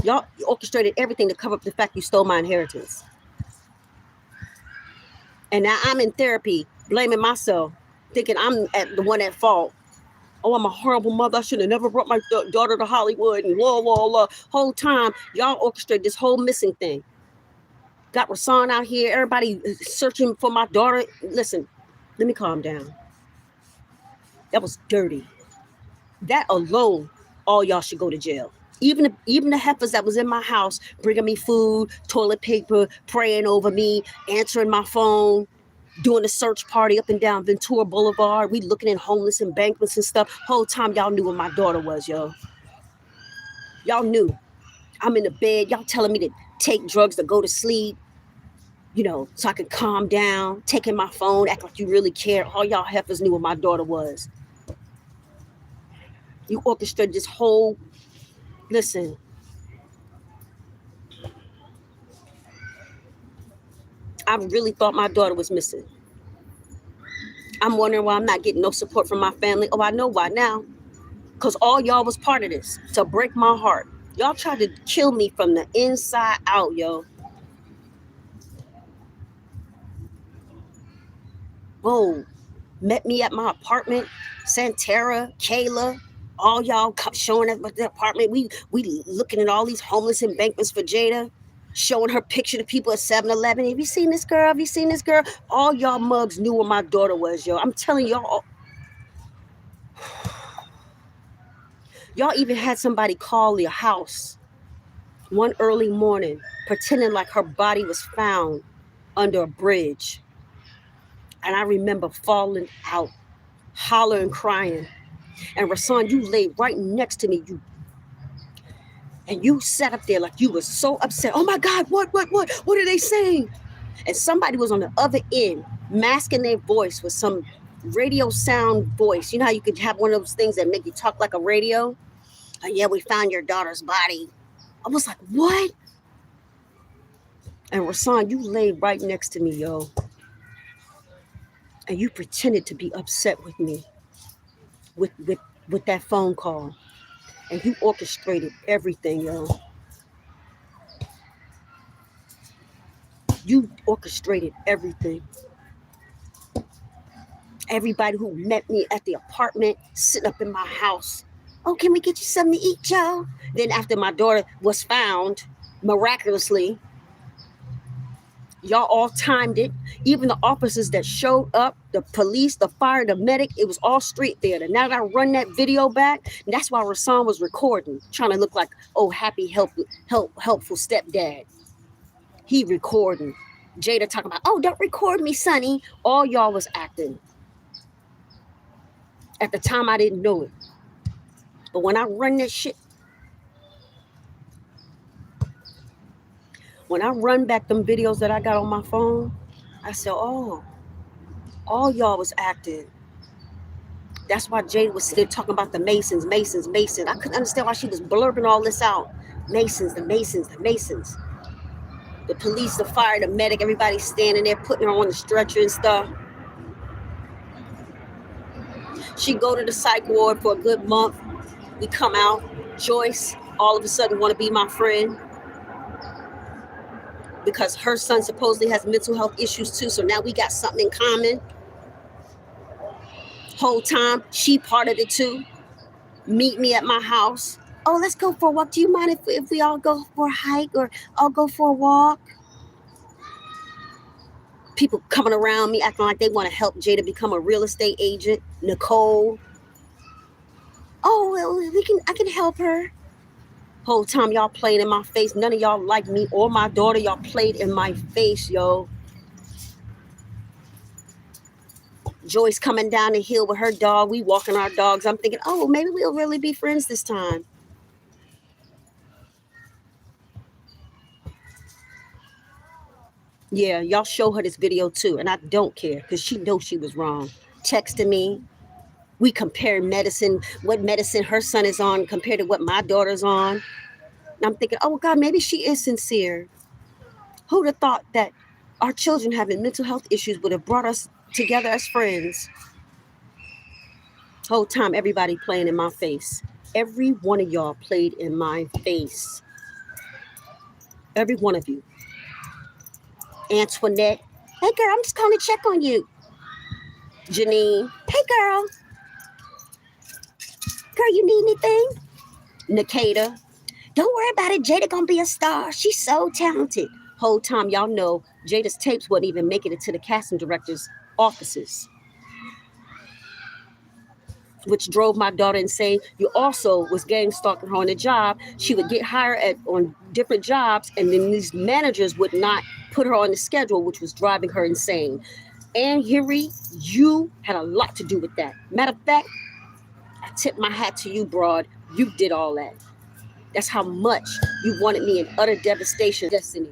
S1: Y'all orchestrated everything to cover up the fact you stole my inheritance. And now I'm in therapy, blaming myself, thinking I'm the one at fault. Oh, I'm a horrible mother. I should have never brought my daughter to Hollywood. And whoa. Whole time, y'all orchestrated this whole missing thing. Got Rasan out here. Everybody searching for my daughter. Listen, let me calm down. That was dirty. That alone, all y'all should go to jail. Even the heifers that was in my house, bringing me food, toilet paper, praying over me, answering my phone, doing a search party up and down Ventura Boulevard. We looking at homeless embankments and stuff. Whole time y'all knew where my daughter was, yo. Y'all knew. I'm in the bed. Y'all telling me to take drugs to go to sleep, you know, so I could calm down, taking my phone, act like you really care. All y'all heifers knew where my daughter was. You orchestrated this whole, listen, I really thought my daughter was missing. I'm wondering why I'm not getting no support from my family. Oh, I know why now. Because all y'all was part of this to break my heart. Y'all tried to kill me from the inside out, yo. Oh, met me at my apartment. Santera, Kayla, all y'all showing up at the apartment. We looking at all these homeless embankments for Jada, showing her picture to people at 7-Eleven. Have you seen this girl? Have you seen this girl? All y'all mugs knew where my daughter was, yo. I'm telling y'all. Y'all even had somebody call your house one early morning, pretending like her body was found under a bridge. And I remember falling out, hollering, crying. And Rasan, you lay right next to me. You sat up there like you were so upset. Oh my God, what are they saying? And somebody was on the other end, masking their voice with some radio sound voice. You know how you could have one of those things that make you talk like a radio? Oh, yeah, we found your daughter's body. I was like, what? And Rasan, you lay right next to me, yo. And you pretended to be upset with me with that phone call. And you orchestrated everything, yo. You orchestrated everything. Everybody who met me at the apartment, sitting up in my house. Oh, can we get you something to eat, Joe? Then after my daughter was found, miraculously, y'all all timed it. Even the officers that showed up, the police, the fire, the medic, it was all straight there. And now that I run that video back, and that's why Rasan was recording, trying to look like, oh, happy, helpful stepdad. He recording. Jada talking about, oh, don't record me, Sonny. All y'all was acting. At the time, I didn't know it. But when I run that shit, when I run back them videos that I got on my phone, I said, oh, all y'all was acting. That's why Jada was still talking about the Masons. I couldn't understand why she was blurbing all this out. Masons. The police, the fire, the medic, everybody standing there putting her on the stretcher and stuff. She go to the psych ward for a good month. We come out. Joyce all of a sudden want to be my friend because her son supposedly has mental health issues too. So now we got something in common. Whole time she part of it too. Meet me at my house. Oh, let's go for a walk. Do you mind if we all go for a hike or I'll go for a walk? People coming around me acting like they want to help Jada become a real estate agent. Nicole. Oh, well, I can help her. Whole time y'all playing in my face. None of y'all like me or my daughter. Y'all played in my face, yo. Joyce coming down the hill with her dog. We walking our dogs. I'm thinking, oh, maybe we'll really be friends this time. Yeah, y'all show her this video too. And I don't care because she knows she was wrong. Texting me. We compare medicine, what medicine her son is on compared to what my daughter's on. And I'm thinking, oh, God, maybe she is sincere. Who'd have thought that our children having mental health issues would have brought us together as friends? Whole time, everybody playing in my face. Every one of y'all played in my face. Every one of you. Antoinette. Hey, girl, I'm just calling to check on you. Janine. Hey, girl. Girl, you need anything? Nikita. Don't worry about it. Jada gonna be a star. She's so talented. Whole time, y'all know Jada's tapes wasn't even making it to the casting director's offices, which drove my daughter insane. You also was gang stalking her on the job. She would get hired on different jobs, and then these managers would not put her on the schedule, which was driving her insane. And Henry, you had a lot to do with that. Matter of fact, I tip my hat to you, broad. You did all that. That's how much you wanted me in utter devastation, destiny.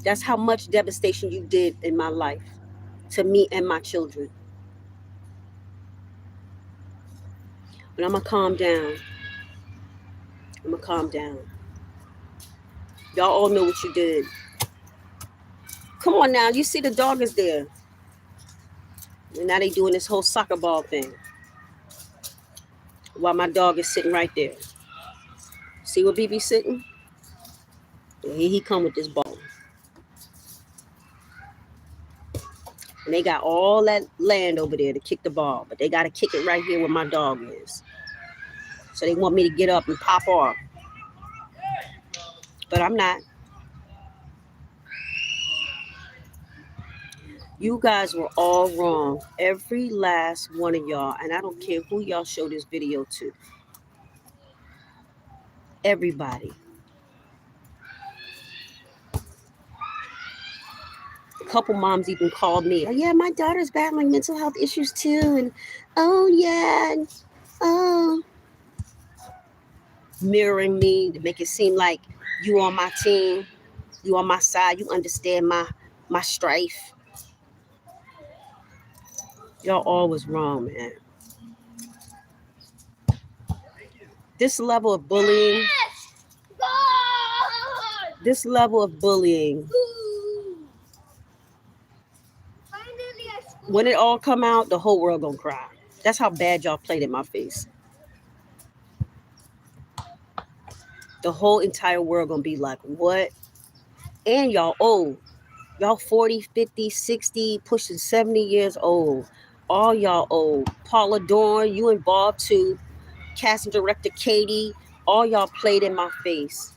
S1: That's how much devastation you did in my life to me and my children. But I'm going to calm down. Y'all all know what you did. Come on now. You see the dog is there. And now they doing this whole soccer ball thing. While my dog is sitting right there. See where BB sitting? Well, here he come with this ball. they got all that land over there to kick the ball, but they got to kick it right here where my dog is. So they want me to get up and pop off. But I'm not. You guys were all wrong. Every last one of y'all. And I don't care who y'all show this video to. Everybody. A couple moms even called me. Oh, yeah, my daughter's battling mental health issues too. And oh, yeah. And, oh. Mirroring me to make it seem like you on my team. You on my side. You understand my strife. Y'all always wrong, man. This level of bullying. This level of bullying. When it all come out, the whole world gonna cry. That's how bad y'all played in my face. The whole entire world gonna be like, what? And y'all old. Y'all 40, 50, 60, pushing 70 years old. All y'all old. Paula Dorn, you involved too. Casting director Katie, all y'all played in my face.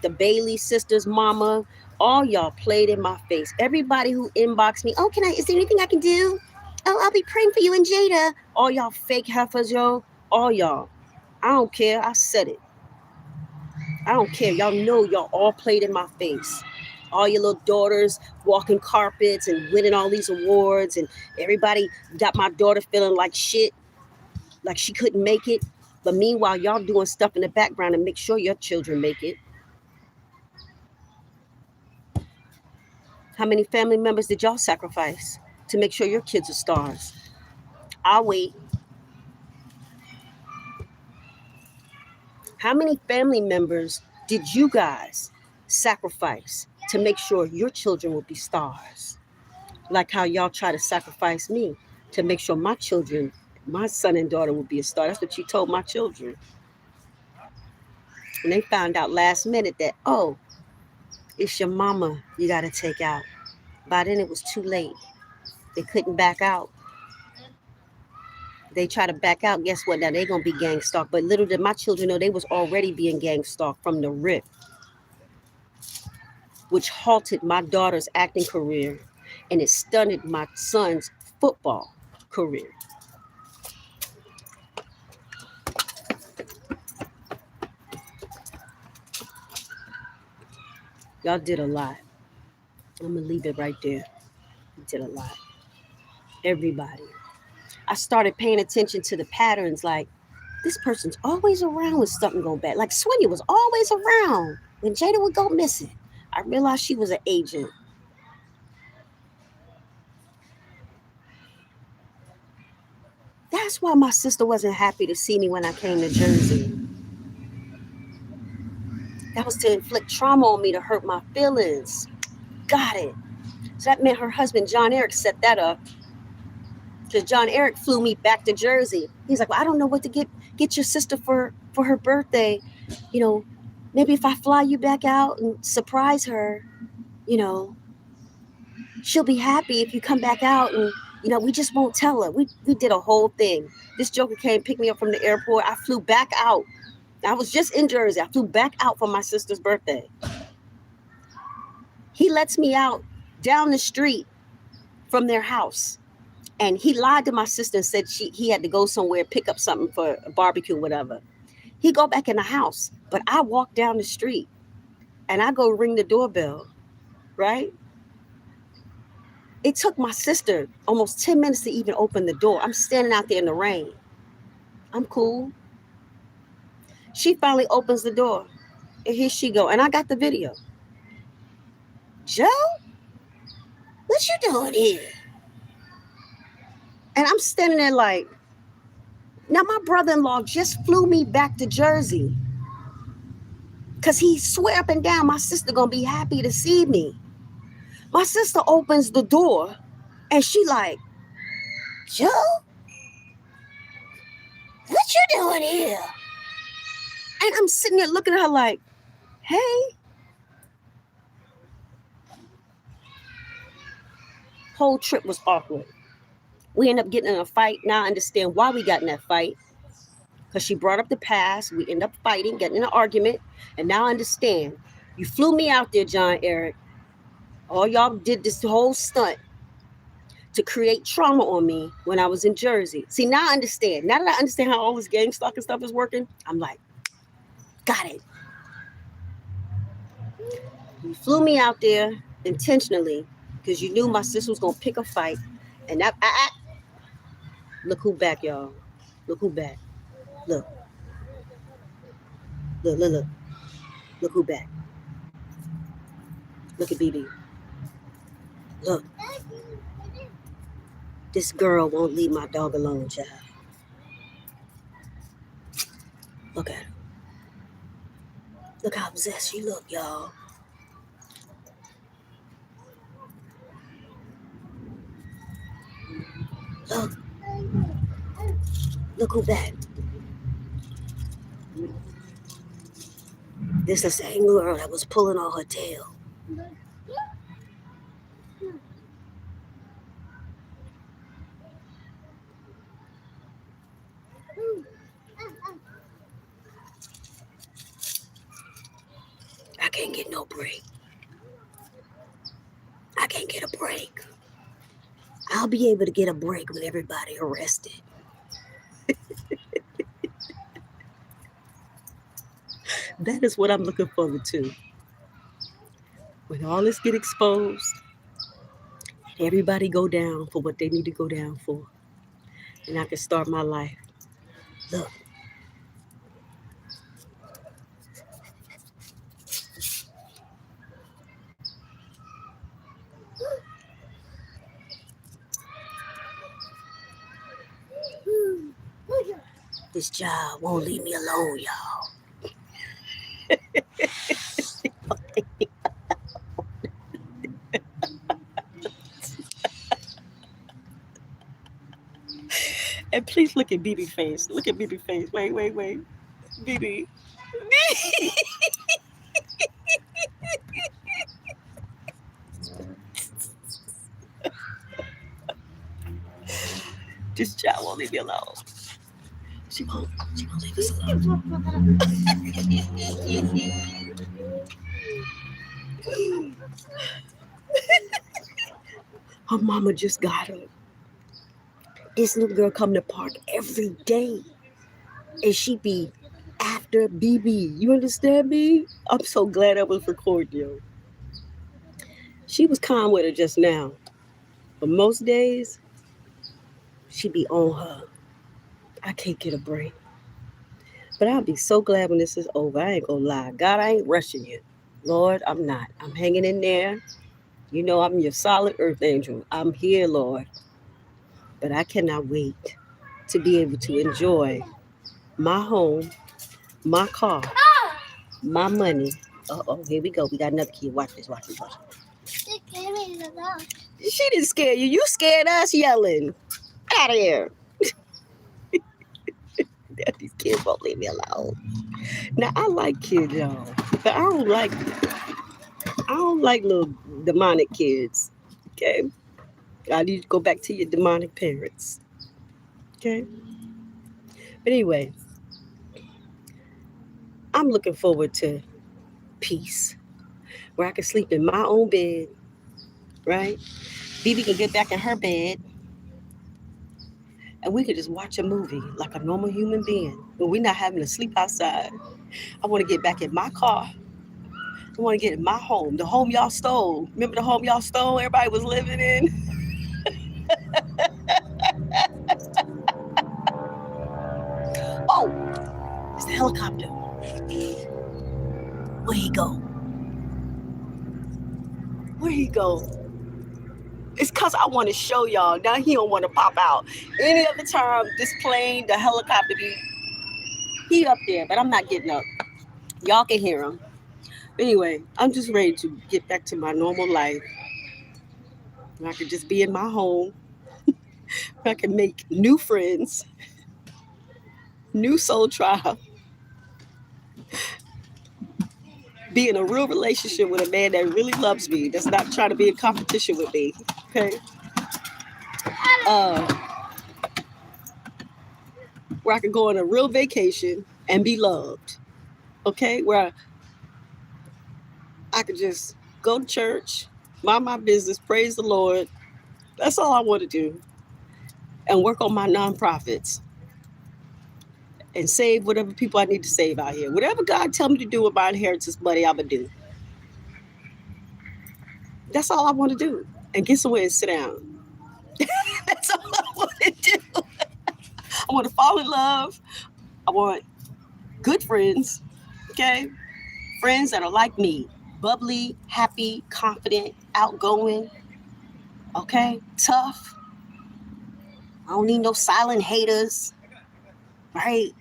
S1: The Bailey sisters, mama, all y'all played in my face. Everybody who inboxed me, oh, is there anything I can do? Oh, I'll be praying for you and Jada. All y'all fake heifers, yo. All y'all. I don't care. I said it. I don't care. Y'all know y'all all played in my face. All your little daughters walking carpets and winning all these awards, and everybody got my daughter feeling like shit, like she couldn't make it. But meanwhile, y'all doing stuff in the background to make sure your children make it. How many family members did y'all sacrifice to make sure your kids are stars? I'll wait. How many family members did you guys sacrifice to make sure your children will be stars? Like how y'all try to sacrifice me to make sure my children, my son and daughter will be a star. That's what you told my children. And they found out last minute that, oh, it's your mama you got to take out. By then it was too late. They couldn't back out. They try to back out. Guess what? Now they're going to be gang stalked. But little did my children know they was already being gang stalked from the rip, which halted my daughter's acting career and it stunted my son's football career. Y'all did a lot. I'm going to leave it right there. You did a lot. Everybody. I started paying attention to the patterns, like this person's always around when something go bad. Like Swinny was always around when Jada would go missing. I realized she was an agent. That's why my sister wasn't happy to see me when I came to Jersey. That was to inflict trauma on me, to hurt my feelings. Got it. So that meant her husband, John Eric, set that up. Because John Eric flew me back to Jersey. He's like, well, I don't know what to get your sister for her birthday. You know, maybe if I fly you back out and surprise her, you know, she'll be happy if you come back out and, you know, we just won't tell her. We did a whole thing. This joker came, picked me up from the airport. I flew back out. I was just in Jersey. I flew back out for my sister's birthday. He lets me out down the street from their house. And he lied to my sister and said he had to go somewhere, pick up something for a barbecue, whatever. He go back in the house, but I walk down the street and I go ring the doorbell, right? It took my sister almost 10 minutes to even open the door. I'm standing out there in the rain. I'm cool. She finally opens the door and here she go. And I got the video. Joe, what you doing here? And I'm standing there like, now my brother-in-law just flew me back to Jersey because he swear up and down my sister gonna be happy to see me. My sister opens the door and she like, Joe, what you doing here? And I'm sitting there looking at her like, hey, Whole trip was awkward. We ended up getting in a fight. Now I understand why we got in that fight. Because she brought up the past. We end up fighting, getting in an argument. And now I understand. You flew me out there, John Eric. All y'all did this whole stunt to create trauma on me when I was in Jersey. See, now I understand. Now that I understand how all this gang stalking stuff is working, I'm like, got it. You flew me out there intentionally because you knew my sister was going to pick a fight. And that, look who back, y'all. Look who back. Look. Look, look, look. Look who back. Look at BB. Look. This girl won't leave my dog alone, child. Look at her. Look how obsessed she look, y'all. Look. Look who back. This the same girl that was pulling on her tail. I can't get no break. I can't get a break. I'll be able to get a break with everybody arrested. That is what I'm looking forward to. When all this get exposed, everybody go down for what they need to go down for. And I can start my life. Look. This job won't leave me alone, y'all. And please look at BB face. Look at BB face. Wait. BB. This child won't leave me alone. She won't leave us alone. Her mama just got her. This little girl come to park every day. And she be after BB. You understand me? I'm so glad I was recording you. She was calm with her just now. But most days, she be on her. I can't get a break. But I'll be so glad when this is over. I ain't gonna lie. God, I ain't rushing you. Lord, I'm not. I'm hanging in there. You know I'm your solid earth angel. I'm here, Lord. But I cannot wait to be able to enjoy my home, my car, my money. Uh-oh, here we go. We got another kid. Watch this. She didn't scare you. You scared us yelling. Out of here. These kids won't leave me alone. Now, I like kids, y'all. But I don't like little demonic kids. Okay? I need to go back to your demonic parents. Okay? But anyway, I'm looking forward to peace. Where I can sleep in my own bed. Right? BB can get back in her bed. And we could just watch a movie like a normal human being. But we're not having to sleep outside. I want to get back in my car. I want to get in my home. The home y'all stole. Remember the home y'all stole everybody was living in? Oh, it's the helicopter. Where he go? Where he go? It's because I want to show y'all. Now he don't want to pop out. Any other time, this plane, the helicopter, he up there, but I'm not getting up. Y'all can hear him. Anyway, I'm just ready to get back to my normal life. I can just be in my home. I can make new friends, new soul tribe, be in a real relationship with a man that really loves me, that's not trying to be in competition with me. Okay? where I could go on a real vacation and be loved. Okay, where I could just go to church, mind my business, praise the Lord. That's all I want to do, and work on my nonprofits and save whatever people I need to save out here. Whatever God tell me to do with my inheritance money, I'ma do. That's all I want to do. And get somewhere and sit down. That's all I want to do. I want to fall in love. I want good friends. Okay, friends that are like me, bubbly, happy, confident, outgoing. Okay, tough. I don't need no silent haters. Right?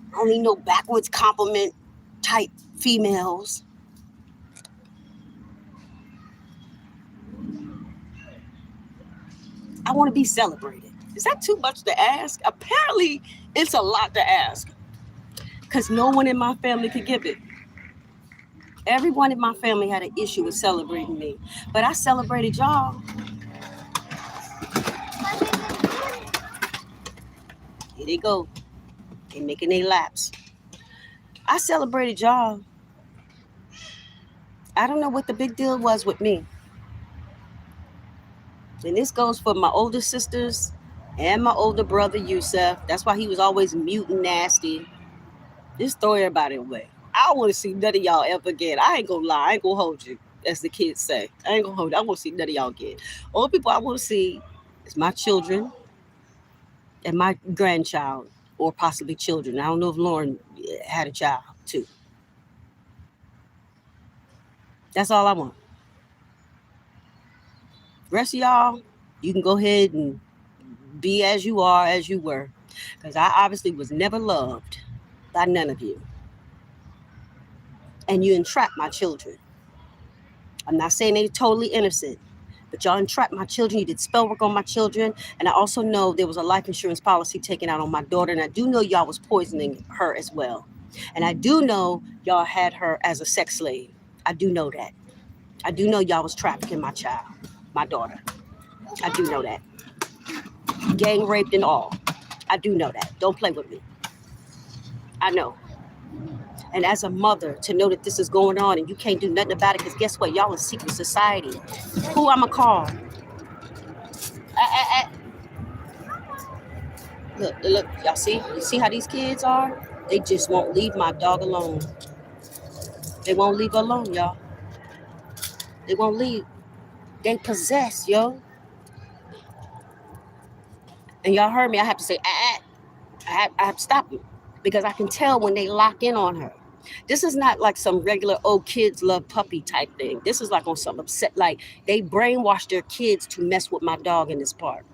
S1: I don't need no backwards compliment type females. I want to be celebrated. Is that too much to ask? Apparently, it's a lot to ask because no one in my family could give it. Everyone in my family had an issue with celebrating me, but I celebrated y'all. Here they go. They making their laps. I celebrated y'all. I don't know what the big deal was with me. And this goes for my older sisters and my older brother Yusef. That's why he was always mute and nasty. Just throw everybody away. I don't want to see none of y'all ever again. I ain't gonna lie. I ain't gonna hold you, as the kids say. I ain't gonna hold you. I want to see none of y'all again. Only people I want to see is my children and my grandchild, or possibly children. I don't know if Loren had a child too. That's all I want. Rest of y'all, you can go ahead and be as you are, as you were. Because I obviously was never loved by none of you. And you entrapped my children. I'm not saying they're totally innocent, but y'all entrapped my children. You did spell work on my children. And I also know there was a life insurance policy taken out on my daughter. And I do know y'all was poisoning her as well. And I do know y'all had her as a sex slave. I do know that. I do know y'all was trafficking my child, my daughter. I do know that. Gang raped and all. I do know that. Don't play with me. I know. And as a mother, to know that this is going on and you can't do nothing about it, because guess what? Y'all in secret society. Who I'ma call? I, look, y'all see? You see how these kids are? They just won't leave my dog alone. They won't leave her alone, y'all. They won't leave. They possess, yo. And y'all heard me. I have to say, I have to stop them because I can tell when they lock in on her. This is not like some regular old kids love puppy type thing. This is like on some upset, like they brainwash their kids to mess with my dog in this part.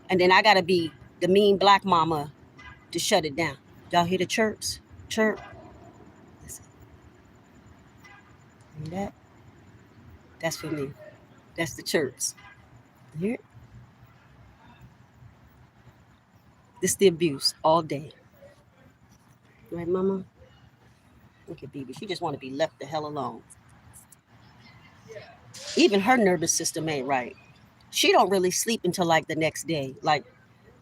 S1: And then I gotta be the mean black mama to shut it down. Y'all hear the chirps? Chirp. Listen. Hear that? That's for me. That's the chirps. You hear it? This is the abuse all day. Right, mama? Look at Bibi. She just want to be left the hell alone. Even her nervous system ain't right. She don't really sleep until like the next day. Like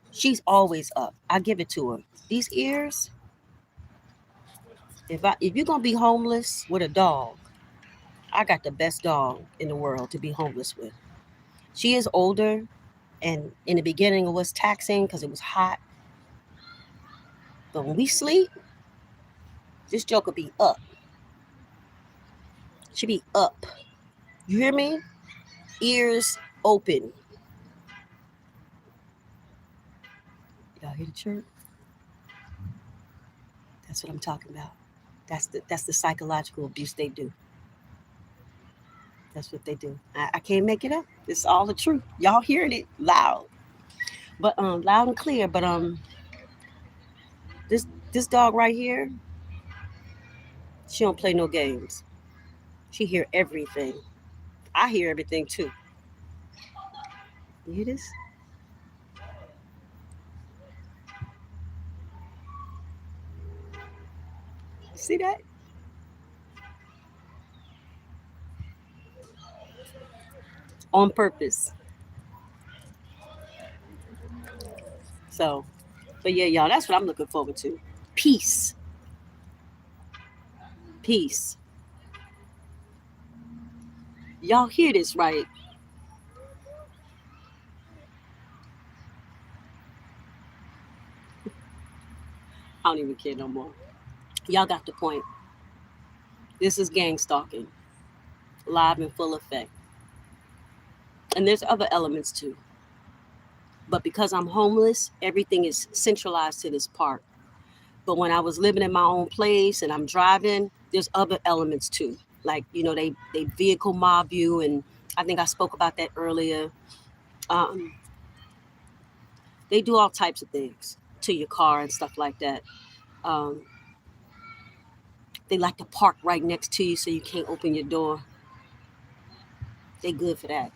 S1: she's always up. I give it to her. These ears, if you're gonna be homeless with a dog, I got the best dog in the world to be homeless with. She is older, and in the beginning it was taxing because it was hot. But when we sleep, this joker be up. She be up. You hear me? Ears open. Y'all hear the chirp? That's what I'm talking about. That's the psychological abuse they do. That's what they do. I can't make it up. It's all the truth. Y'all hearing it loud, but loud and clear. But this dog right here, she don't play no games. She hear everything. I hear everything too. You hear this? See that? on purpose. So, but yeah, y'all, that's what I'm looking forward to. Peace. Peace. Y'all hear this, right? I don't even care no more. Y'all got the point. This is gang stalking, live in full effect. And there's other elements too. But because I'm homeless, everything is centralized to this park. But when I was living in my own place and I'm driving, there's other elements too. Like, they vehicle mob you, and I think I spoke about that earlier. Um, they do all types of things to your car and stuff like that. Um, they like to park right next to you so you can't open your door. They good for that.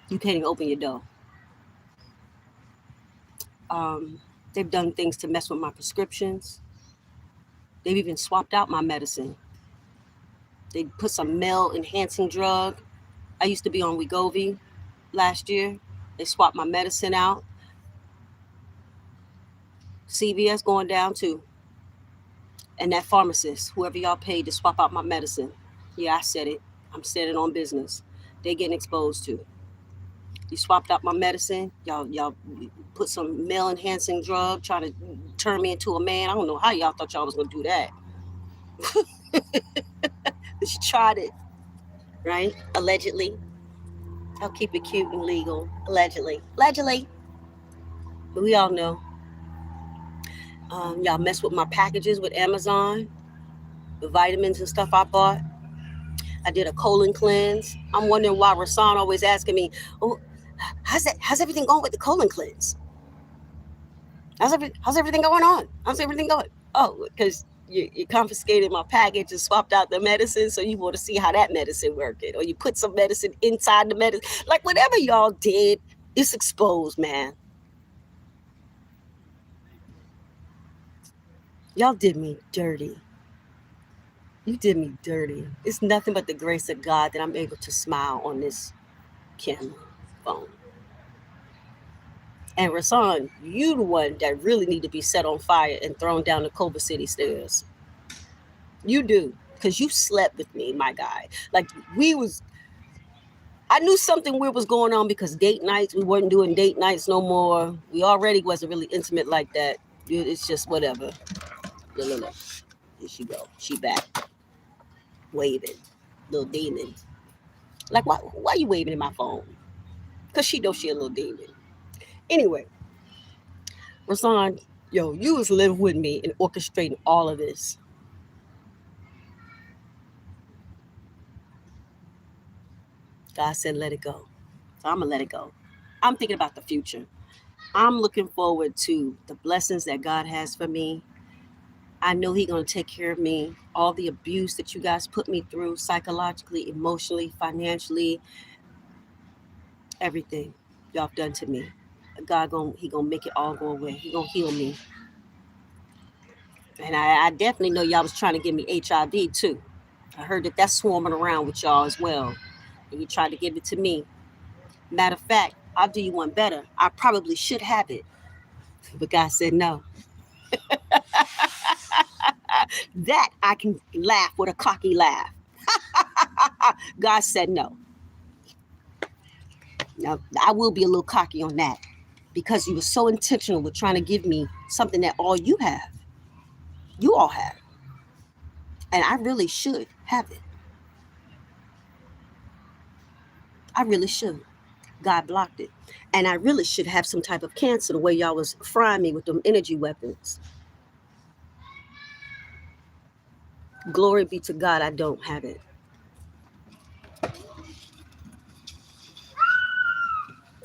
S1: You can't even open your door. Um, they've done things to mess with my prescriptions. They've even swapped out my medicine. They put some male enhancing drug. I used to be on Wegovy last year. They swapped my medicine out. CVS going down too. And that pharmacist, whoever y'all paid to swap out my medicine. Yeah, I said it. I'm standing on business. They getting exposed too. You swapped out my medicine. Y'all put some male enhancing drug, trying to turn me into a man. I don't know how y'all thought y'all was gonna do that. But you tried it, right? Allegedly. I'll keep it cute and legal. Allegedly. Allegedly. But we all know. Y'all mess with my packages with Amazon, the vitamins and stuff I bought. I did a colon cleanse. I'm wondering why Rasan always asking me, "Oh, how's everything going with the colon cleanse? How's everything going on? How's everything going?" Oh, because you confiscated my package and swapped out the medicine, so you want to see how that medicine working, or you put some medicine inside the medicine. Like whatever y'all did, it's exposed, man. Y'all did me dirty. You did me dirty. It's nothing but the grace of God that I'm able to smile on this camera phone. And Rasan, you the one that really need to be set on fire and thrown down the Culver City stairs. You do. Because you slept with me, my guy. Like I knew something weird was going on because date nights, we weren't doing date nights no more. We already wasn't really intimate like that. It's just whatever. Look. Here she go. She back. Waving. Little demon. Like, why you waving in my phone? Because she knows she a little demon. Anyway, Rasan, yo, you was living with me and orchestrating all of this. God said, let it go. So I'm going to let it go. I'm thinking about the future. I'm looking forward to the blessings that God has for me. I know He's going to take care of me. All the abuse that you guys put me through psychologically, emotionally, financially, everything y'all done to me. He gonna make it all go away. He gonna heal me. And I definitely know y'all was trying to give me HIV too. I heard that that's swarming around with y'all as well. And you tried to give it to me. Matter of fact, I'll do you one better. I probably should have it. But God said no. That I can laugh with a cocky laugh. God said no. Now, I will be a little cocky on that because you were so intentional with trying to give me something that all you have. You all have. And I really should have it. I really should. God blocked it. And I really should have some type of cancer the way y'all was frying me with them energy weapons. Glory be to God, I don't have it.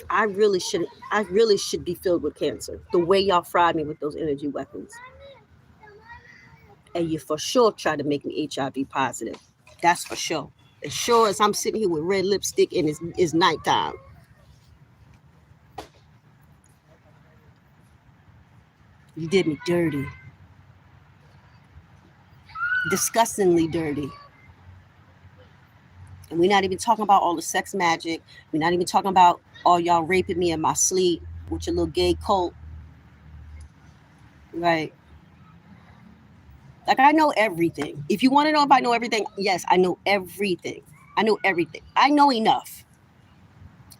S1: I really should be filled with cancer. The way y'all fried me with those energy weapons. And you for sure tried to make me HIV positive. That's for sure. As sure as I'm sitting here with red lipstick and it's nighttime. You did me dirty. Disgustingly dirty. And we're not even talking about all the sex magic. We're not even talking about all y'all raping me in my sleep with your little gay cult. Right. Like I know everything. If you want to know if I know everything, yes, I know everything. I know everything. I know enough.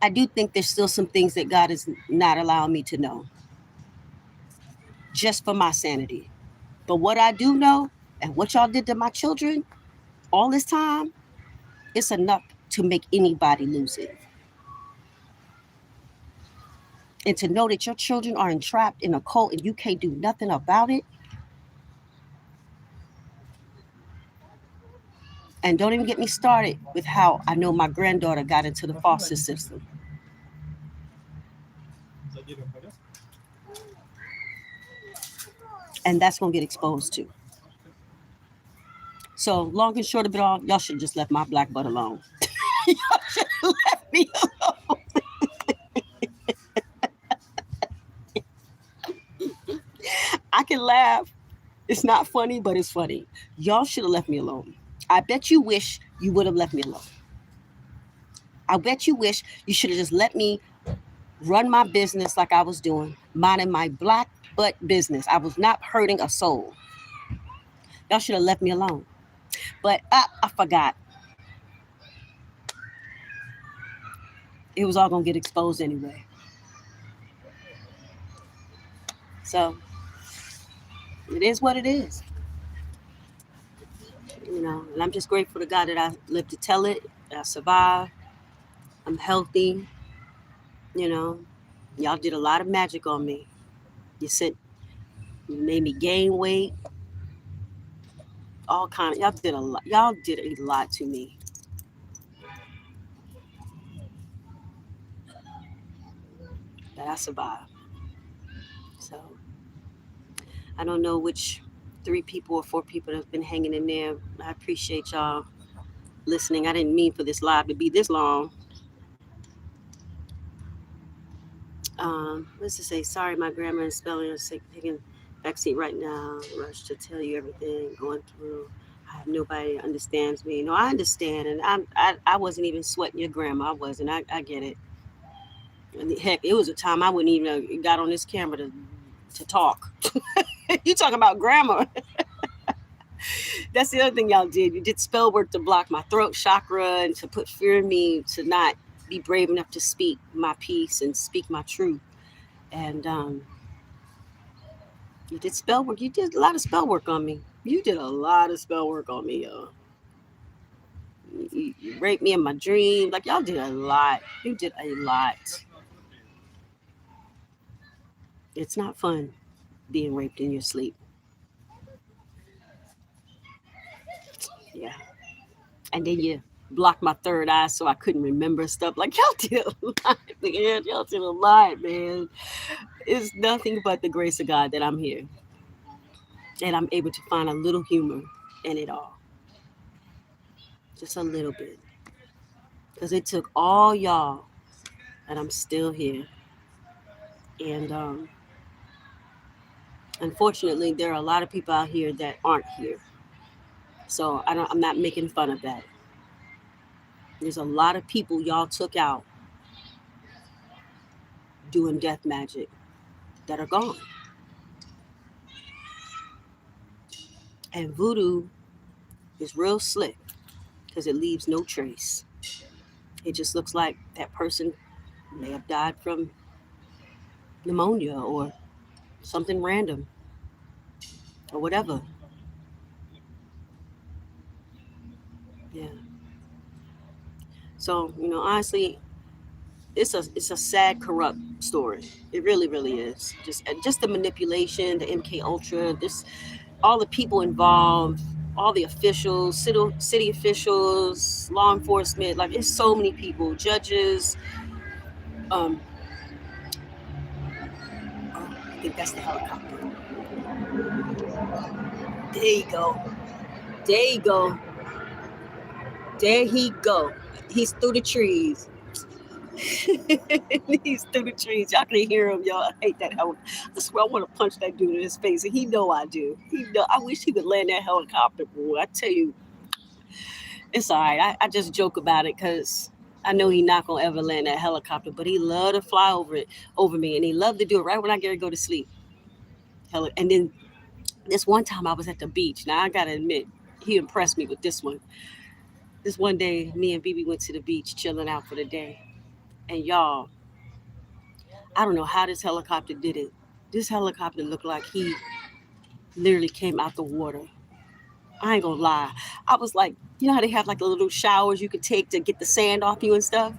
S1: I do think there's still some things that God is not allowing me to know just for my sanity. But what I do know and what y'all did to my children all this time, it's enough to make anybody lose it. And to know that your children are entrapped in a cult and you can't do nothing about it. And don't even get me started with how I know my granddaughter got into the foster system. And that's going to get exposed too. So, long and short of it all, y'all should have just left my black butt alone. Y'all should have left me alone. I can laugh. It's not funny, but it's funny. Y'all should have left me alone. I bet you wish you would have left me alone. I bet you wish you should have just let me run my business like I was doing, minding my black butt business. I was not hurting a soul. Y'all should have left me alone. But I forgot. It was all going to get exposed anyway. So it is what it is. You know, and I'm just grateful to God that I lived to tell it, that I survived. I'm healthy. You know, y'all did a lot of magic on me. You made me gain weight. All kind of y'all did a lot. Y'all did a lot to me. That I survived. So I don't know which 3 people or 4 people that's been hanging in there. I appreciate y'all listening. I didn't mean for this live to be this long. What's to say? Sorry, my grammar and spelling are sick. Taking backseat right now. Rush to tell you everything going through. I have nobody that understands me. No, I understand, and I wasn't even sweating your grammar. I wasn't. I get it. And heck, it was a time I wouldn't even got on this camera to talk. You talking about grammar? That's the other thing y'all did. You did spell work to block my throat chakra and to put fear in me to not be brave enough to speak my piece and speak my truth. And you did spell work. You did a lot of spell work on me. You did a lot of spell work on me, y'all. You raped me in my dream. Like y'all did a lot. You did a lot. It's not fun being raped in your sleep. Yeah. And then you blocked my third eye so I couldn't remember stuff. Like y'all did a lot, man. Y'all did a lot, man. It's nothing but the grace of God that I'm here. And I'm able to find a little humor in it all. Just a little bit. Because it took all y'all, and I'm still here. And unfortunately, there are a lot of people out here that aren't here. So I'm not making fun of that. There's a lot of people y'all took out doing death magic that are gone. And voodoo is real slick because it leaves no trace. It just looks like that person may have died from pneumonia or something random or whatever. Yeah. So, honestly, it's a sad, corrupt story. It really, really is. Just the manipulation, the MK Ultra, this all the people involved, all the officials, city officials, law enforcement. Like it's so many people, judges. Um, oh, I think that's the helicopter. There you go. There you go. There he go. He's through the trees. He's through the trees. Y'all can hear him, y'all. I hate that helicopter. I swear I want to punch that dude in his face, and he know I do. He know. I wish he would land that helicopter, boy. I tell you, It's all right. I just joke about it because I know he not gonna ever land that helicopter, but he loved to fly over me, and he loved to do it right when I get ready to go to sleep. And then this one time I was at the beach. Now I gotta admit, he impressed me with this one. This one day, me and BB went to the beach, chilling out for the day, and y'all, I don't know how this helicopter did it. This helicopter looked like he literally came out the water. I ain't gonna lie. I was like, you know how they have like the little showers you could take to get the sand off you and stuff?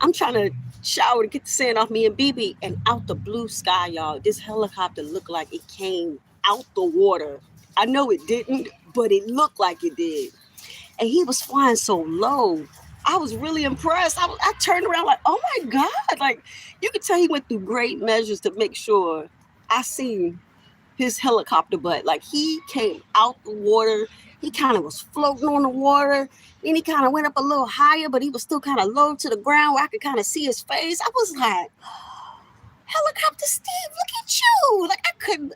S1: I'm trying to shower to get the sand off me and BB, and out the blue sky, y'all, this helicopter looked like it came out the water. I know it didn't, but it looked like it did. And he was flying so low. I was really impressed. I turned around like, oh my God. Like, you could tell he went through great measures to make sure I seen his helicopter butt. Like, he came out the water. He kind of was floating on the water. Then he kind of went up a little higher, but he was still kind of low to the ground where I could kind of see his face. I was like, Helicopter Steve, look at you. Like, I couldn't.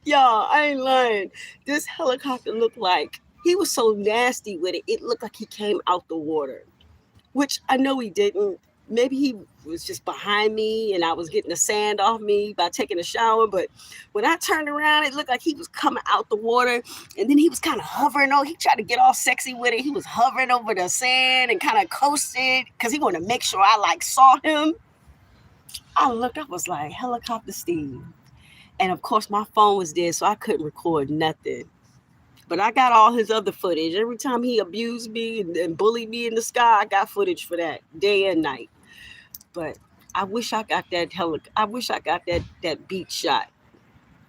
S1: Y'all, I ain't lying. This helicopter looked like he was so nasty with it. It looked like he came out the water, which I know he didn't. Maybe he was just behind me and I was getting the sand off me by taking a shower. But when I turned around, it looked like he was coming out the water. And then he was kind of hovering. Oh, he tried to get all sexy with it. He was hovering over the sand and kind of coasted because he wanted to make sure I like saw him. I looked, I was like, Helicopter Steve. And of course, my phone was dead, so I couldn't record nothing. But I got all his other footage. Every time he abused me and bullied me in the sky, I got footage for that day and night. But I wish I got that I wish I got that beat shot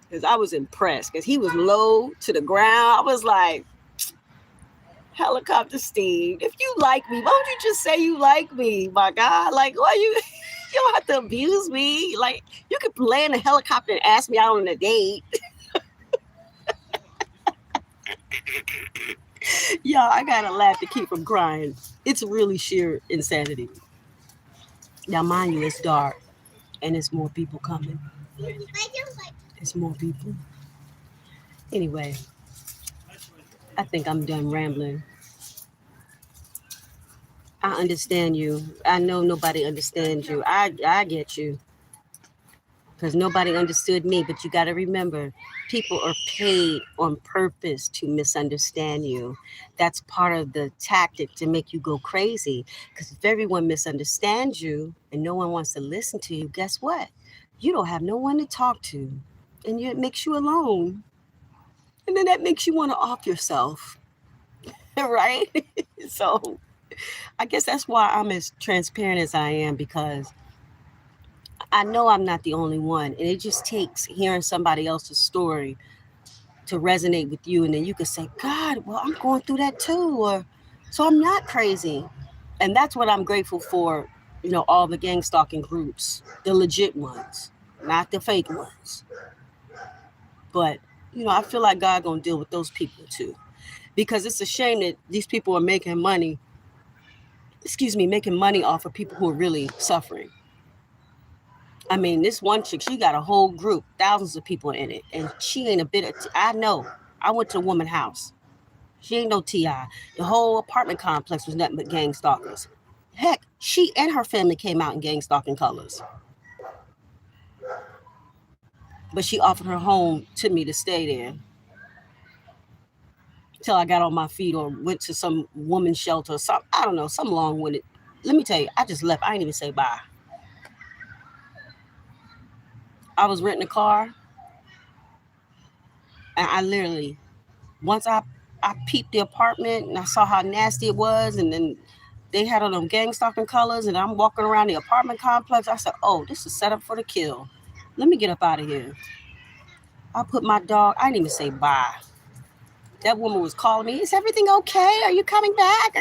S1: because I was impressed because he was low to the ground. I was like, Helicopter Steve, if you like me, why don't you just say you like me, my God? Like, why you? You don't have to abuse me. Like, you could land a helicopter and ask me out on a date. Yeah, I gotta laugh to keep from crying. It's really sheer insanity. Now, mind you, it's dark and it's more people coming. It's more people. Anyway, I think I'm done rambling. I understand you. I know nobody understands you. I get you. Because nobody understood me. But you got to remember, people are paid on purpose to misunderstand you. That's part of the tactic to make you go crazy. Because if everyone misunderstands you and no one wants to listen to you, guess what? You don't have no one to talk to. And it makes you alone. And then that makes you want to off yourself. Right? So I guess that's why I'm as transparent as I am because I know I'm not the only one. And it just takes hearing somebody else's story to resonate with you. And then you can say, God, well, I'm going through that too. Or so I'm not crazy. And that's what I'm grateful for, all the gang stalking groups, the legit ones, not the fake ones. But, I feel like God gonna deal with those people too. Because it's a shame that these people are making money off of people who are really suffering. I mean, this one chick, she got a whole group, thousands of people in it, and she ain't a bit of. I know. I went to a woman's house. She ain't no Ti. The whole apartment complex was nothing but gang stalkers. Heck, she and her family came out in gang stalking colors. But she offered her home to me to stay there till I got on my feet or went to some woman's shelter or something. I don't know, some long winded. Let me tell you, I just left. I didn't even say bye. I was renting a car, and I literally, once I peeped the apartment and I saw how nasty it was, and then they had on them gang stalking colors, and I'm walking around the apartment complex. I said, "Oh, this is set up for the kill. Let me get up out of here." I put my dog. I didn't even say bye. That woman was calling me. Is everything okay? Are you coming back?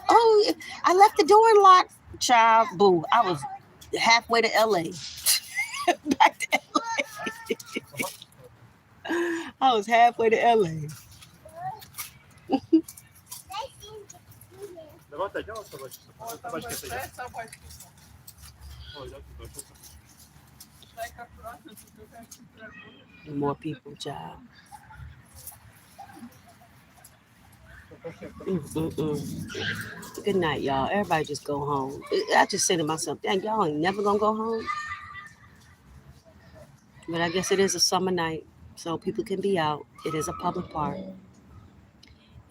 S1: Oh, I left the door unlocked. Child, boo. I was halfway to LA. Back to LA. I was halfway to LA.
S2: Давайте я собачку. Собачки стоять.
S3: собачки.
S2: Ой, я тут бачу.
S3: Так аккуратно, тут какая-то
S1: More people, child. Good night, y'all. Everybody just go home. I just say to myself, dang, y'all ain't never gonna go home. But I guess it is a summer night, so people can be out. It is a public park.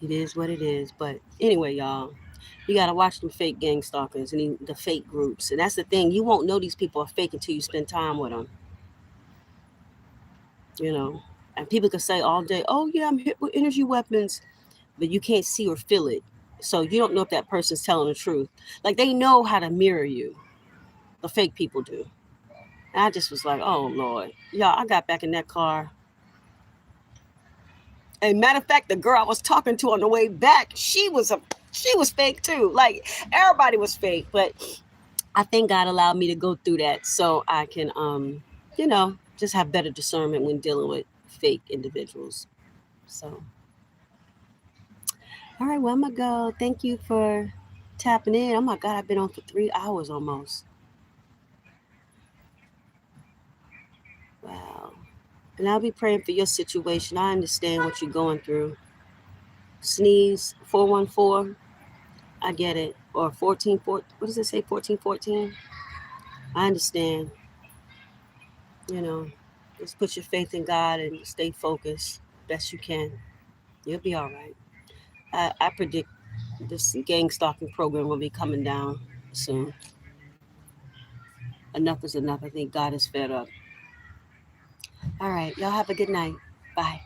S1: It is what it is. But anyway, y'all, you gotta watch them fake gang stalkers and the fake groups. And that's the thing. You won't know these people are fake until you spend time with them. You know. And people can say all day, "Oh yeah, I'm hit with energy weapons," but you can't see or feel it. So you don't know if that person's telling the truth. Like they know how to mirror you. The fake people do. And I just was like, "Oh Lord, y'all!" I got back in that car. And matter of fact, the girl I was talking to on the way back, she was fake too. Like everybody was fake, but I think God allowed me to go through that so I can just have better discernment when dealing with fake individuals. So, all right, well, I'm gonna go. Thank you for tapping in. Oh my God, I've been on for 3 hours almost. Wow. And I'll be praying for your situation. I understand what you're going through. Sneeze 414. I get it. Or 14, what does it say? 1414. I understand. You know, just put your faith in God and stay focused best you can. You'll be all right. I predict this gang stalking program will be coming down soon. Enough is enough. I think God is fed up. All right. Y'all have a good night. Bye.